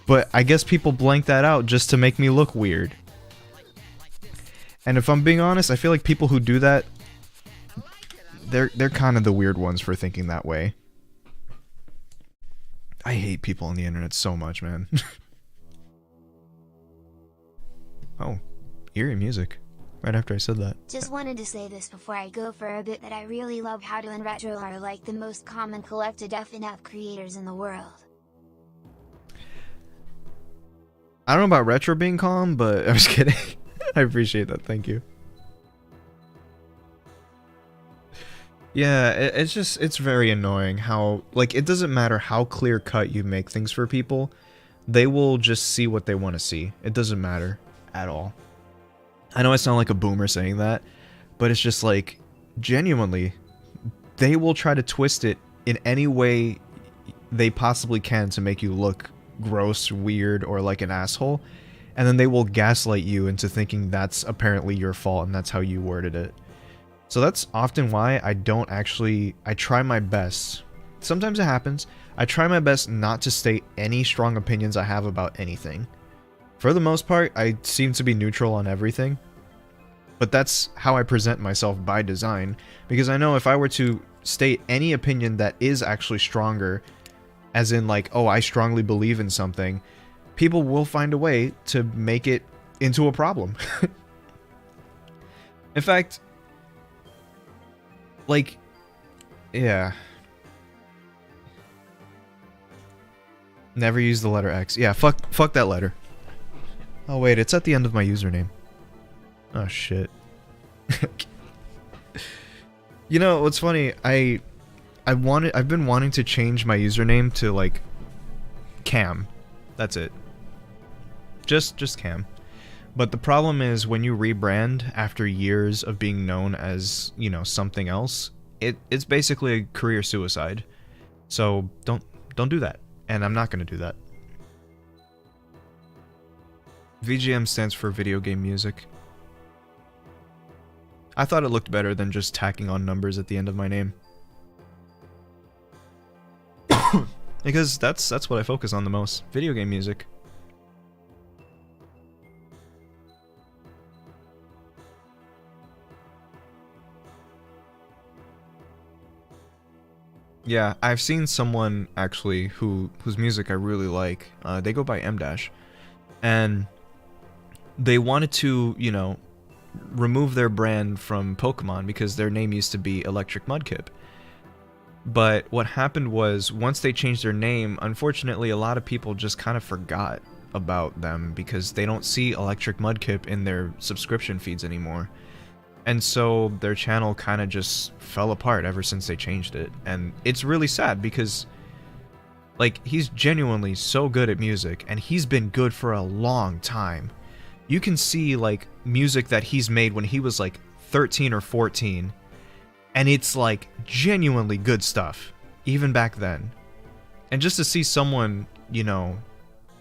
But I guess people blank that out just to make me look weird. And if I'm being honest, I feel like people who do that, they're kind of the weird ones for thinking that way. I hate people on the internet so much, man. Oh, eerie music. Right after I said that. Just wanted to say this before I go for a bit that I really love how to and Retro are like the most common collected FNF creators in the world. I don't know about Retro being calm, but I'm just kidding. I appreciate that, thank you. Yeah, it's very annoying how, like, it doesn't matter how clear cut you make things for people, they will just see what they want to see. It doesn't matter at all. I know I sound like a boomer saying that, but it's just like, genuinely, they will try to twist it in any way they possibly can to make you look gross, weird, or like an asshole, and then they will gaslight you into thinking that's apparently your fault and that's how you worded it. So that's often why I try my best. Sometimes it happens. I try my best not to state any strong opinions I have about anything. For the most part, I seem to be neutral on everything, but that's how I present myself by design, because I know if I were to state any opinion that is actually stronger, as in like, oh, I strongly believe in something, people will find a way to make it into a problem. In fact, like, yeah. Never use the letter X. Yeah, fuck that letter. Oh wait, it's at the end of my username. Oh shit. You know what's funny? I've been wanting to change my username to like Cam. That's it. Just Cam. But the problem is when you rebrand after years of being known as, you know, something else, it's basically a career suicide. So don't do that. And I'm not going to do that. VGM stands for video game music. I thought it looked better than just tacking on numbers at the end of my name. Because that's what I focus on the most. Video game music. Yeah, I've seen someone actually whose music I really like. They go by M Dash, and they wanted to, you know, remove their brand from Pokemon because their name used to be Electric Mudkip. But what happened was, once they changed their name, unfortunately a lot of people just kind of forgot about them because they don't see Electric Mudkip in their subscription feeds anymore. And so their channel kind of just fell apart ever since they changed it. And it's really sad because Like, he's genuinely so good at music, and he's been good for a long time. You can see, like, music that he's made when he was, like, 13 or 14, and it's, like, genuinely good stuff, even back then. And just to see someone, you know,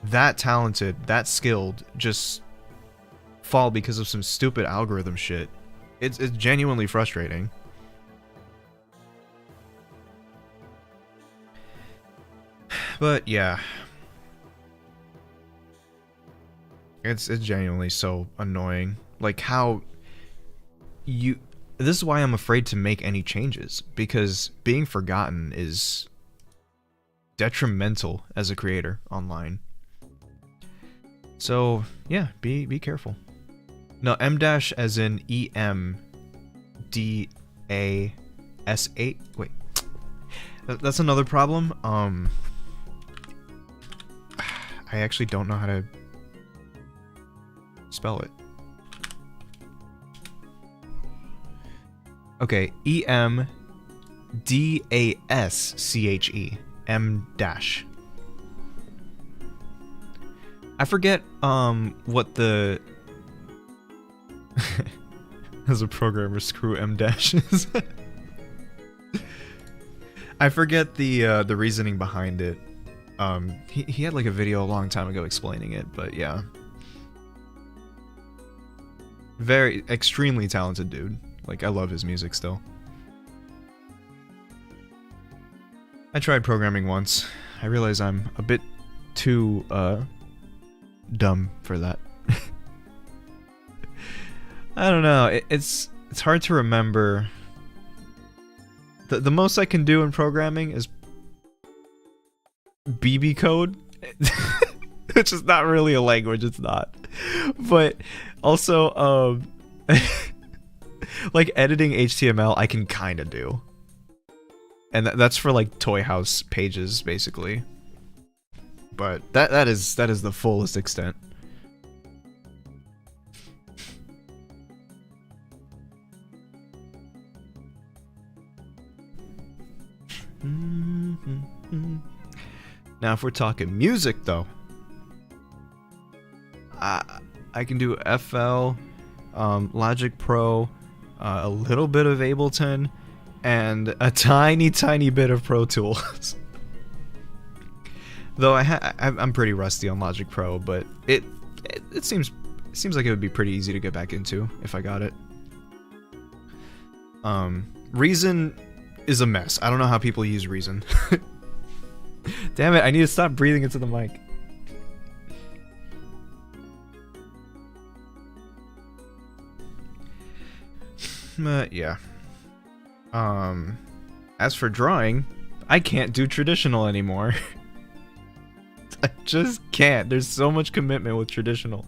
that talented, that skilled, just fall because of some stupid algorithm shit, it's genuinely frustrating. But yeah, it's genuinely so annoying. Like how you. This is why I'm afraid to make any changes, because being forgotten is detrimental as a creator online. So yeah, be careful. No, M dash as in EMDAS8. Wait, that's another problem. I actually don't know how to spell it. Okay, EMDASCHE. M dash. I forget what the as a programmer, screw M dashes. I forget the reasoning behind it. He had like a video a long time ago explaining it, but yeah. Very extremely talented dude. Like, I love his music still. I tried programming once. I realize I'm a bit too dumb for that. I don't know. It's hard to remember. The most I can do in programming is BB code, which is not really a language. It's not. But also, like editing HTML, I can kind of do. And that's for like Toy House pages, basically. But that is the fullest extent. Now, if we're talking music, though, I can do FL, Logic Pro, a little bit of Ableton, and a tiny bit of Pro Tools. Though I'm pretty rusty on Logic Pro, but it seems like it would be pretty easy to get back into if I got it. Reason is a mess. I don't know how people use Reason. Damn it, I need to stop breathing into the mic. But yeah. As for drawing, I can't do traditional anymore. I just can't. There's so much commitment with traditional.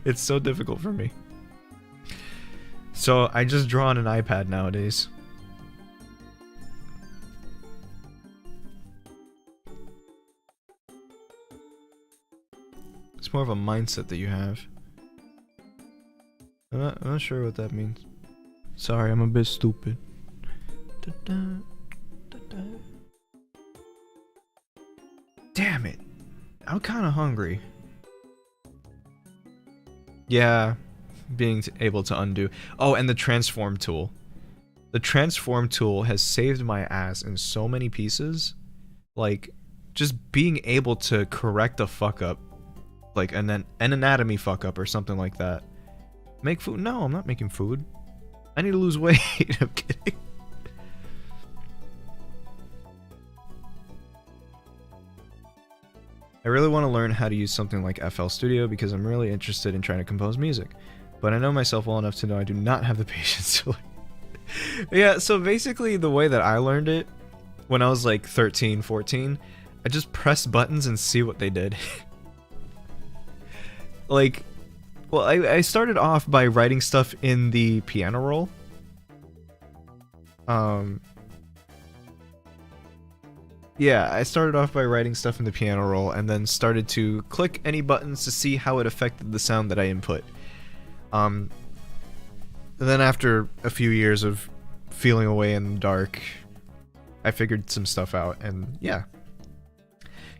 It's so difficult for me. So I just draw on an iPad nowadays. It's more of a mindset that you have. I'm not sure what that means. Sorry, I'm a bit stupid. Damn it. I'm kind of hungry. Yeah, being able to undo. Oh, and the transform tool. The transform tool has saved my ass in so many pieces. Like, just being able to correct a fuck up. Like an anatomy fuck up or something like that. Make food? No, I'm not making food. I need to lose weight. I'm kidding. I really want to learn how to use something like FL Studio because I'm really interested in trying to compose music. But I know myself well enough to know I do not have the patience to learn. Yeah, so basically the way that I learned it when I was like 13, 14, I just pressed buttons and see what they did. Like, well, I started off by writing stuff in the piano roll. Yeah, I started off by writing stuff in the piano roll and then started to click any buttons to see how it affected the sound that I input. Then after a few years of feeling away in the dark, I figured some stuff out, and yeah.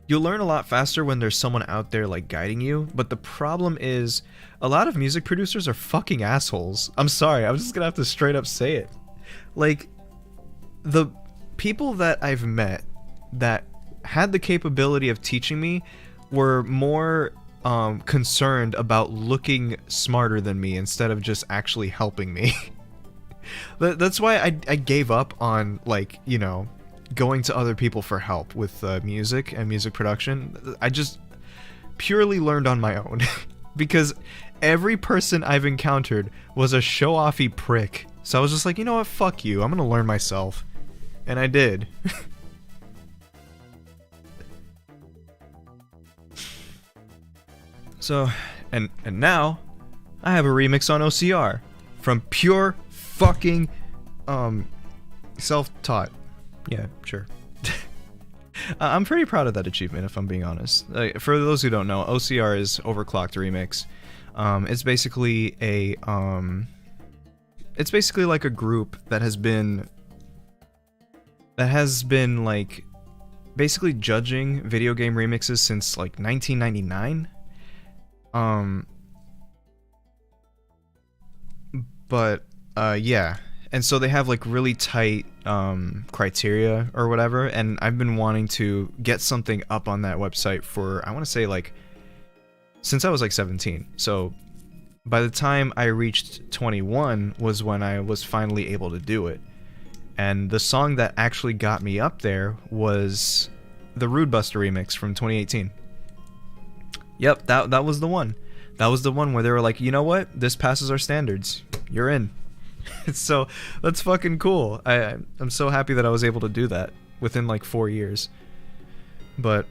You'll learn a lot faster when there's someone out there like guiding you, but the problem is a lot of music producers are fucking assholes. I'm sorry, I'm just gonna have to straight up say it. Like, the people that I've met that had the capability of teaching me were more concerned about looking smarter than me instead of just actually helping me. That's why I gave up on, like, you know, going to other people for help with music and music production. I just purely learned on my own. Because every person I've encountered was a show-offy prick. So I was just like, you know what, fuck you, I'm gonna learn myself. And I did. So, and now, I have a remix on OCR. From pure fucking, self-taught. Yeah, sure. I'm pretty proud of that achievement, if I'm being honest. For those who don't know, OCR is Overclocked Remix. It's basically a, it's basically like a group that has been like basically judging video game remixes since like 1999. Yeah. And so they have like really tight criteria or whatever, and I've been wanting to get something up on that website for, I want to say, like, since I was like 17. So by the time I reached 21 was when I was finally able to do it. And the song that actually got me up there was the Rude Buster remix from 2018. Yep, that was the one. That was the one where they were like, you know what? This passes our standards. You're in. So that's fucking cool. I'm so happy that I was able to do that within like 4 years. But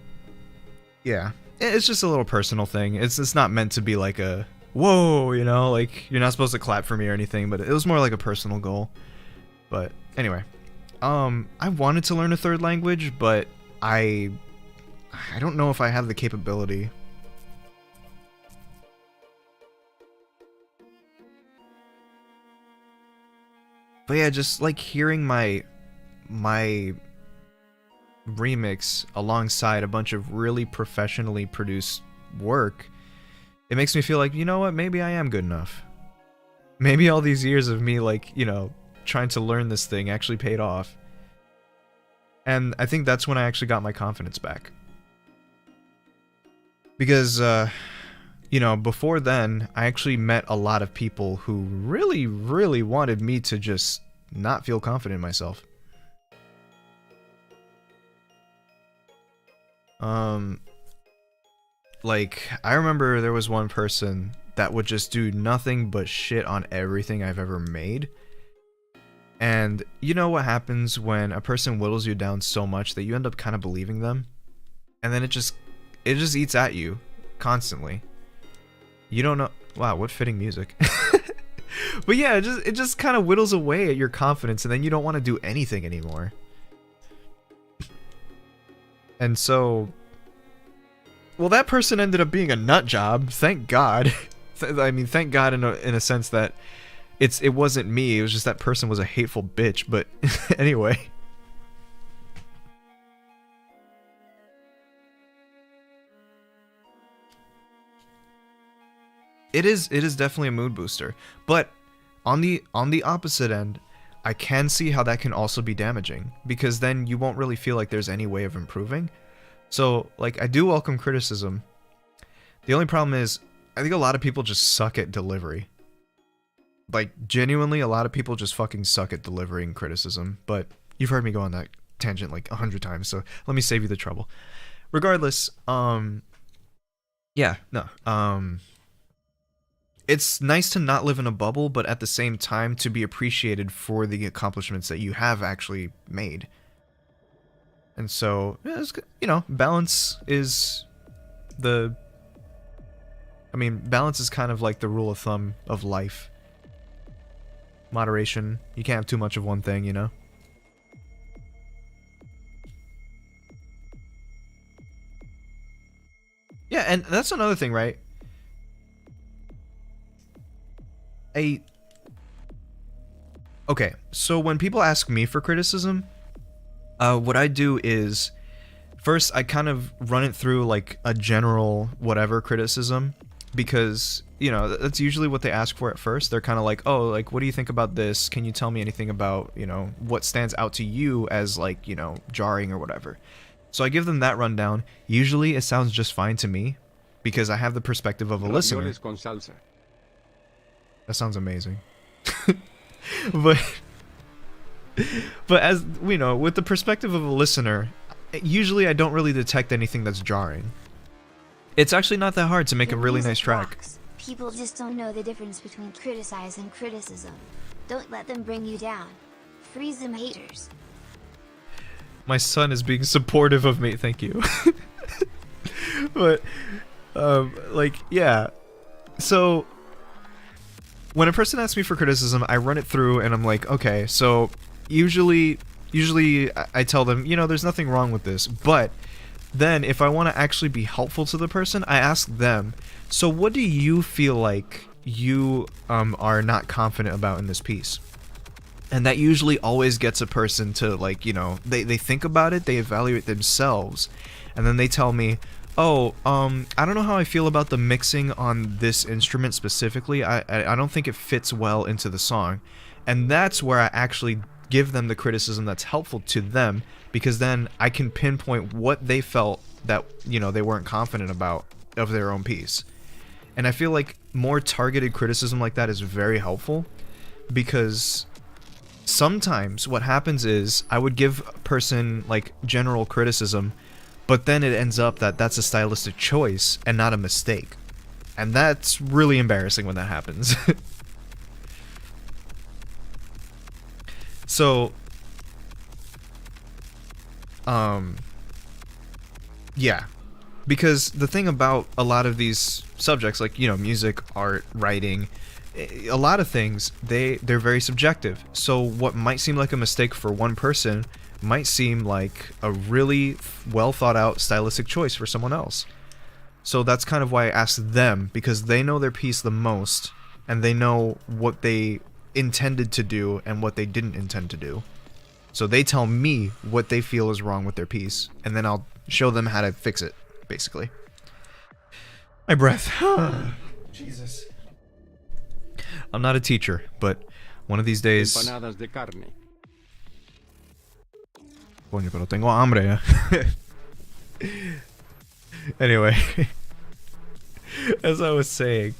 yeah, it's just a little personal thing. It's not meant to be like a whoa, you know, like you're not supposed to clap for me or anything, but it was more like a personal goal. But anyway, I wanted to learn a third language, but I don't know if I have the capability. But yeah, just like hearing my remix alongside a bunch of really professionally produced work, it makes me feel like, you know what, maybe I am good enough. Maybe all these years of me, like, you know, trying to learn this thing actually paid off. And I think that's when I actually got my confidence back. Because, you know, before then, I actually met a lot of people who really, really wanted me to just not feel confident in myself. Like, I remember there was one person that would just do nothing but shit on everything I've ever made. And you know what happens when a person whittles you down so much that you end up kind of believing them? And then it just eats at you constantly. You don't know. Wow, what fitting music. But yeah, it just kind of whittles away at your confidence, and then you don't want to do anything anymore. And so, well, that person ended up being a nut job. Thank God. I mean, thank God in a sense that it wasn't me. It was just that person was a hateful bitch. But anyway. It is definitely a mood booster, but on the opposite end, I can see how that can also be damaging, because then you won't really feel like there's any way of improving. So, like, I do welcome criticism. The only problem is, I think a lot of people just suck at delivery. Like, genuinely, a lot of people just fucking suck at delivering criticism, but you've heard me go on that tangent like 100 times, so let me save you the trouble. Regardless, yeah, no, it's nice to not live in a bubble, but at the same time to be appreciated for the accomplishments that you have actually made. And so, yeah, you know, balance is balance is kind of like the rule of thumb of life. Moderation. You can't have too much of one thing, you know? Yeah, and that's another thing, right? Okay, so when people ask me for criticism, what I do is, first I kind of run it through like a general whatever criticism, because you know that's usually what they ask for at first. They're kind of like, oh, like what do you think about this? Can you tell me anything about, you know, what stands out to you as like, you know, jarring or whatever. So I give them that rundown. Usually it sounds just fine to me because I have the perspective of a listener. Ravioles con salsa. That sounds amazing. but as we know, with the perspective of a listener, usually I don't really detect anything that's jarring. It's actually not that hard to make a Your really music nice track. rocks. People just don't know the difference between criticize and criticism. Don't let them bring you down. Freeze them haters. My son is being supportive of me, thank you. But like, yeah. So when a person asks me for criticism, I run it through and I'm like, okay, so usually I tell them, you know, there's nothing wrong with this, but then if I want to actually be helpful to the person, I ask them, so what do you feel like you are not confident about in this piece? And that usually always gets a person to, like, you know, they think about it, they evaluate themselves, and then they tell me, oh, I don't know how I feel about the mixing on this instrument specifically. I don't think it fits well into the song. And that's where I actually give them the criticism that's helpful to them, because then I can pinpoint what they felt that, you know, they weren't confident about of their own piece. And I feel like more targeted criticism like that is very helpful, because sometimes what happens is I would give a person like general criticism, but then it ends up that that's a stylistic choice and not a mistake. And that's really embarrassing when that happens. So, yeah, because the thing about a lot of these subjects, like, you know, music, art, writing, a lot of things, they're very subjective. So what might seem like a mistake for one person might seem like a really well thought out stylistic choice for someone else. So that's kind of why I ask them, because they know their piece the most, and they know what they intended to do and what they didn't intend to do. So they tell me what they feel is wrong with their piece, and then I'll show them how to fix it, basically. My breath. Jesus. I'm not a teacher, but one of these days... Empanadas de carne. Coño, pero tengo hambre. Anyway, as I was saying,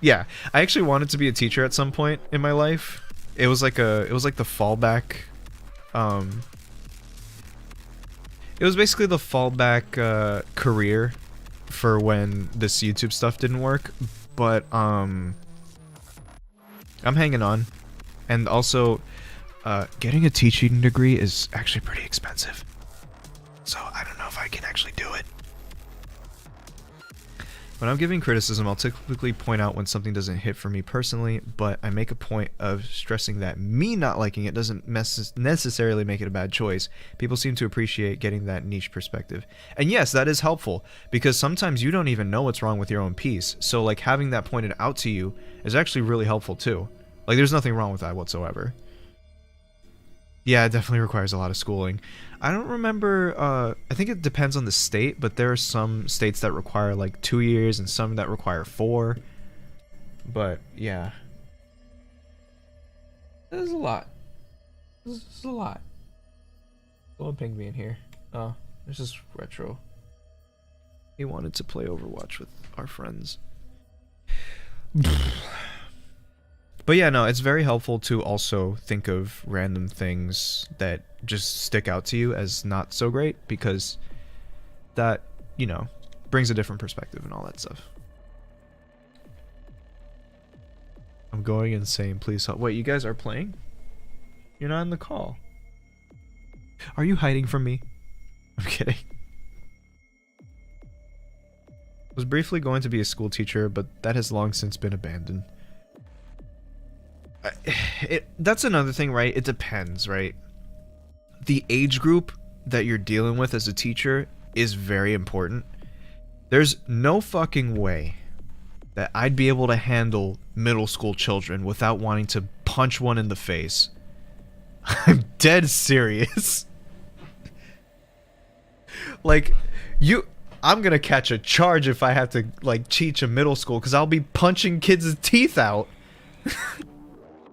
yeah, I actually wanted to be a teacher at some point in my life. It was like the fallback. It was basically the fallback career for when this YouTube stuff didn't work. But I'm hanging on, and also getting a teaching degree is actually pretty expensive. So I don't know if I can actually do it. When I'm giving criticism, I'll typically point out when something doesn't hit for me personally, but I make a point of stressing that me not liking it doesn't necessarily make it a bad choice. People seem to appreciate getting that niche perspective. And yes, that is helpful, because sometimes you don't even know what's wrong with your own piece. So like having that pointed out to you is actually really helpful too. Like there's nothing wrong with that whatsoever. Yeah, it definitely requires a lot of schooling. I don't remember, I think it depends on the state, but there are some states that require like 2 years and some that require 4. But, yeah. This is a lot. This is a lot. Someone pinged me in here. Oh, this is retro. He wanted to play Overwatch with our friends. But yeah, no, it's very helpful to also think of random things that just stick out to you as not so great, because that, you know, brings a different perspective and all that stuff. I'm going insane, please help. Wait, you guys are playing? You're not in the call. Are you hiding from me? I'm kidding. I was briefly going to be a school teacher, but that has long since been abandoned. That's another thing, right? It depends, right? The age group that you're dealing with as a teacher is very important. There's no fucking way that I'd be able to handle middle school children without wanting to punch one in the face. I'm dead serious. Like, I'm gonna catch a charge if I have to, like, teach a middle school, because I'll be punching kids' teeth out.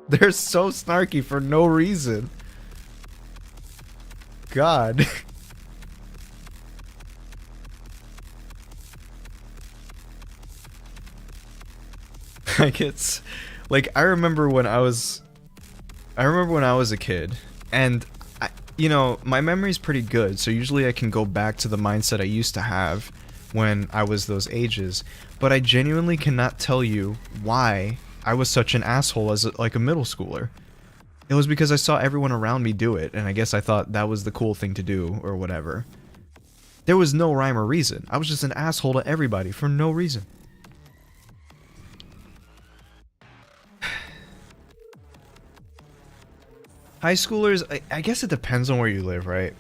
They're so snarky for no reason. God. Like, it's... Like, I remember when I was a kid, and you know, my memory's pretty good, so usually I can go back to the mindset I used to have when I was those ages, but I genuinely cannot tell you why I was such an asshole as like a middle schooler. It was because I saw everyone around me do it, and I guess I thought that was the cool thing to do, or whatever. There was no rhyme or reason. I was just an asshole to everybody for no reason. High schoolers, I guess it depends on where you live, right?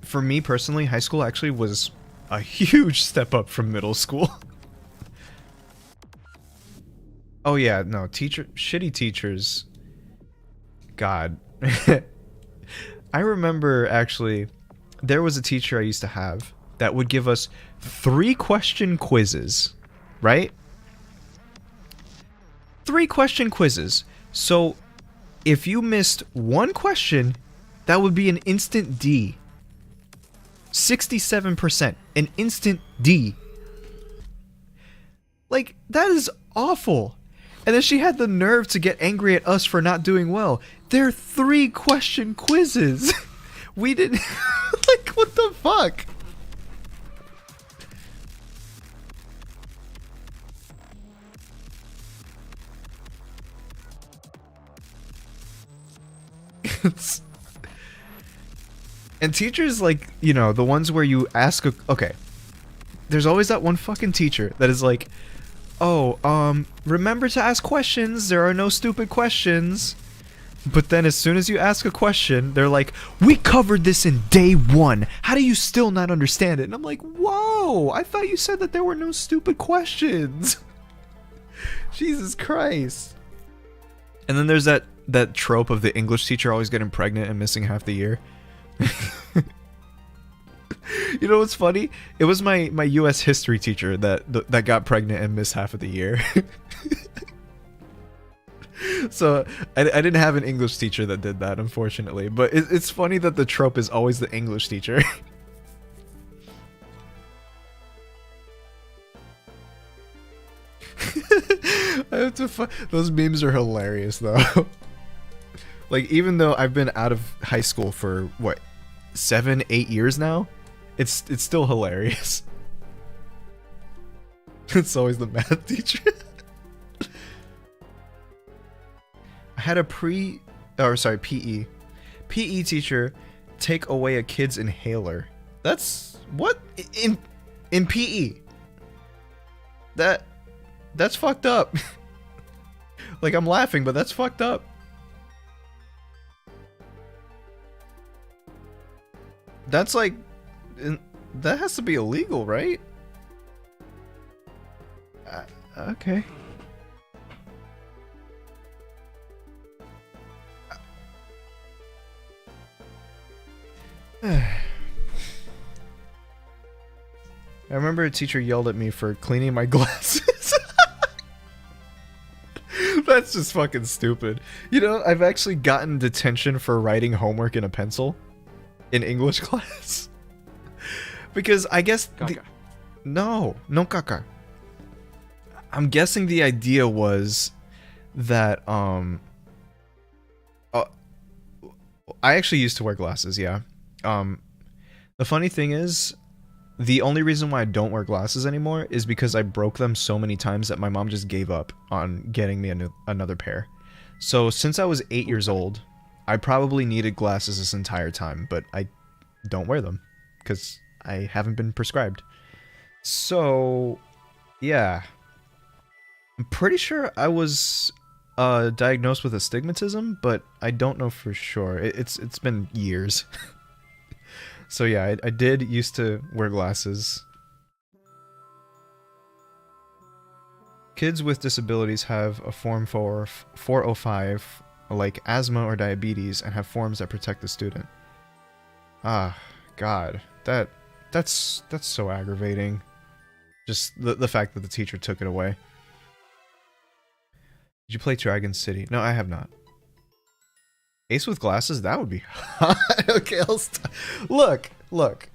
For me personally, high school actually was a huge step up from middle school. Oh yeah, no, shitty teachers. God. I remember, actually, there was a teacher I used to have that would give us 3-question quizzes, right? 3-question quizzes. So, if you missed one question, that would be an instant D. 67%. An instant D. Like, that is awful. And then she had the nerve to get angry at us for not doing well. They're 3-question quizzes. We didn't... Like, what the fuck? And teachers, like, you know, the ones where you ask a... Okay. There's always that one fucking teacher that is like, oh, remember to ask questions. There are no stupid questions. But then as soon as you ask a question, they're like, we covered this in day 1. How do you still not understand it? And I'm like, whoa, I thought you said that there were no stupid questions. Jesus Christ. And then there's that trope of the English teacher always getting pregnant and missing half the year. You know what's funny? It was my US history teacher that got pregnant and missed half of the year. So I didn't have an English teacher that did that, unfortunately. But it's funny that the trope is always the English teacher. I have to those memes are hilarious though. Like, even though I've been out of high school for what, 7-8 years now, it's still hilarious. It's always the math teacher. I had a PE teacher take away a kid's inhaler. That's what in PE. That's fucked up. Like, I'm laughing, but that's fucked up. That's like, that has to be illegal, right? Okay. I remember a teacher yelled at me for cleaning my glasses. That's just fucking stupid. You know, I've actually gotten detention for writing homework in a pencil in English class. Because I guess... No caca. I'm guessing the idea was that, I actually used to wear glasses, yeah. The funny thing is, the only reason why I don't wear glasses anymore is because I broke them so many times that my mom just gave up on getting me another pair. So since I was 8 years old, I probably needed glasses this entire time, but I don't wear them because I haven't been prescribed. So, yeah. I'm pretty sure I was diagnosed with astigmatism, but I don't know for sure. It's been years. So yeah, I did used to wear glasses. Kids with disabilities have a Form 405 like asthma or diabetes, and have forms that protect the student. Ah, God, that's so aggravating. Just the fact that the teacher took it away. Did you play Dragon City? No, I have not. Ace with glasses? That would be hot. Okay, look.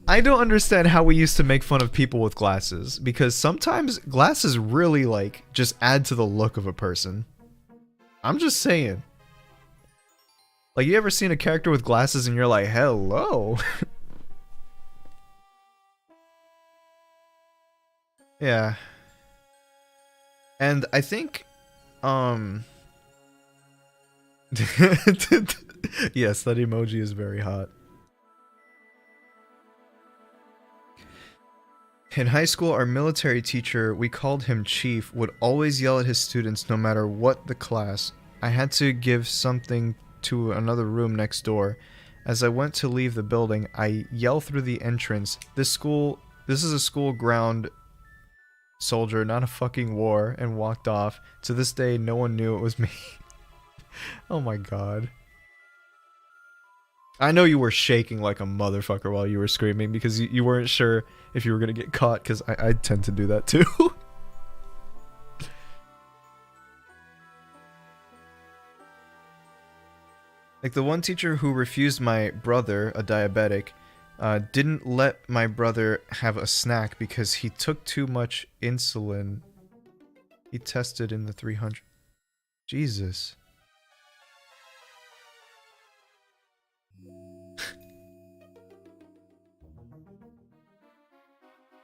I don't understand how we used to make fun of people with glasses, because sometimes glasses really, like, just add to the look of a person. I'm just saying. Like, you ever seen a character with glasses and you're like, hello? Yeah. And I think, yes, that emoji is very hot. In high school, our military teacher, we called him Chief, would always yell at his students no matter what the class. I had to give something to another room next door. As I went to leave the building, I yell through the entrance, this is a school ground, soldier, not a fucking war, and walked off. To this day, no one knew it was me. Oh my god. I know you were shaking like a motherfucker while you were screaming, because you weren't sure if you were gonna get caught, because I tend to do that too. Like the one teacher who refused my brother, a diabetic, didn't let my brother have a snack because he took too much insulin. He tested in the 300. Jesus.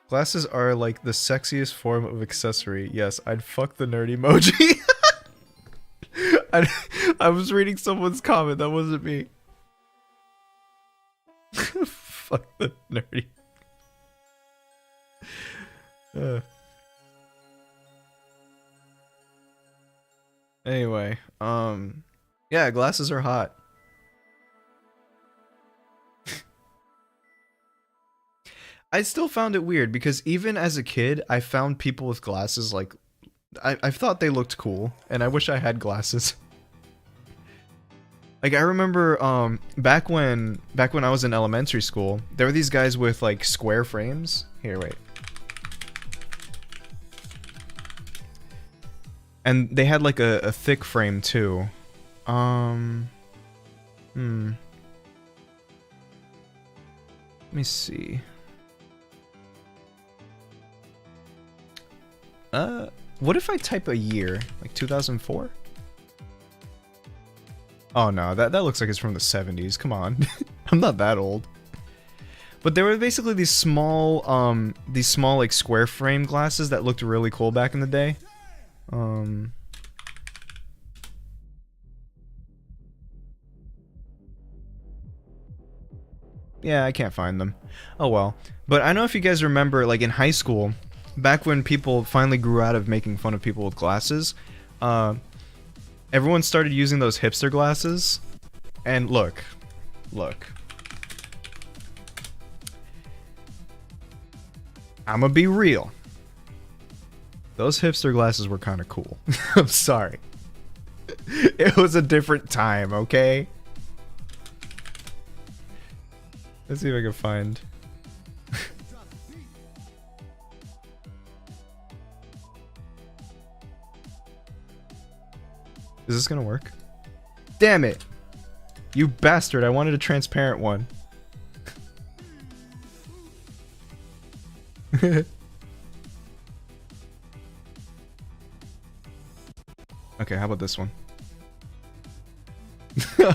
Glasses are like the sexiest form of accessory. Yes, I'd fuck the nerd emoji. I was reading someone's comment, that wasn't me. Fuck the nerdy. Anyway, yeah, glasses are hot. I still found it weird because even as a kid, I found people with glasses like I thought they looked cool, and I wish I had glasses. Like I remember back when I was in elementary school, there were these guys with like square frames. Here, wait. And they had like a thick frame too. Let me see. What if I type a year? Like 2004? Oh no, that looks like it's from the 70s. Come on. I'm not that old. But there were basically these small like square frame glasses that looked really cool back in the day. Yeah, I can't find them. Oh well. But I know if you guys remember, like in high school, back when people finally grew out of making fun of people with glasses, everyone started using those hipster glasses. And look. I'ma be real. Those hipster glasses were kind of cool. I'm sorry. It was a different time, okay? Let's see if I can find... Is this gonna work? Damn it! You bastard, I wanted a transparent one. Okay, how about this one?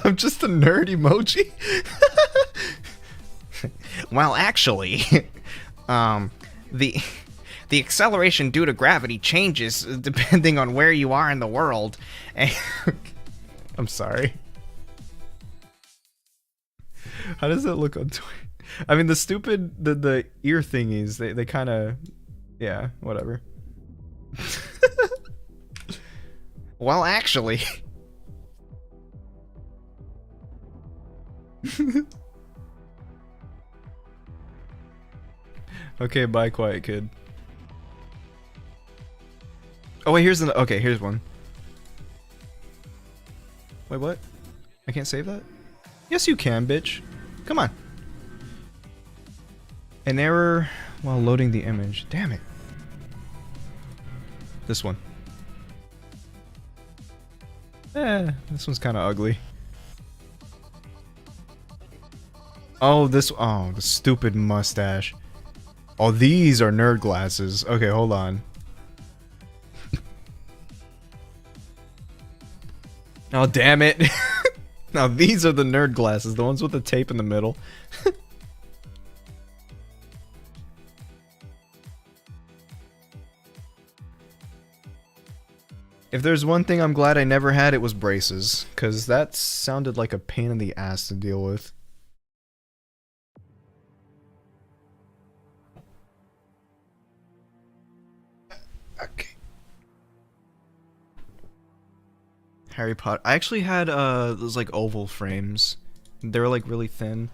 I'm just a nerd emoji? Well, actually, the acceleration due to gravity changes depending on where you are in the world. I'm sorry. How does that look on Twitter? I mean, the ear thingies, they kind of, yeah, whatever. Well, actually. Okay, bye, quiet kid. Oh wait, here's one. Wait, what? I can't save that? Yes, you can, bitch. Come on. An error while loading the image. Damn it. This one. This one's kind of ugly. Oh, oh, the stupid mustache. Oh, these are nerd glasses. Okay, hold on. Oh, damn it. Now, these are the nerd glasses, the ones with the tape in the middle. If there's one thing I'm glad I never had, it was braces, because that sounded like a pain in the ass to deal with. Okay. Harry Potter. I actually had those like oval frames. They were like really thin.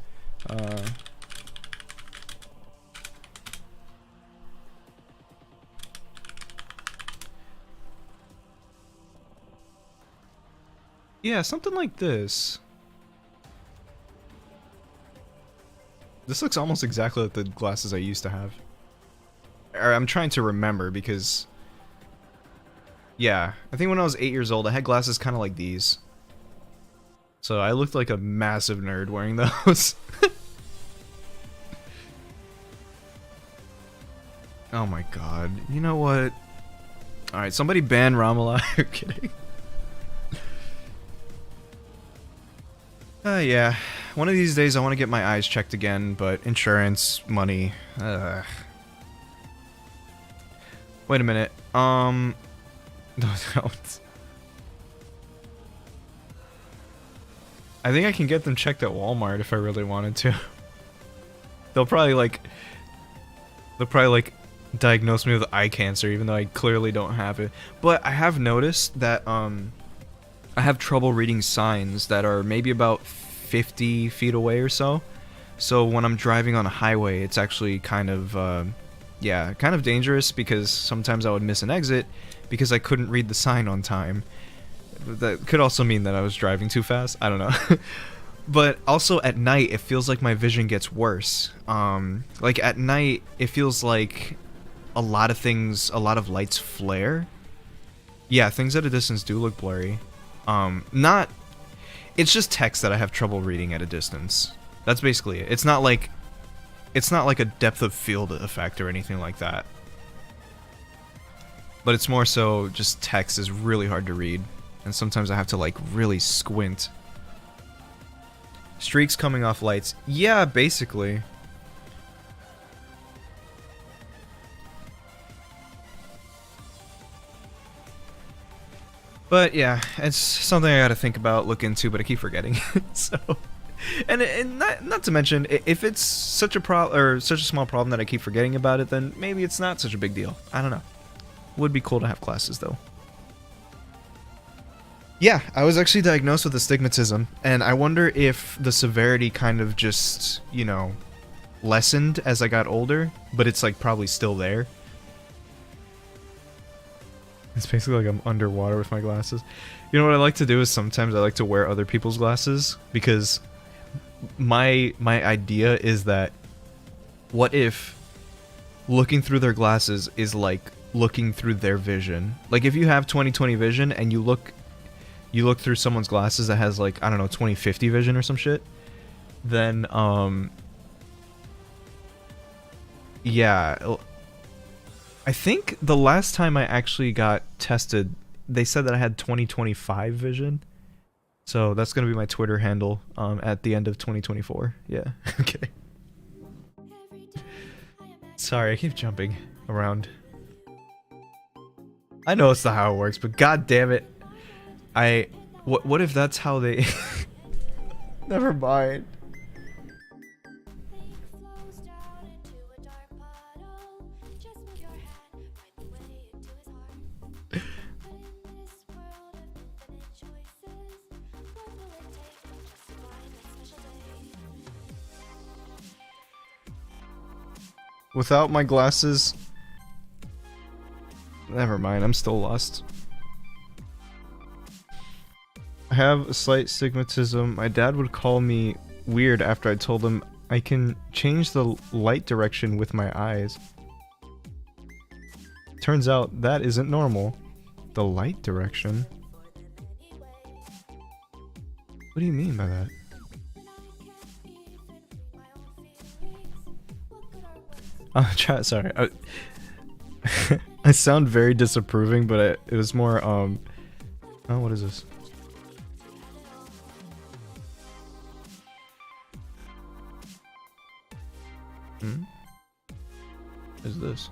Yeah, something like this. This looks almost exactly like the glasses I used to have. Or I'm trying to remember because... Yeah, I think when I was 8 years old, I had glasses kind of like these. So I looked like a massive nerd wearing those. Oh my god. You know what? Alright, somebody ban Ramallah. I'm kidding. Yeah. One of these days I want to get my eyes checked again, but insurance, money, Wait a minute. No, don't. I think I can get them checked at Walmart if I really wanted to. They'll probably like diagnose me with eye cancer even though I clearly don't have it. But I have noticed that I have trouble reading signs that are maybe about 50 feet away or so. So when I'm driving on a highway, it's actually kind of, yeah, kind of dangerous because sometimes I would miss an exit because I couldn't read the sign on time. That could also mean that I was driving too fast. I don't know. But also at night, it feels like my vision gets worse. Like at night, it feels like a lot of lights flare. Yeah, things at a distance do look blurry. It's just text that I have trouble reading at a distance. That's basically it. It's not like a depth of field effect or anything like that. But it's more so just text is really hard to read. And sometimes I have to like really squint. Streaks coming off lights. Yeah, basically. But yeah, it's something I gotta think about, look into, but I keep forgetting. So, and not to mention, if it's such a small problem that I keep forgetting about it, then maybe it's not such a big deal. I don't know. Would be cool to have glasses though. Yeah, I was actually diagnosed with astigmatism, and I wonder if the severity kind of just, you know, lessened as I got older, but it's like probably still there. It's basically like I'm underwater with my glasses. You know what I like to do is sometimes I like to wear other people's glasses, because my idea is that what if looking through their glasses is like looking through their vision? Like if you have 20/20 vision and you look through someone's glasses that has like, I don't know, 20/50 vision or some shit, then yeah, I think the last time I actually got tested, they said that I had 20/25 vision. So that's gonna be my Twitter handle at the end of 2024. Yeah, okay. Sorry, I keep jumping around. I know it's not how it works, but god damn it. What if that's how they... Never mind. Without my glasses... Never mind, I'm still lost. I have a slight stigmatism. My dad would call me weird after I told him I can change the light direction with my eyes. Turns out that isn't normal. The light direction? What do you mean by that? Sorry. I sound very disapproving, but it was more, oh, what is this? What is this?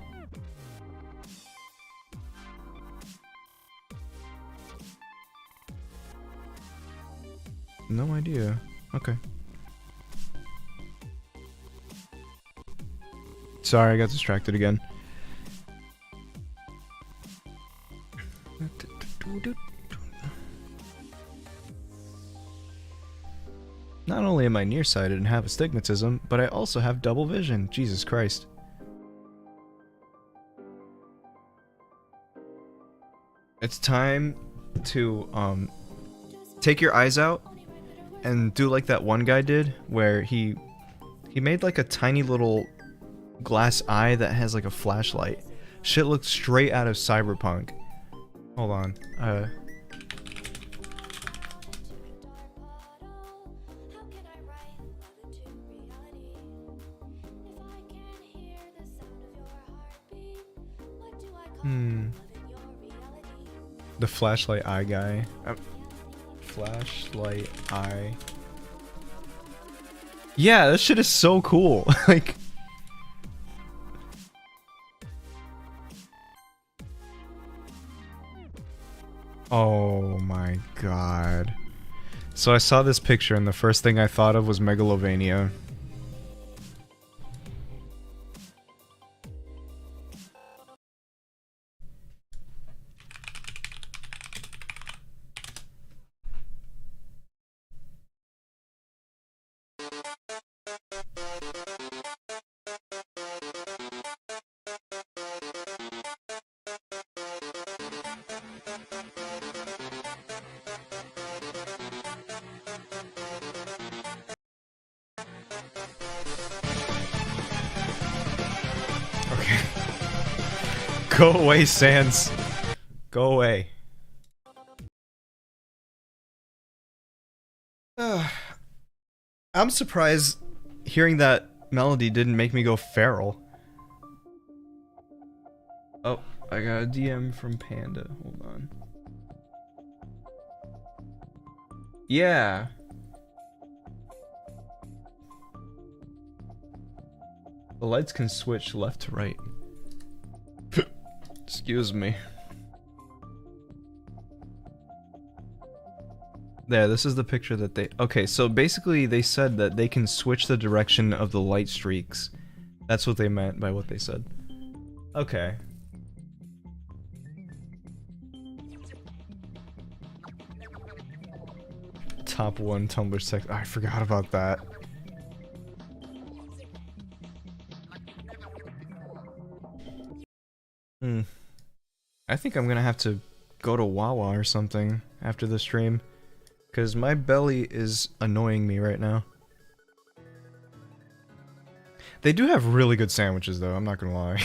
No idea. Okay. Sorry, I got distracted again. Not only am I nearsighted and have astigmatism, but I also have double vision. Jesus Christ. It's time to take your eyes out and do like that one guy did, where he made like a tiny little glass eye that has like a flashlight. Shit looks straight out of Cyberpunk. Hold on. The flashlight eye guy. Flashlight eye. Yeah, this shit is so cool. Like, oh my god. So I saw this picture and the first thing I thought of was Megalovania. Go away, Sans. Go away. I'm surprised hearing that melody didn't make me go feral. Oh, I got a DM from Panda. Hold on. Yeah. The lights can switch left to right. Excuse me. There, this is the picture that they... Okay, so basically they said that they can switch the direction of the light streaks. That's what they meant by what they said. Okay. Top 1 Tumblr sex... I forgot about that. I think I'm gonna have to go to Wawa or something after the stream, because my belly is annoying me right now. They do have really good sandwiches though, I'm not gonna lie.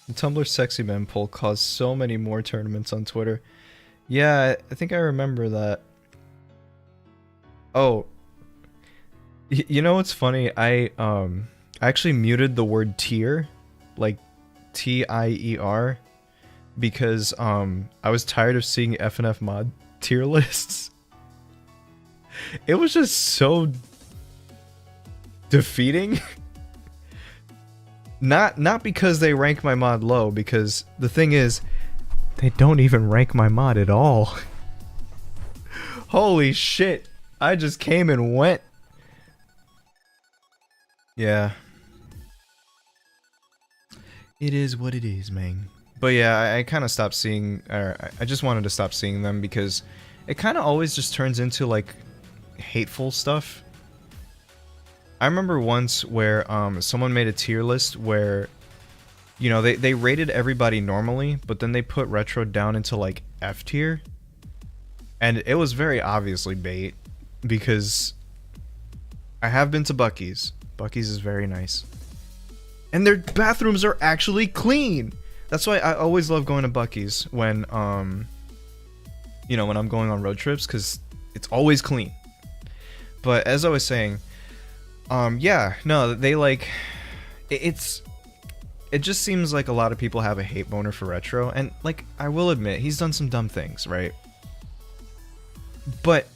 The Tumblr Sexy Men poll caused so many more tournaments on Twitter. Yeah, I think I remember that. Oh. You know what's funny? I actually muted the word tier, like T-I-E-R, because I was tired of seeing FNF mod tier lists. It was just so defeating. Not because they rank my mod low, because the thing is, they don't even rank my mod at all. Holy shit. I just came and went. Yeah. It is what it is, man. But yeah, I kind of stopped seeing, or I just wanted to stop seeing them because it kind of always just turns into like hateful stuff. I remember once where someone made a tier list where, you know, they rated everybody normally, but then they put retro down into like F tier. And it was very obviously bait, because I have been to Buc-ee's. Buc-ee's is very nice. And their bathrooms are actually clean. That's why I always love going to Buc-ee's when, you know, when I'm going on road trips, because it's always clean. But as I was saying, yeah, no, they like, it just seems like a lot of people have a hate boner for retro, and like, I will admit, he's done some dumb things, right? But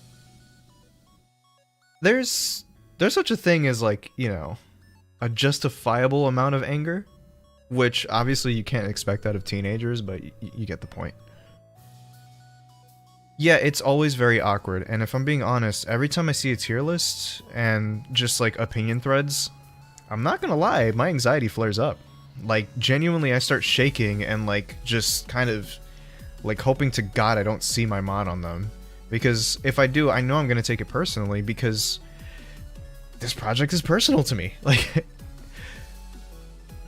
there's such a thing as, like, you know, a justifiable amount of anger, which obviously you can't expect out of teenagers, but you get the point. Yeah, it's always very awkward, and if I'm being honest, every time I see a tier list and just like opinion threads, I'm not gonna lie, my anxiety flares up. Like, genuinely, I start shaking and like just kind of like hoping to God I don't see my mod on them. Because if I do, I know I'm going to take it personally, because this project is personal to me. Like,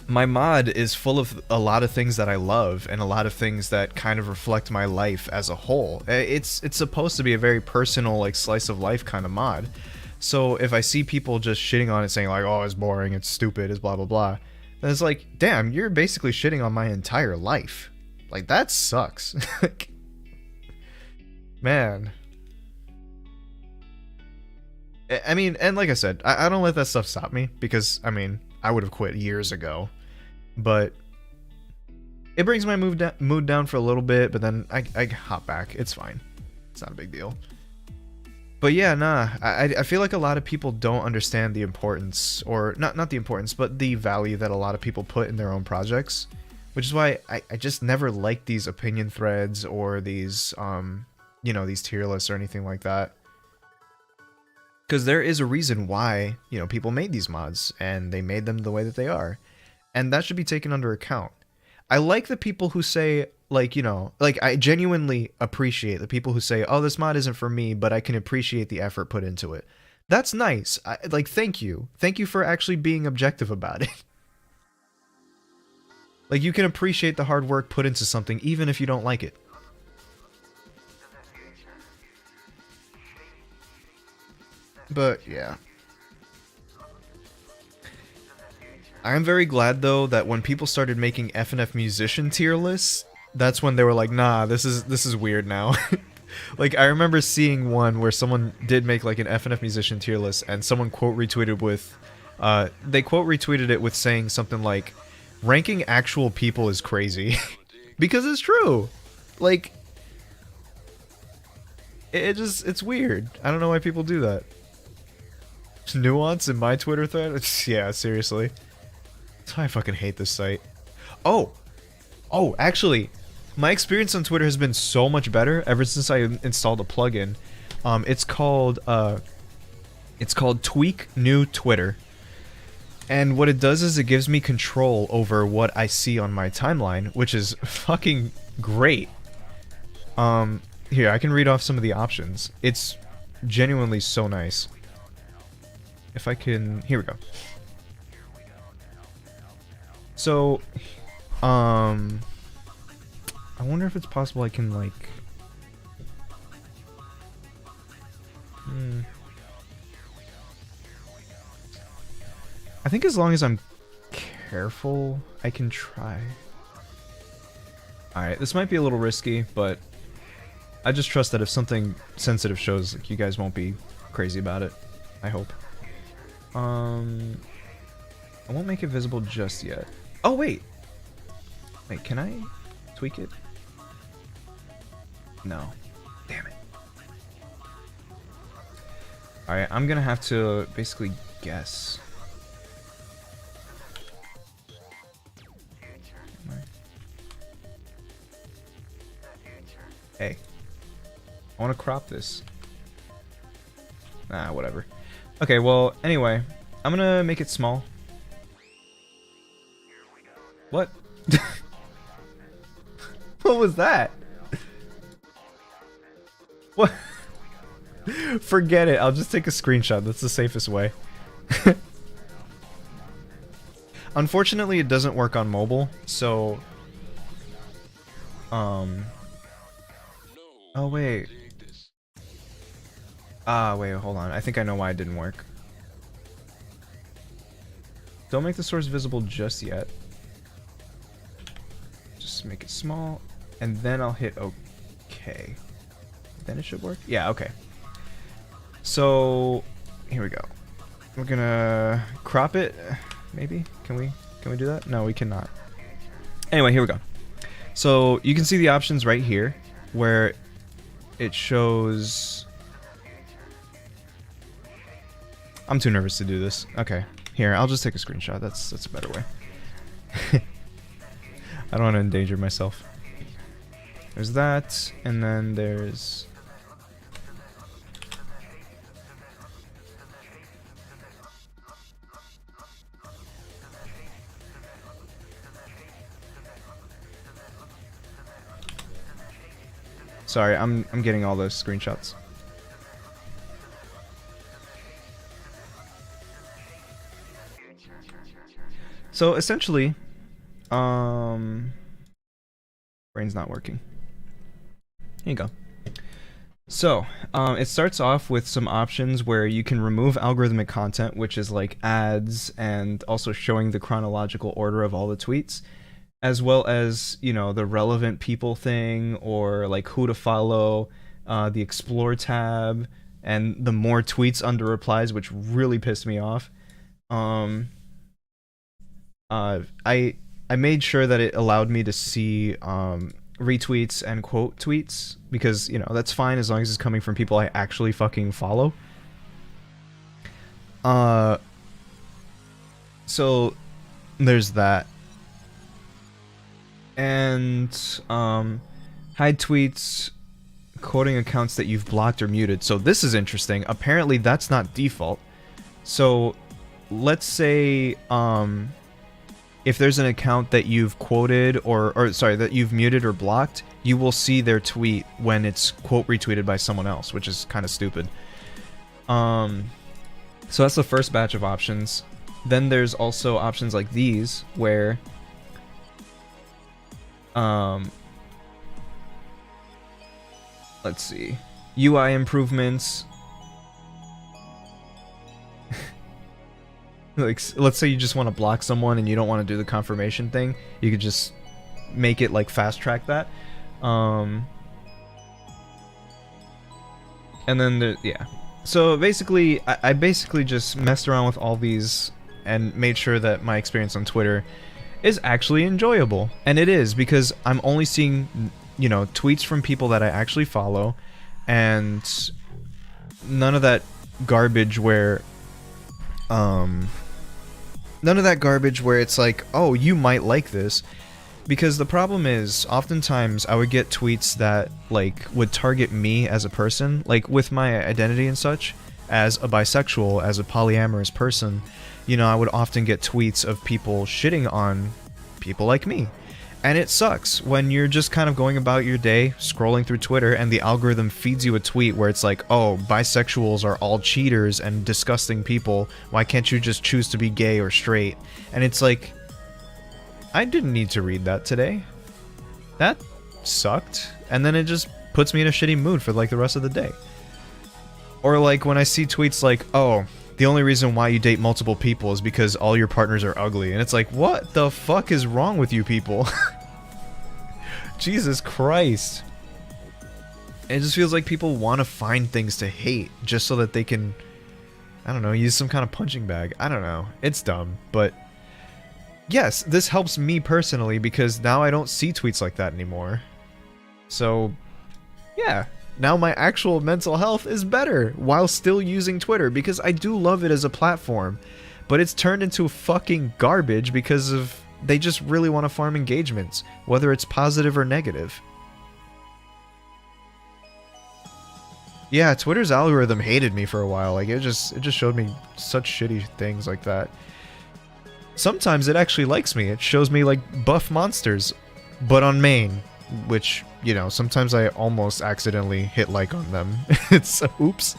my mod is full of a lot of things that I love, and a lot of things that kind of reflect my life as a whole. It's supposed to be a very personal, like, slice of life kind of mod. So if I see people just shitting on it, saying like, oh, it's boring, it's stupid, it's blah blah blah, then it's like, damn, you're basically shitting on my entire life. Like, that sucks. Man. I mean, and like I said, I don't let that stuff stop me, because, I mean, I would have quit years ago. But it brings my mood down for a little bit, but then I hop back. It's fine. It's not a big deal. But yeah, nah, I feel like a lot of people don't understand the importance, or not the importance, but the value that a lot of people put in their own projects. Which is why I just never liked these opinion threads or these, you know, these tier lists or anything like that. Because there is a reason why, you know, people made these mods, and they made them the way that they are. And that should be taken under account. I like the people who say, like, you know, like, I genuinely appreciate the people who say, oh, this mod isn't for me, but I can appreciate the effort put into it. That's nice. Like, thank you. Thank you for actually being objective about it. Like, you can appreciate the hard work put into something, even if you don't like it. But, yeah. I am very glad, though, that when people started making FNF musician tier lists, that's when they were like, nah, this is weird now. Like, I remember seeing one where someone did make, like, an FNF musician tier list, and someone quote retweeted with, they quote retweeted it with saying something like, ranking actual people is crazy. Because it's true. Like, it's weird. I don't know why people do that. Nuance in my Twitter thread? Yeah, seriously. That's why I fucking hate this site. Oh, actually, my experience on Twitter has been so much better ever since I installed a plugin. It's called Tweak New Twitter. And what it does is it gives me control over what I see on my timeline, which is fucking great. Here, I can read off some of the options. It's genuinely so nice. If I can... Here we go. So, I wonder if it's possible I can, like... I think as long as I'm careful, I can try. Alright, this might be a little risky, but I just trust that if something sensitive shows, like, you guys won't be crazy about it. I hope. I won't make it visible just yet. Oh, wait! Wait, can I tweak it? No. Damn it. Alright, I'm gonna have to basically guess. Hey. I want to crop this. Nah, whatever. Okay, well, anyway. I'm gonna make it small. What? What was that? What? Forget it. I'll just take a screenshot. That's the safest way. Unfortunately, it doesn't work on mobile, so... Oh, wait. Wait, hold on. I think I know why it didn't work. Don't make the source visible just yet. Just make it small, and then I'll hit OK. Then it should work? Yeah, okay. So, here we go. We're gonna crop it, maybe? Can we do that? No, we cannot. Anyway, here we go. So, you can see the options right here, where it shows... I'm too nervous to do this. Okay. Here, I'll just take a screenshot. That's a better way. I don't want to endanger myself. There's that, and then there's... Sorry, I'm getting all those screenshots. So essentially, brain's not working. Here you go. So, it starts off with some options where you can remove algorithmic content, which is like ads and also showing the chronological order of all the tweets, as well as, you know, the relevant people thing, or like who to follow, the explore tab, and the more tweets under replies, which really pissed me off. I made sure that it allowed me to see retweets and quote tweets, because, you know, that's fine as long as it's coming from people I actually fucking follow. So there's that. And hide tweets, quoting accounts that you've blocked or muted. So this is interesting. Apparently that's not default. So let's say if there's an account that you've quoted or sorry, that you've muted or blocked, you will see their tweet when it's quote retweeted by someone else, which is kind of stupid. So that's the first batch of options. Then there's also options like these where let's see, UI improvements. Like, let's say you just want to block someone and you don't want to do the confirmation thing, you could just make it like fast track that. And then yeah. So basically, I basically just messed around with all these and made sure that my experience on Twitter is actually enjoyable. And it is, because I'm only seeing, you know, tweets from people that I actually follow, and none of that garbage where it's like, oh, you might like this. Because the problem is, oftentimes I would get tweets that, like, would target me as a person, like, with my identity and such, as a bisexual, as a polyamorous person. You know, I would often get tweets of people shitting on people like me. And it sucks when you're just kind of going about your day, scrolling through Twitter, and the algorithm feeds you a tweet where it's like, oh, bisexuals are all cheaters and disgusting people, why can't you just choose to be gay or straight? And it's like, I didn't need to read that today. That sucked. And then it just puts me in a shitty mood for like the rest of the day. Or like when I see tweets like, oh, the only reason why you date multiple people is because all your partners are ugly. And it's like, what the fuck is wrong with you people? Jesus Christ. It just feels like people want to find things to hate just so that they can, I don't know, use some kind of punching bag. I don't know. It's dumb, but yes, this helps me personally because now I don't see tweets like that anymore. So, yeah. Now my actual mental health is better while still using Twitter, because I do love it as a platform, but it's turned into fucking garbage because of they just really want to farm engagements, whether it's positive or negative. Yeah, Twitter's algorithm hated me for a while. Like it just showed me such shitty things like that. Sometimes it actually likes me. It shows me like buff monsters, but on main. Which, you know, sometimes I almost accidentally hit like on them. It's oops.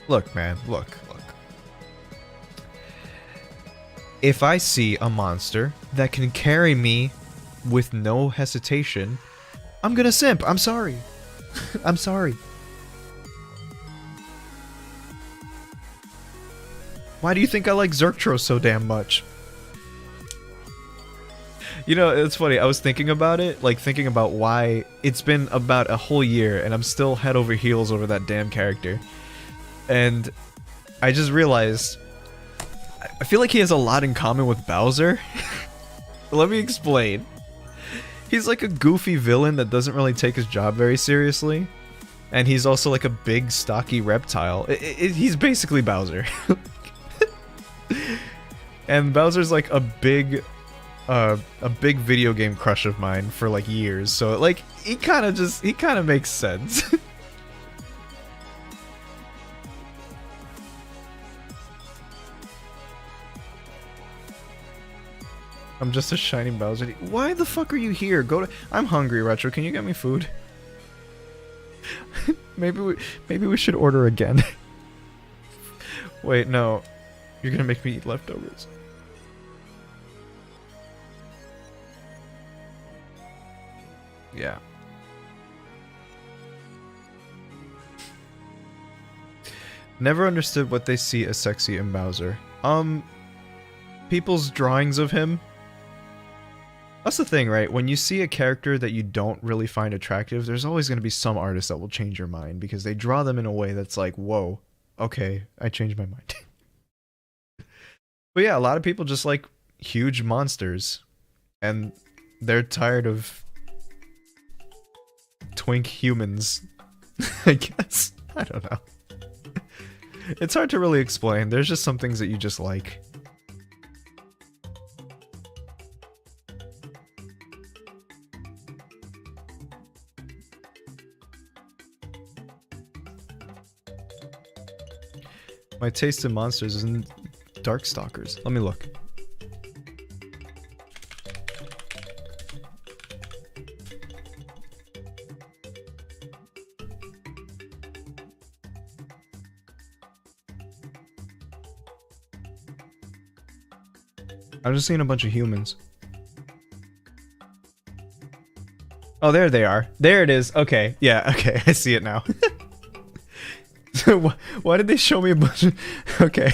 Look, man, look. If I see a monster that can carry me with no hesitation, I'm gonna simp. I'm sorry. I'm sorry. Why do you think I like Zerktros so damn much? You know, it's funny, I was thinking about it, like thinking about why it's been about a whole year and I'm still head over heels over that damn character. And I just realized, I feel like he has a lot in common with Bowser. Let me explain. He's like a goofy villain that doesn't really take his job very seriously. And he's also like a big, stocky reptile. He's basically Bowser. And Bowser's like a big video game crush of mine for like years. So like, he kind of makes sense. I'm just a shining Bowser. Why the fuck are you here? I'm hungry, Retro. Can you get me food? maybe we should order again. Wait, no. You're gonna make me eat leftovers. Yeah. Never understood what they see as sexy in Bowser. People's drawings of him. That's the thing, right? When you see a character that you don't really find attractive, there's always going to be some artist that will change your mind because they draw them in a way that's like, whoa, okay, I changed my mind. But yeah, a lot of people just like huge monsters and they're tired of twink humans, I guess. I don't know. It's hard to really explain. There's just some things that you just like. My taste in monsters is in Darkstalkers. Let me look. I'm just seeing a bunch of humans. Oh, there they are. There it is. Okay. Yeah, okay. I see it now. Why did they show me a bunch of... Okay.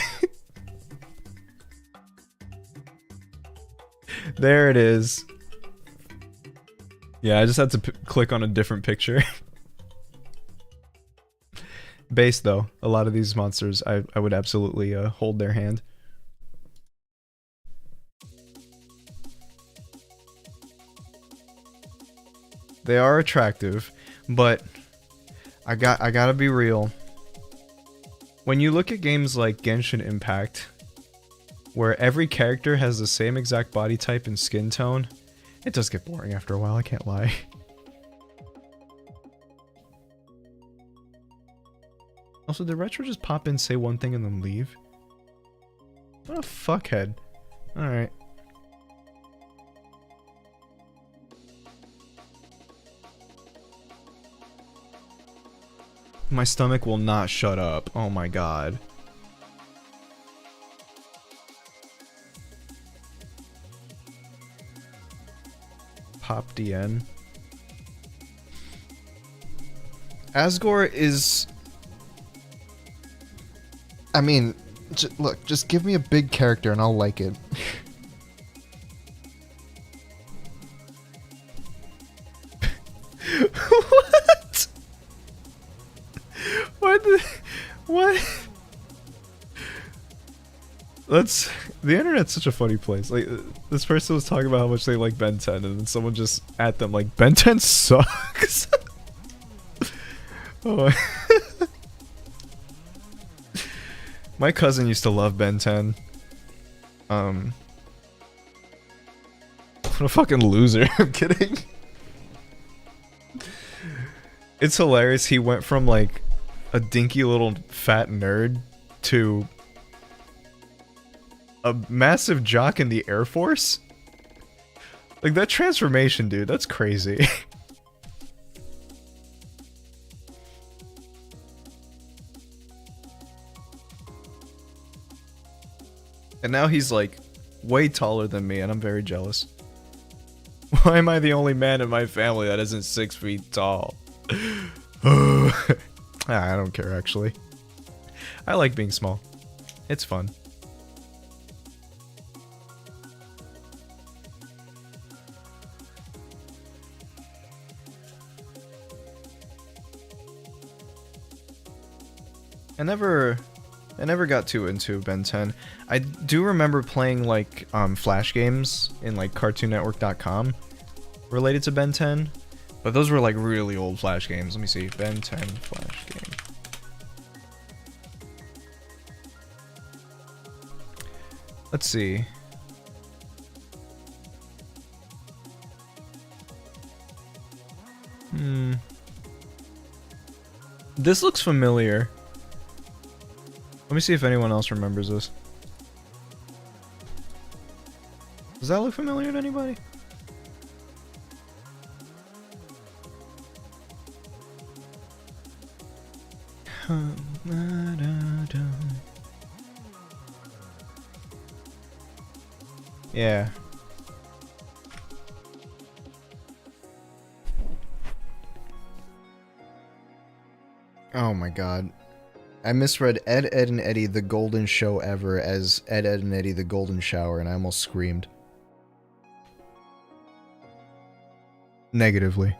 There it is. Yeah, I just had to click on a different picture. Base, though. A lot of these monsters, I would absolutely hold their hand. They are attractive, but I gotta be real. When you look at games like Genshin Impact, where every character has the same exact body type and skin tone, it does get boring after a while, I can't lie. Also, did Retro just pop in, say one thing, and then leave? What a fuckhead. Alright. My stomach will not shut up. Oh my god. Pop DN. Asgore is... I mean, look, just give me a big character and I'll like it. What? What? That's... The internet's such a funny place. Like, this person was talking about how much they like Ben 10, and then someone just at them like, Ben 10 sucks! Oh. My cousin used to love Ben 10. What a fucking loser. I'm kidding. It's hilarious. He went from like a dinky little fat nerd to a massive jock in the Air Force. Like, that transformation, dude, that's crazy. And now he's like way taller than me, and I'm very jealous. Why am I the only man in my family that isn't 6 feet tall? I don't care, actually. I like being small. It's fun. I never got too into Ben 10. I do remember playing like Flash games in like CartoonNetwork.com related to Ben 10, but those were like really old Flash games. Let me see, Ben 10 Flash game. Let's see. This looks familiar. Let me see if anyone else remembers this. Does that look familiar to anybody? Yeah. Oh my god. I misread Ed, Ed, and Eddie the Golden Show Ever as Ed, Ed, and Eddie the Golden Shower, and I almost screamed. Negatively.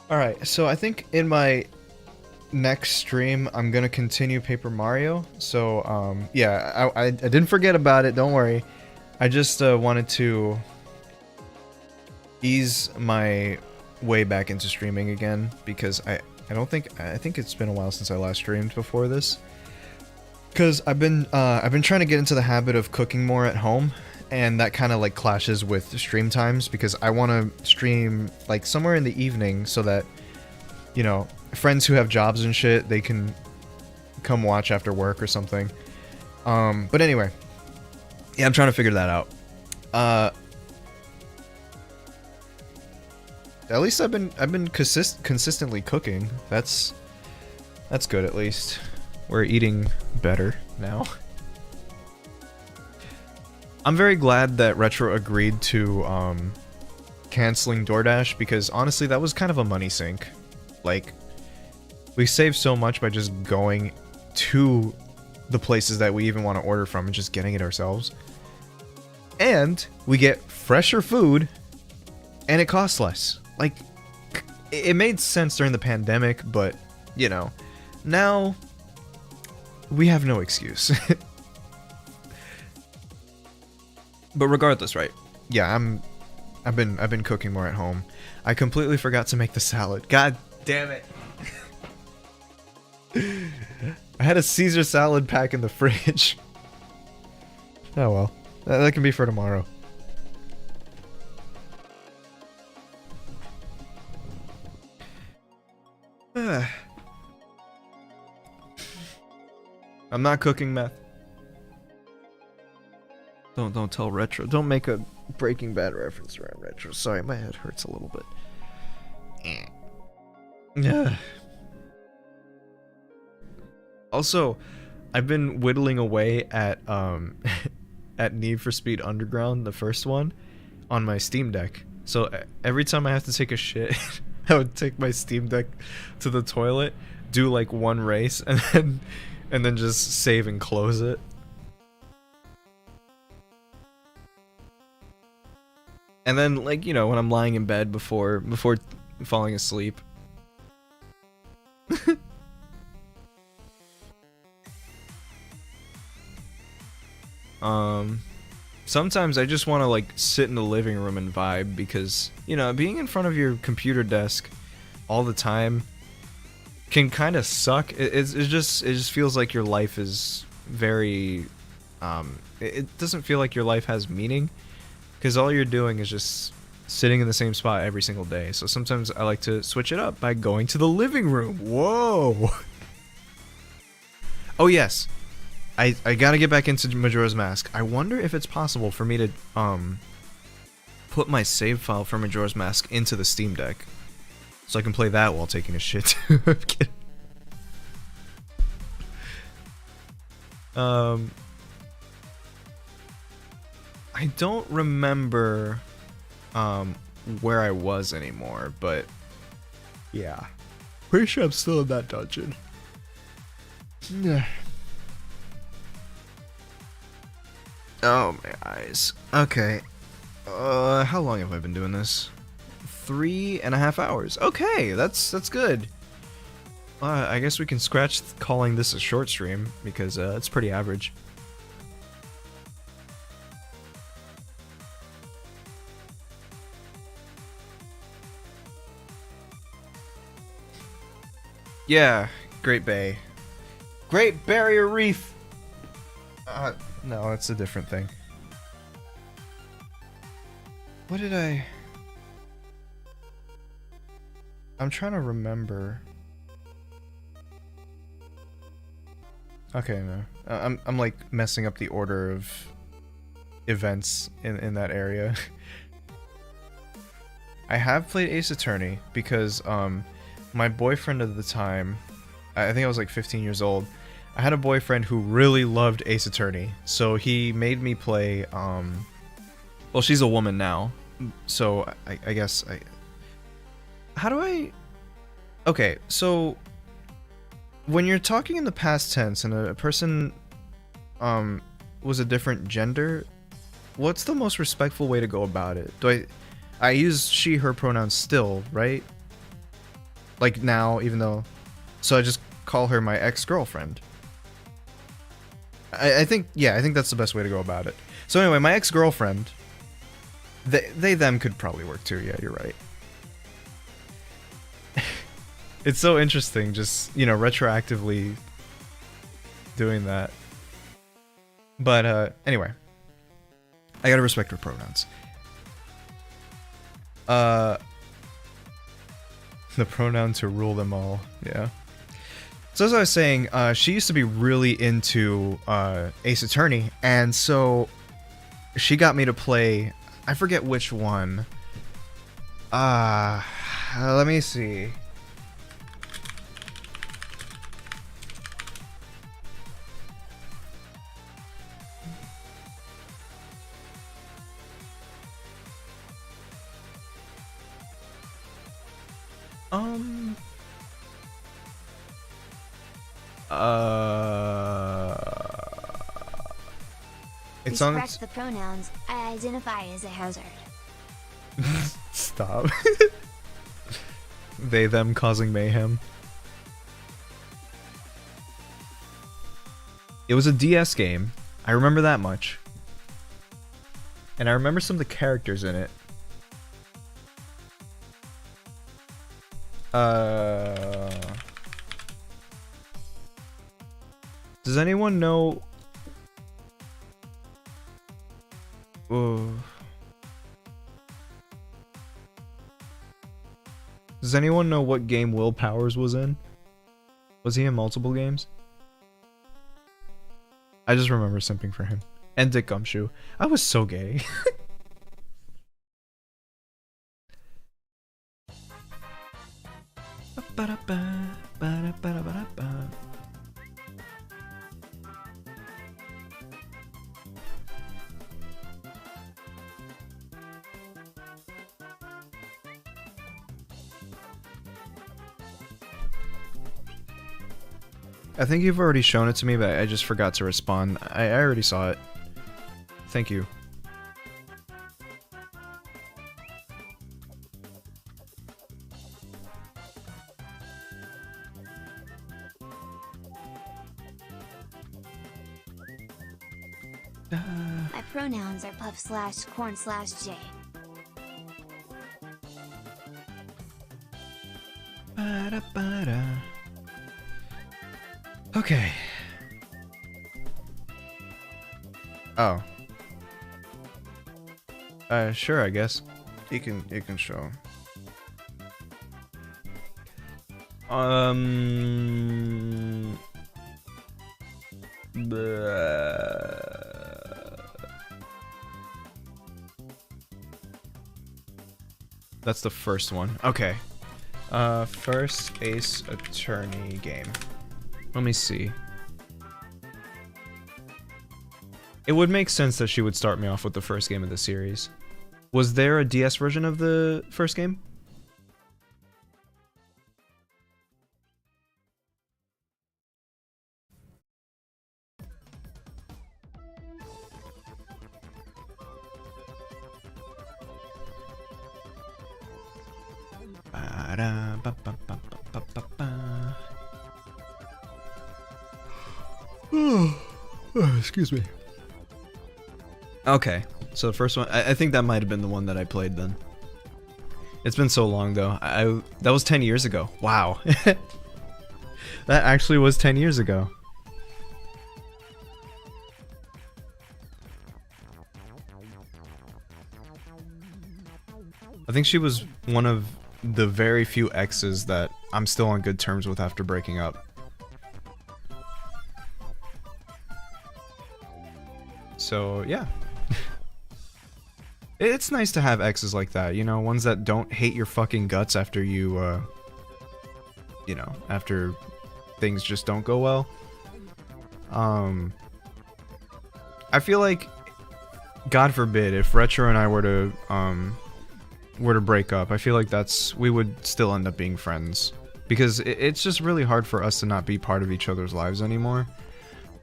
Alright, so I think in my next stream, I'm gonna continue Paper Mario. So, yeah, I didn't forget about it, don't worry. I just wanted to ease my way back into streaming again, because I think it's been a while since I last streamed before this. Because I've been trying to get into the habit of cooking more at home, and that kind of like clashes with stream times, because I want to stream like somewhere in the evening so that, you know, friends who have jobs and shit, they can come watch after work or something. But anyway, yeah, I'm trying to figure that out. At least I've been consistently cooking. That's good, at least. We're eating better now. I'm very glad that Retro agreed to canceling DoorDash, because honestly that was kind of a money sink. Like, we save so much by just going to the places that we even want to order from and just getting it ourselves. And we get fresher food, and it costs less. Like, it made sense during the pandemic, but, you know, now we have no excuse. But regardless, right? Yeah, I've been cooking more at home. I completely forgot to make the salad. God damn it. I had a Caesar salad pack in the fridge. Oh well. That can be for tomorrow. I'm not cooking meth. Don't tell Retro. Don't make a Breaking Bad reference around Retro. Sorry, my head hurts a little bit. Yeah. Also, I've been whittling away at at Need for Speed Underground, the first one, on my Steam Deck. So every time I have to take a shit, I would take my Steam Deck to the toilet, do like one race, and then just save and close it. And then, like, you know, when I'm lying in bed before falling asleep. Sometimes I just want to, like, sit in the living room and vibe, because, you know, being in front of your computer desk all the time can kind of suck. It just feels like your life is very, it doesn't feel like your life has meaning. Because all you're doing is just sitting in the same spot every single day. So sometimes I like to switch it up by going to the living room. Whoa! Oh yes, I gotta get back into Majora's Mask. I wonder if it's possible for me to put my save file from Majora's Mask into the Steam Deck, so I can play that while taking a shit. I'm kidding. I don't remember where I was anymore, but yeah, pretty sure I'm still in that dungeon. Yeah. Oh, my eyes. Okay. How long have I been doing this? 3.5 hours. Okay, that's good. I guess we can scratch calling this a short stream, because it's pretty average. Yeah, Great Bay. Great Barrier Reef! No, it's a different thing. What did I'm trying to remember. Okay, no. I'm like messing up the order of events in that area. I have played Ace Attorney because my boyfriend at the time, I think I was like 15 years old. I had a boyfriend who really loved Ace Attorney, so he made me play well, she's a woman now, so I guess how do I... Okay, so when you're talking in the past tense and a person was a different gender, what's the most respectful way to go about it? Do I use she, her pronouns still, right? Like now, even though... So I just call her my ex-girlfriend. I think, yeah, I think that's the best way to go about it. So anyway, my ex-girlfriend, them could probably work too, yeah, you're right. It's so interesting, just, you know, retroactively doing that. But, anyway. I gotta respect her pronouns. The pronoun to rule them all, yeah. So as I was saying, she used to be really into Ace Attorney, and so she got me to play, I forget which one. Let me see. It's on. Correct the pronouns. I identify as a hazard. Stop. They, them causing mayhem. It was a DS game. I remember that much. And I remember some of the characters in it. Does anyone know... Does anyone know what game Will Powers was in? Was he in multiple games? I just remember simping for him. And Dick Gumshoe. I was so gay. I think you've already shown it to me, but I just forgot to respond. I already saw it. Thank you. My pronouns are puff/corn/J. Okay. Oh. Sure, I guess. You can show. That's the first one. Okay. First Ace Attorney game. Let me see. It would make sense that she would start me off with the first game of the series. Was there a DS version of the first game? Excuse me. Okay, so the first one, I think that might have been the one that I played then. It's been so long though. That was 10 years ago. Wow. That actually was 10 years ago. I think she was one of the very few exes that I'm still on good terms with after breaking up. So, yeah. It's nice to have exes like that, you know, ones that don't hate your fucking guts after you, you know, after things just don't go well. I feel like, God forbid, if Retro and I were to break up, I feel like we would still end up being friends. Because it's just really hard for us to not be part of each other's lives anymore.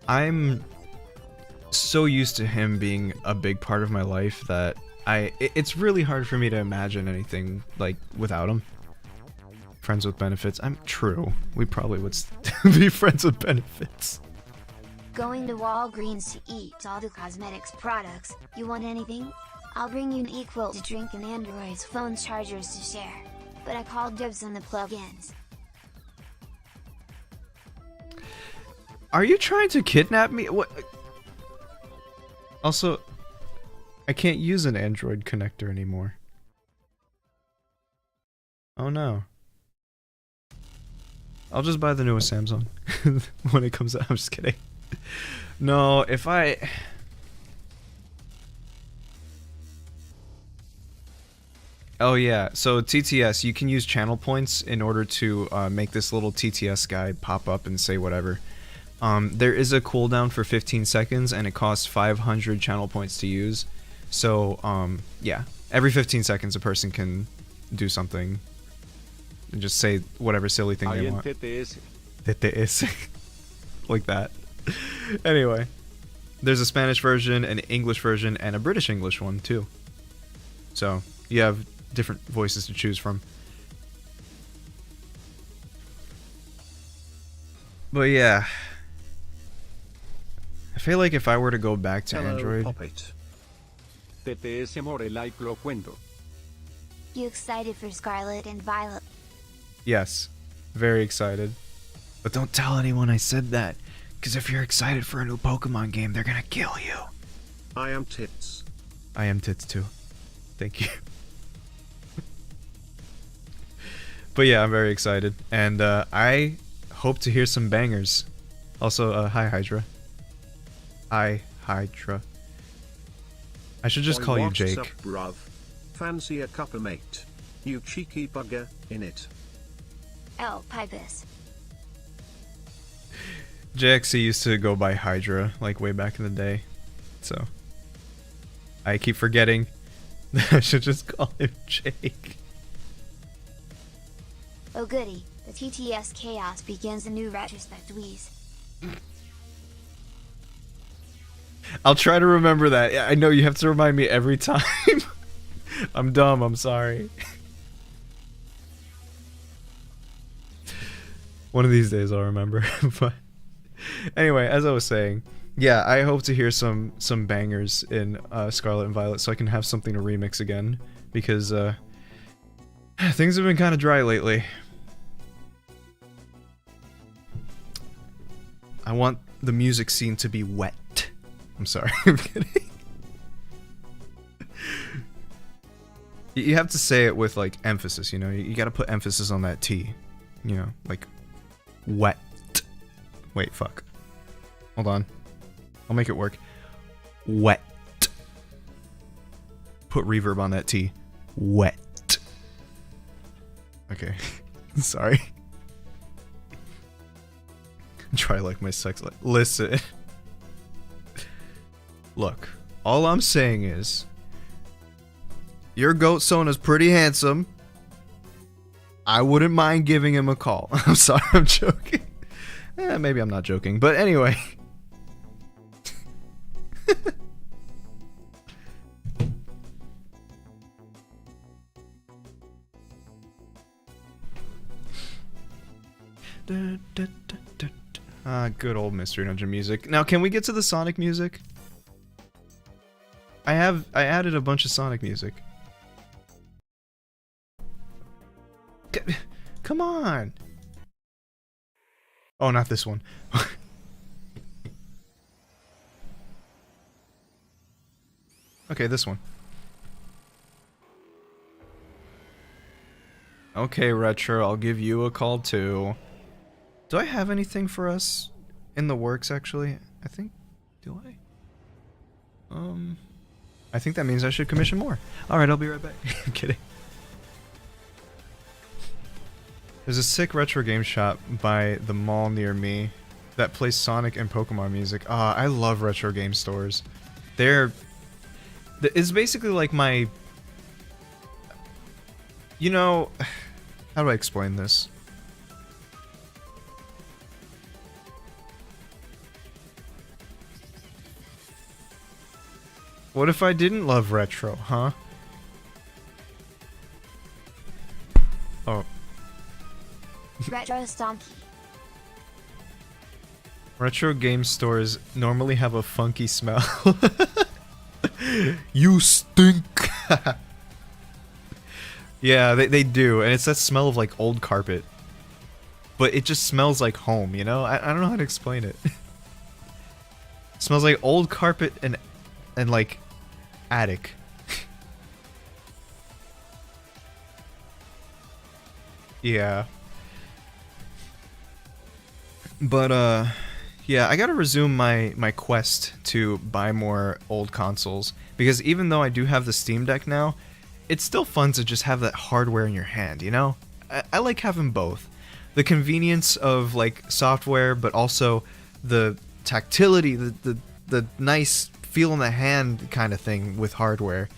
I'm so used to him being a big part of my life that it's really hard for me to imagine anything like without him. Friends with benefits. I'm true. We probably would be friends with benefits. Going to Walgreens to eat all the cosmetics products. You want anything? I'll bring you an equal to drink and Android's phone chargers to share. But I called dibs on the plugins. Are you trying to kidnap me? What? Also, I can't use an Android connector anymore. Oh no. I'll just buy the newest Samsung when it comes out. I'm just kidding. No, if I... Oh yeah, so TTS, you can use channel points in order to make this little TTS guy pop up and say whatever. There is a cooldown for 15 seconds and it costs 500 channel points to use. So, yeah, every 15 seconds a person can do something and just say whatever silly thing they want. TTS. Like that. Anyway, there's a Spanish version, an English version, and a British English one too. So, you have different voices to choose from. But yeah, I feel like if I were to go back to Android... TTS more like lo cuento. You excited for Scarlet and Violet? Yes, very excited. But don't tell anyone I said that, because if you're excited for a new Pokemon game, they're gonna kill you. I am tits. I am tits too. Thank you. But yeah, I'm very excited, and I hope to hear some bangers. Also, hi Hydra. Hi Hydra. I should just call you Jake. What's up, bruv? Fancy a cuppa mate? You cheeky bugger, in it. Oh, Pipus. JXC used to go by Hydra, like way back in the day. So, I keep forgetting that I should just call him Jake. Oh goody, the TTS chaos begins a new retrospect wheeze. I'll try to remember that. I know you have to remind me every time. I'm dumb, I'm sorry. One of these days I'll remember. But anyway, as I was saying, yeah, I hope to hear some bangers in Scarlet and Violet so I can have something to remix again, because things have been kind of dry lately. I want the music scene to be wet. I'm sorry, I'm kidding. You have to say it with, like, emphasis, you know? You gotta put emphasis on that T. You know, like, wet. Wait, fuck. Hold on. I'll make it work. Wet. Put reverb on that T. Wet. Okay. Sorry. Try like my sex life. Listen. Look, all I'm saying is your goat Sona's pretty handsome. I wouldn't mind giving him a call. I'm sorry, I'm joking. Maybe I'm not joking, but anyway. Good old Mystery Dungeon music. Now, can we get to the Sonic music? I added a bunch of Sonic music. Come on! Oh, not this one. Okay, this one. Okay, Retro, I'll give you a call too. Do I have anything for us in the works, actually? I think... Do I? I think that means I should commission more. Alright, I'll be right back. I'm kidding. There's a sick retro game shop by the mall near me that plays Sonic and Pokemon music. Ah, I love retro game stores. It's basically like my... You know... How do I explain this? What if I didn't love retro, huh? Oh. Retro Stonky. Retro game stores normally have a funky smell. You stink! Yeah, they do, and it's that smell of like old carpet. But it just smells like home, you know? I don't know how to explain it. It smells like old carpet and like attic. Yeah. But yeah, I gotta resume my quest to buy more old consoles, because even though I do have the Steam Deck now, it's still fun to just have that hardware in your hand, you know? I like having both. The convenience of like software, but also the tactility, the nice feel in the hand kind of thing with hardware.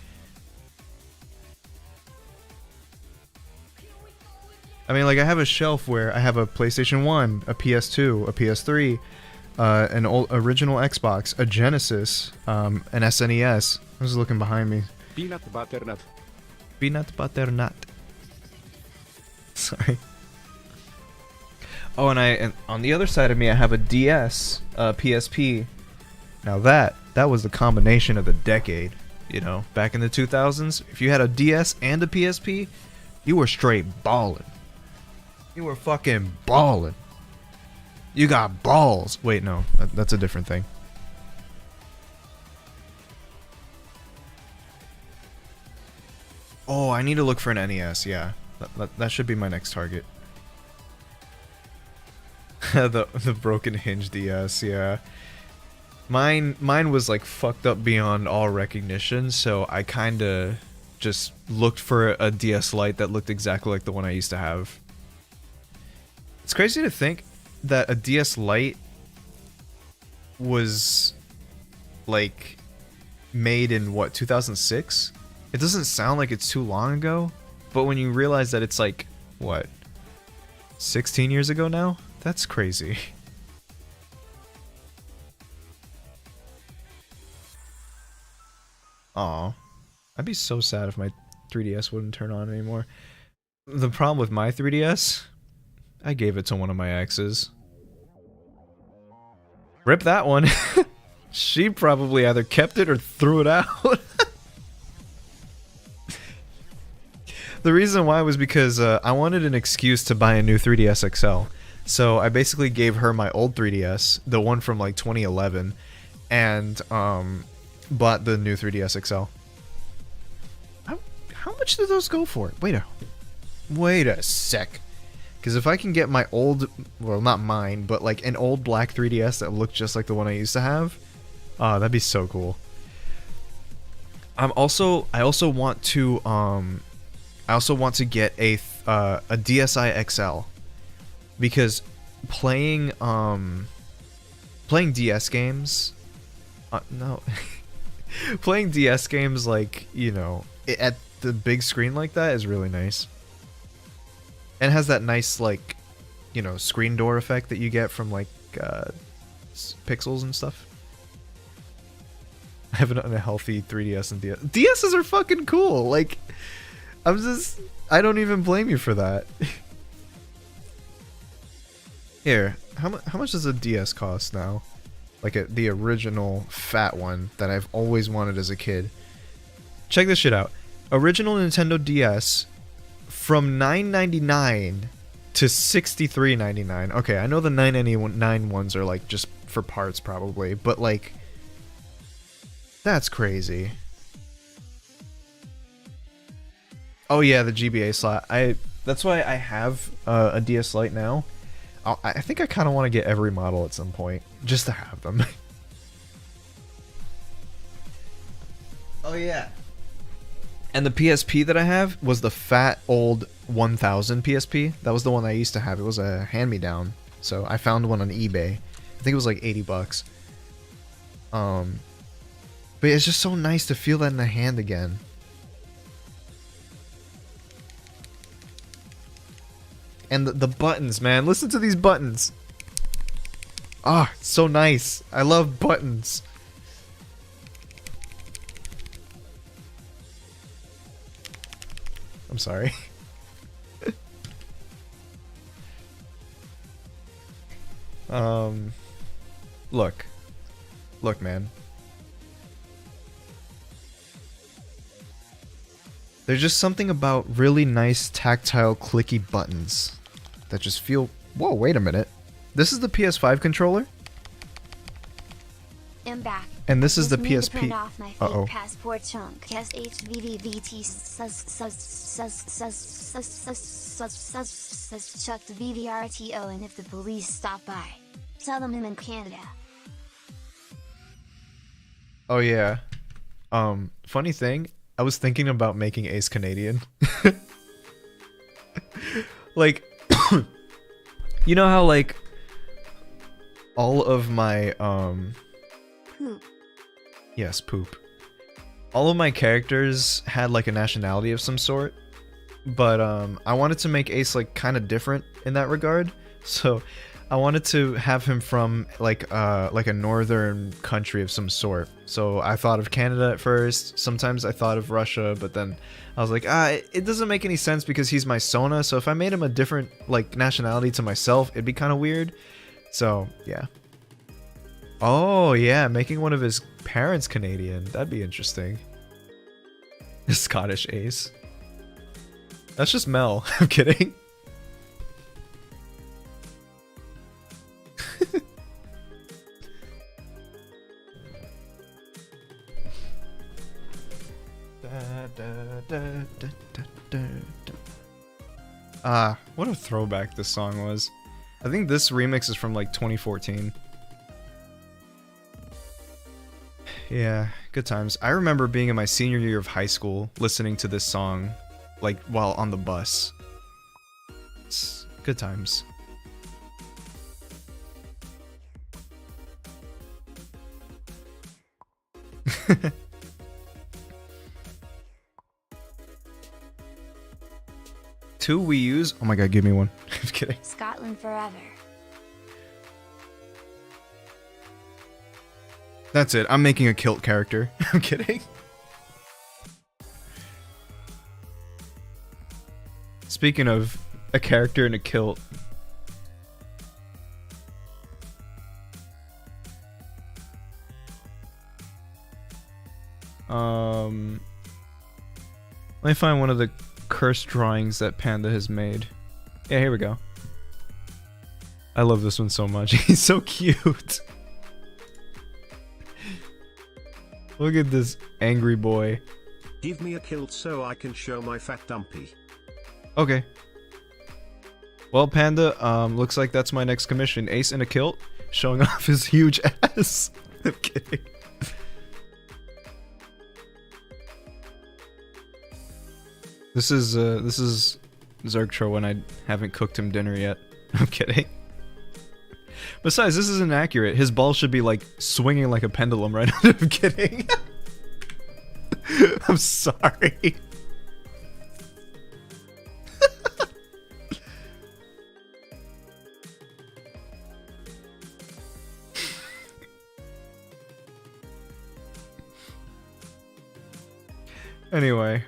I mean, like, I have a shelf where I have a PlayStation 1, a PS2, a PS3, an old original Xbox, a Genesis, an SNES. I was looking behind me. Peanut butter nut. Peanut butter nut. Sorry. Oh, and on the other side of me, I have a DS, PSP. Now that was the combination of the decade. You know, back in the 2000s, if you had a DS and a PSP, you were straight ballin'. You were fucking ballin'. You got balls. Wait, no, that's a different thing. Oh, I need to look for an NES, yeah. That should be my next target. the broken hinge DS, yeah. Mine was like fucked up beyond all recognition, so I kinda just looked for a DS Lite that looked exactly like the one I used to have. It's crazy to think that a DS Lite was like made in what, 2006? It doesn't sound like it's too long ago, but when you realize that it's like, what, 16 years ago now? That's crazy. Aw. I'd be so sad if my 3DS wouldn't turn on anymore. The problem with my 3DS, I gave it to one of my exes. Rip that one. She probably either kept it or threw it out. The reason why was because I wanted an excuse to buy a new 3DS XL. So I basically gave her my old 3DS, the one from like 2011, and bought the new 3DS XL. How much did those go for? Wait a sec. Because if I can get my old, well, not mine, but like an old black 3DS that looked just like the one I used to have, that'd be so cool. I also want to get a DSi XL, because playing DS games, no, playing DS games like, you know, at the big screen like that is really nice, and it has that nice, like, you know, screen door effect that you get from like pixels and stuff. I have an unhealthy 3DS and DS. DSs are fucking cool. Like, I don't even blame you for that. Here, how much does a DS cost now? Like the original fat one that I've always wanted as a kid. Check this shit out. Original Nintendo DS from $9.99 to $63.99. Okay, I know the $9.99 ones are like just for parts probably, but like, that's crazy. Oh yeah, the GBA slot. That's why I have a DS Lite now. I think I kind of want to get every model at some point, just to have them. Oh yeah. And the PSP that I have was the fat old 1000 PSP. That was the one I used to have. It was a hand-me-down. So I found one on eBay. I think it was like $80. But it's just so nice to feel that in the hand again. And the buttons, man. Listen to these buttons. Ah, so nice. I love buttons. I'm sorry. Look. Look, man. There's just something about really nice tactile clicky buttons that just feel... Whoa, wait a minute. This is the PS5 controller? I'm back. And this is the Just need to PSP. print off my fake Uh-oh. passport chunk. SHVDVT chuck the VVRTO, and if the police stop by, tell them I'm in Canada. Oh yeah. Funny thing, I was thinking about making Ace Canadian. Like, you know how like all of my Poop. yes, poop. All of my characters had like a nationality of some sort, but I wanted to make Ace like kind of different in that regard. So I wanted to have him from like a northern country of some sort. So I thought of Canada at first. Sometimes I thought of Russia, but then I was like, it doesn't make any sense because he's my Sona. So if I made him a different like nationality to myself, it'd be kind of weird. So yeah. Oh yeah, making one of his parents Canadian. That'd be interesting. Scottish Ace. That's just Mel. I'm kidding. What a throwback this song was. I think this remix is from like 2014. Yeah, good times. I remember being in my senior year of high school listening to this song like while on the bus. It's good times. Two Wii U's? Oh my god, give me one. I'm kidding. Scotland forever. That's it. I'm making a kilt character. I'm kidding. Speaking of a character in a kilt. Let me find one of the cursed drawings that Panda has made. Yeah, here we go. I love this one so much. He's so cute. Look at this angry boy. Give me a kilt so I can show my fat dumpy. Okay. Well, Panda, looks like that's my next commission. Ace in a kilt, showing off his huge ass. I'm kidding. This is Zergtro when I haven't cooked him dinner yet. I'm kidding. Besides, this isn't accurate. His ball should be like swinging like a pendulum right now. I'm kidding. I'm sorry. Anyway,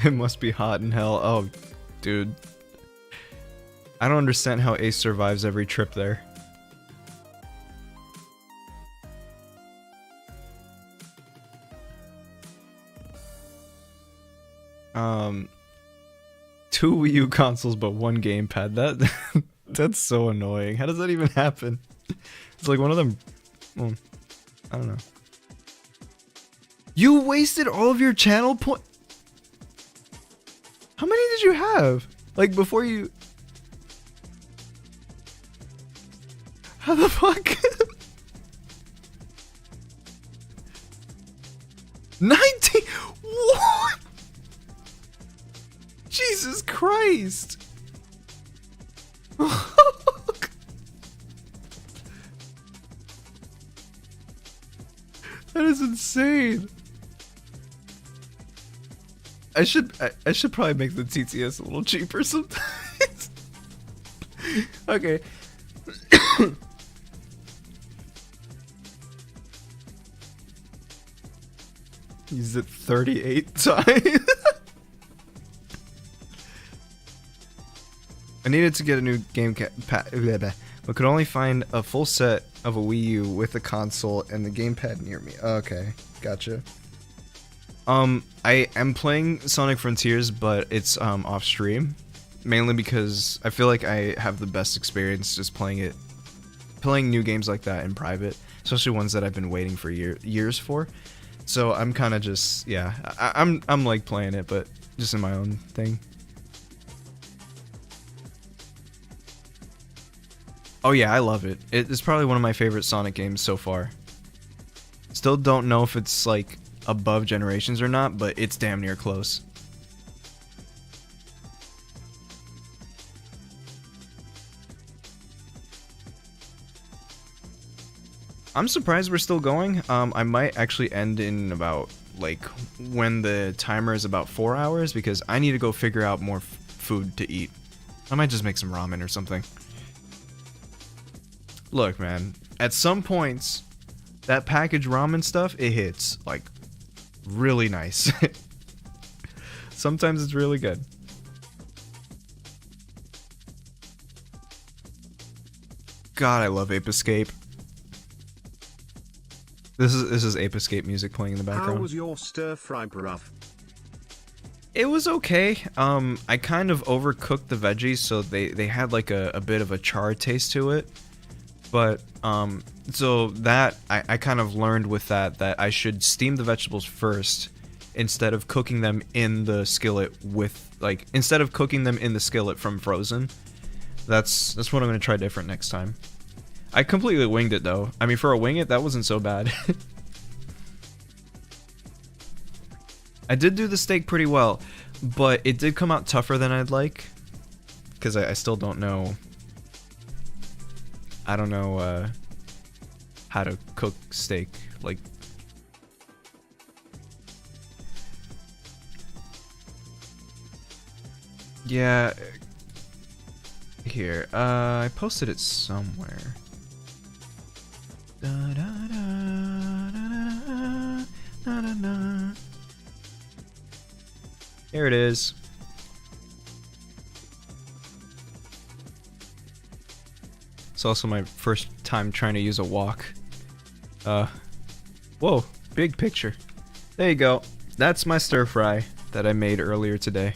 it must be hot in hell. Oh, dude. I don't understand how Ace survives every trip there. Two Wii U consoles but one gamepad. That's so annoying. How does that even happen? It's like one of them. Well, I don't know. You wasted all of your channel point. How many did you have? Like before you. How the fuck? 19? What? Jesus Christ. That is insane. I should probably make the TTS a little cheaper sometimes. Okay. Use it 38 times. I needed to get a new game but could only find a full set of a Wii U with a console and the gamepad near me. Okay, gotcha. I am playing Sonic Frontiers, but it's off stream, mainly because I feel like I have the best experience just playing new games like that in private, especially ones that I've been waiting for years for. So I'm kind of just, yeah, I'm like playing it, but just in my own thing. Oh yeah, I love it. It's probably one of my favorite Sonic games so far. Still don't know if it's like above Generations or not, but it's damn near close. I'm surprised we're still going. I might actually end in about, like, when the timer is about 4 hours, because I need to go figure out more food to eat. I might just make some ramen or something. Look, man, at some points, that packaged ramen stuff, it hits, like, really nice. Sometimes it's really good. God, I love Ape Escape. This is Ape Escape music playing in the background. How was your stir fry, bruv? It was okay. I kind of overcooked the veggies, so they had like a bit of a char taste to it. But so that I kind of learned with that I should steam the vegetables first instead of cooking them in the skillet instead of cooking them in the skillet from frozen. That's what I'm gonna try different next time. I completely winged it though. I mean, for a wing it, that wasn't so bad. I did do the steak pretty well, but it did come out tougher than I'd like, because I still don't know. I don't know how to cook steak. Like, yeah. Here, I posted it somewhere. Da, da, da, da, da, da, da. Here it is. It's also my first time trying to use a wok. Whoa, big picture. There you go. That's my stir fry that I made earlier today.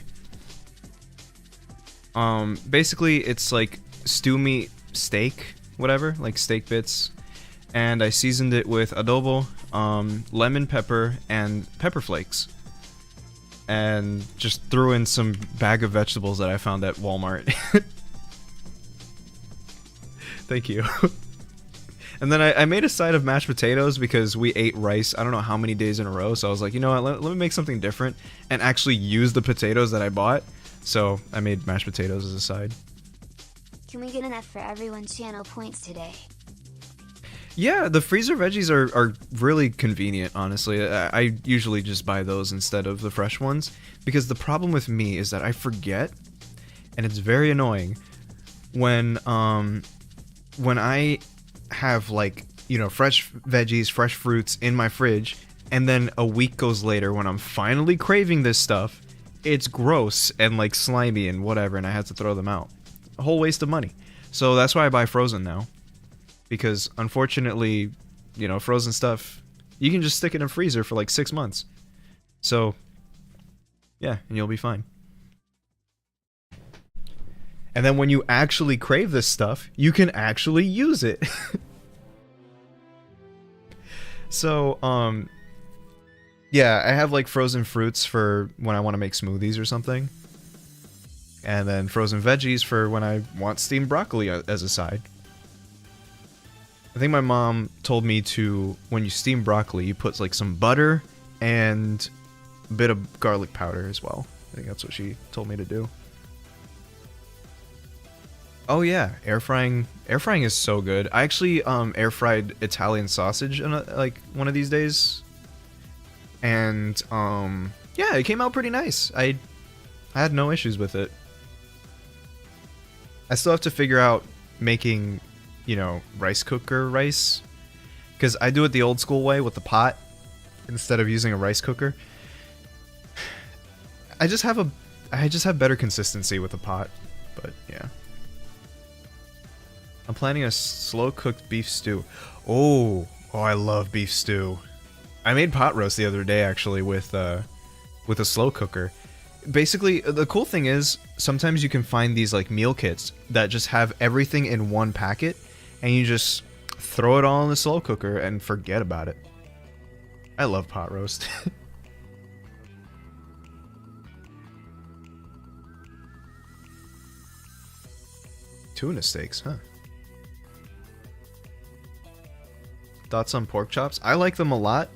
Basically it's like stew meat steak, whatever, like steak bits. And I seasoned it with adobo, lemon pepper, and pepper flakes. And just threw in some bag of vegetables that I found at Walmart. Thank you. And then I made a side of mashed potatoes because we ate rice I don't know how many days in a row, so I was like, you know what, let me make something different and actually use the potatoes that I bought. So I made mashed potatoes as a side. Can we get enough for everyone's channel points today? Yeah, the freezer veggies are really convenient, honestly. I usually just buy those instead of the fresh ones, because the problem with me is that I forget, and it's very annoying, when I have, like, you know, fresh veggies, fresh fruits in my fridge, and then a week goes later when I'm finally craving this stuff, it's gross and, like, slimy and whatever, and I have to throw them out. A whole waste of money. So that's why I buy frozen now. Because, unfortunately, you know, frozen stuff, you can just stick it in a freezer for like 6 months. So, yeah, and you'll be fine. And then when you actually crave this stuff, you can actually use it. So, yeah, I have like frozen fruits for when I want to make smoothies or something. And then frozen veggies for when I want steamed broccoli as a side. I think my mom told me to, when you steam broccoli, you put like some butter and a bit of garlic powder as well. I think that's what she told me to do. Oh yeah, air frying is so good. I actually air fried Italian sausage in like one of these days. And yeah, it came out pretty nice. I had no issues with it. I still have to figure out making, you know, rice cooker rice, because I do it the old school way with the pot instead of using a rice cooker. I just have better consistency with the pot, but yeah. I'm planning a slow cooked beef stew. Oh, I love beef stew. I made pot roast the other day actually with a slow cooker. Basically, the cool thing is sometimes you can find these like meal kits that just have everything in one packet, and you just throw it all in the slow cooker and forget about it. I love pot roast. Tuna steaks, huh? Thoughts on pork chops? I like them a lot.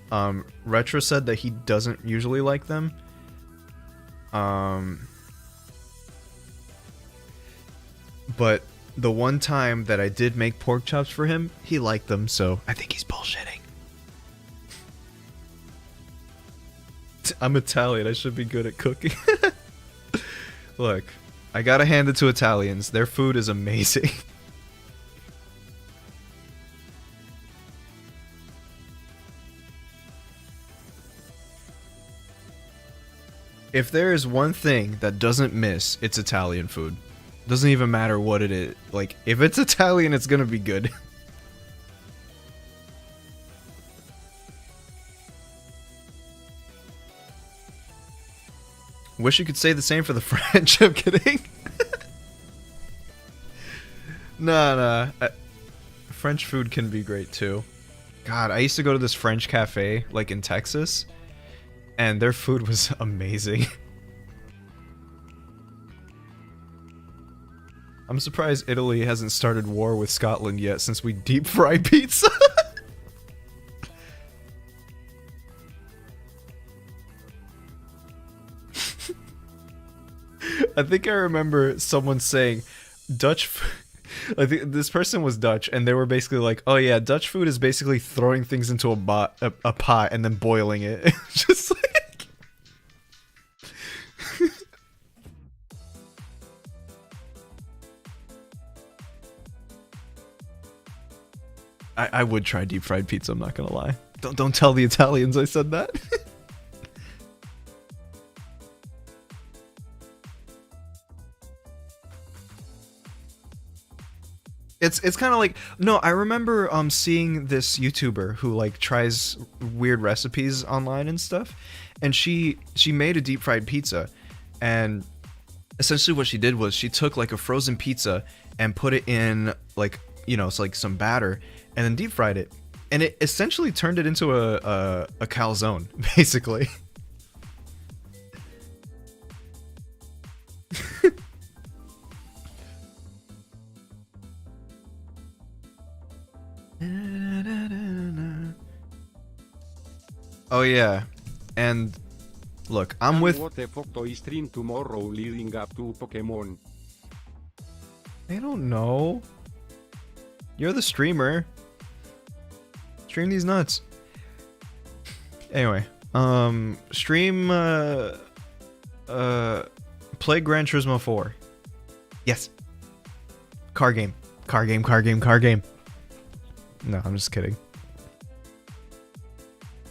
Retro said that he doesn't usually like them. But the one time that I did make pork chops for him, he liked them, so I think he's bullshitting. I'm Italian, I should be good at cooking. Look, I gotta hand it to Italians. Their food is amazing. If there is one thing that doesn't miss, it's Italian food. Doesn't even matter what it is. Like, if it's Italian, it's gonna be good. Wish you could say the same for the French. I'm kidding. Nah. French food can be great too. God, I used to go to this French cafe, like in Texas, and their food was amazing. I'm surprised Italy hasn't started war with Scotland yet, since we deep fry pizza. I think I remember someone saying Dutch I think this person was Dutch, and they were basically like, oh yeah, Dutch food is basically throwing things into a pot and then boiling it. Just like... I would try deep fried pizza, I'm not gonna lie. Don't tell the Italians I said that. It's kind of like, no, I remember seeing this YouTuber who like tries weird recipes online and stuff, and she made a deep fried pizza, and essentially what she did was she took like a frozen pizza and put it in like, you know, it's like some batter, and then deep fried it, and it essentially turned it into a calzone, basically. yeah, and look, I'm with. What the fuck do I stream tomorrow leading up to Pokemon? I don't know. You're the streamer. Stream these nuts. Anyway, stream play Gran Turismo 4. Yes. Car game. Car game, car game, car game. No, I'm just kidding.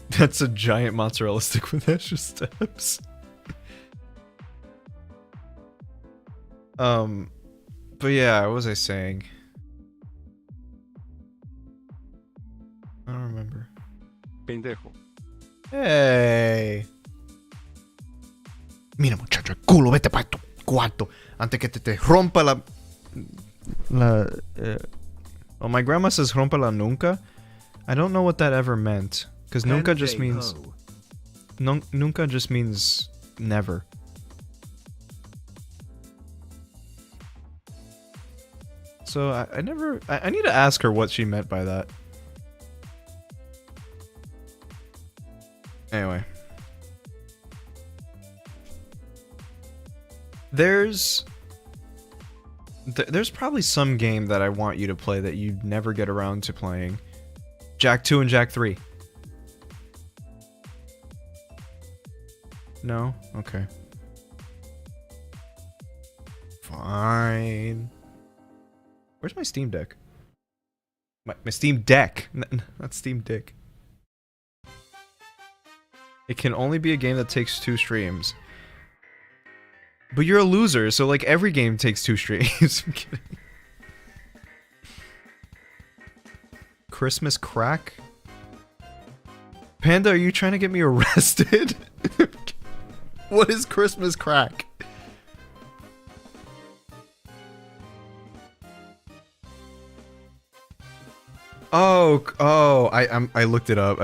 That's a giant mozzarella stick with extra steps. But yeah, what was I saying? I don't remember. Pendejo. Hey. Mira, muchacho, el culo, vete para tu cuarto antes que te rompa la well, my grandma says rompa la nunca. I don't know what that ever meant, because nunca just means nunca just means never. So I never I need to ask her what she meant by that. Anyway. There's probably some game that I want you to play that you never get around to playing. Jak 2 and Jak 3. No? Okay. Fine. Where's my Steam Deck? My Steam Deck! Not Steam Dick. It can only be a game that takes 2 streams. But you're a loser, so like every game takes 2 streams. I'm kidding. Christmas crack? Panda, are you trying to get me arrested? What is Christmas crack? Oh, I looked it up.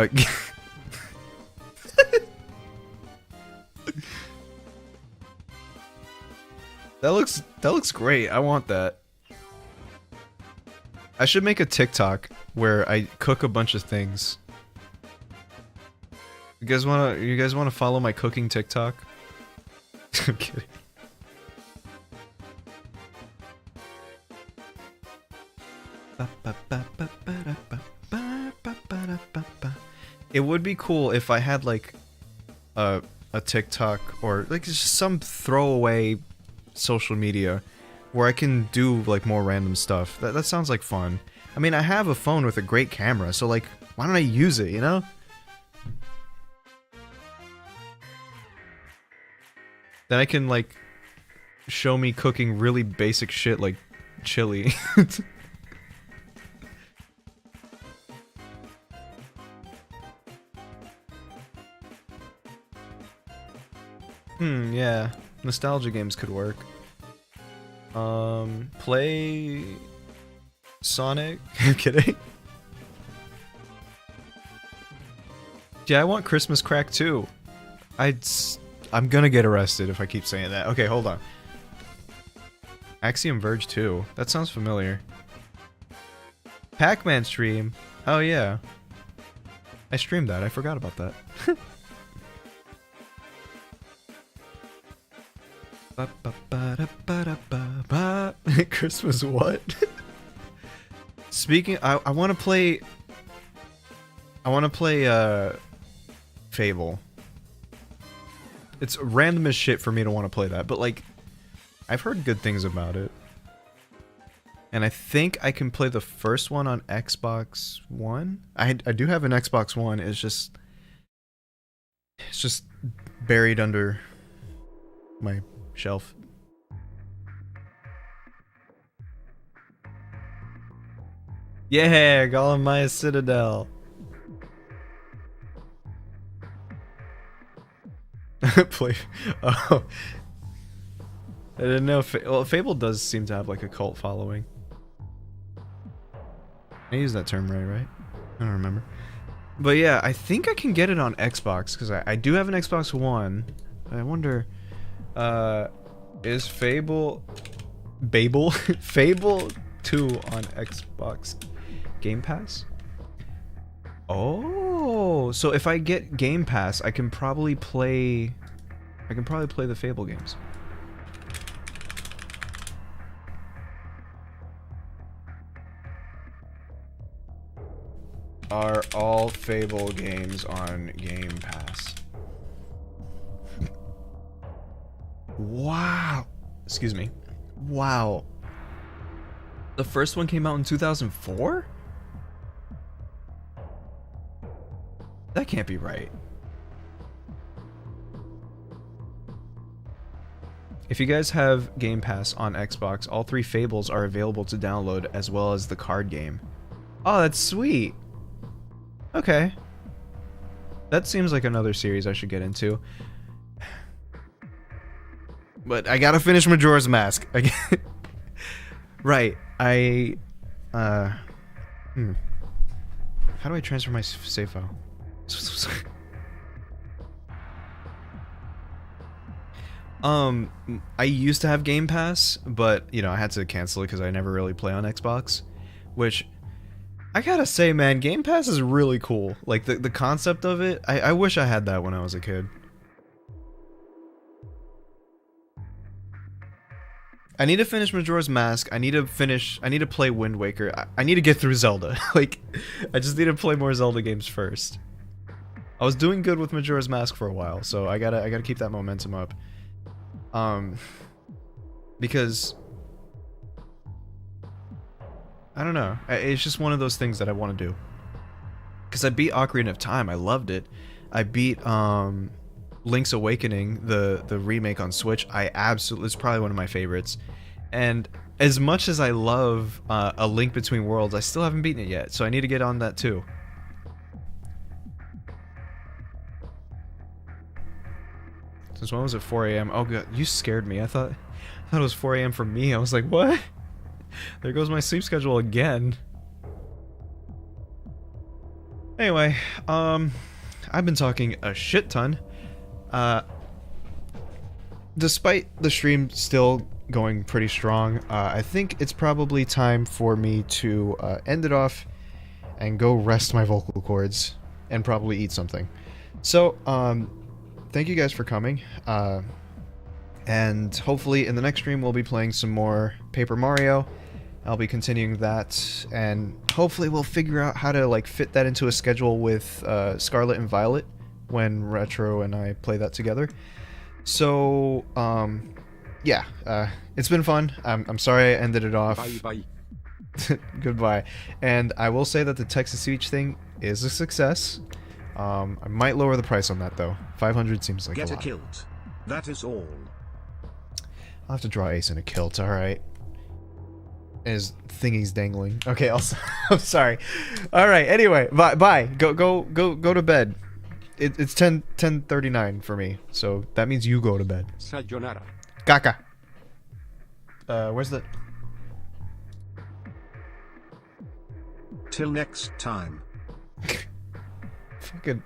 That looks great. I want that. I should make a TikTok where I cook a bunch of things. You guys wanna follow my cooking TikTok? I'm kidding. It would be cool if I had like a TikTok or like just some throwaway social media where I can do like more random stuff. That sounds like fun. I mean, I have a phone with a great camera, so like why don't I use it, you know? Then I can like show me cooking really basic shit like chili. Yeah. Nostalgia games could work. Play Sonic. I'm kidding. Yeah, I want Christmas crack too. I'm gonna get arrested if I keep saying that. Okay, hold on. Axiom Verge 2. That sounds familiar. Pac-Man stream. Oh yeah. I streamed that. I forgot about that. Christmas what? Speaking, I want to play. I want to play Fable. It's random as shit for me to want to play that, but like, I've heard good things about it, and I think I can play the first one on Xbox One. I do have an Xbox One. It's just buried under my shelf. Yeah, Gollum Maya Citadel. Play. Oh, I didn't know. Well, Fable does seem to have like a cult following. I use that term right? I don't remember. But yeah, I think I can get it on Xbox because I do have an Xbox One. I wonder. Is Fable 2 on Xbox Game Pass? Oh, so if I get Game Pass, I can probably play the Fable games. Are all Fable games on Game Pass? Wow. Excuse me. Wow. The first one came out in 2004? That can't be right. If you guys have Game Pass on Xbox, all 3 Fables are available to download as well as the card game. Oh, that's sweet. Okay. That seems like another series I should get into. But I gotta finish Majora's Mask. Right. How do I transfer my save file? I used to have Game Pass, but, you know, I had to cancel it because I never really play on Xbox. Which, I gotta say, man, Game Pass is really cool. Like, the concept of it, I wish I had that when I was a kid. I need to finish Majora's Mask. I need to play Wind Waker. I need to get through Zelda. Like, I just need to play more Zelda games first. I was doing good with Majora's Mask for a while, so I gotta keep that momentum up. Because I don't know. It's just one of those things that I want to do. Because I beat Ocarina of Time. I loved it. I beat Link's Awakening, the remake on Switch. It's probably one of my favorites. And as much as I love A Link Between Worlds, I still haven't beaten it yet, so I need to get on that too. Since when was it 4 a.m.? Oh god, you scared me. I thought it was 4 a.m. for me. I was like, what? There goes my sleep schedule again. Anyway, I've been talking a shit ton. Despite the stream still going pretty strong, I think it's probably time for me to end it off and go rest my vocal cords and probably eat something. So, thank you guys for coming, and hopefully in the next stream we'll be playing some more Paper Mario. I'll be continuing that, and hopefully we'll figure out how to like fit that into a schedule with Scarlet and Violet when Retro and I play that together. So, yeah, it's been fun. I'm sorry I ended it off. Bye. Goodbye. And I will say that the text-to-speech thing is a success. I might lower the price on that though. 500 seems like Get a a lot. kilt. That is all. I'll have to draw Ace in a kilt, alright. His thingy's dangling. Okay, I'm sorry. Alright, anyway, bye. Go to bed. It's 10:39 for me, so that means you go to bed. Sayonara. Kaka. Where's the... Till next time. Fucking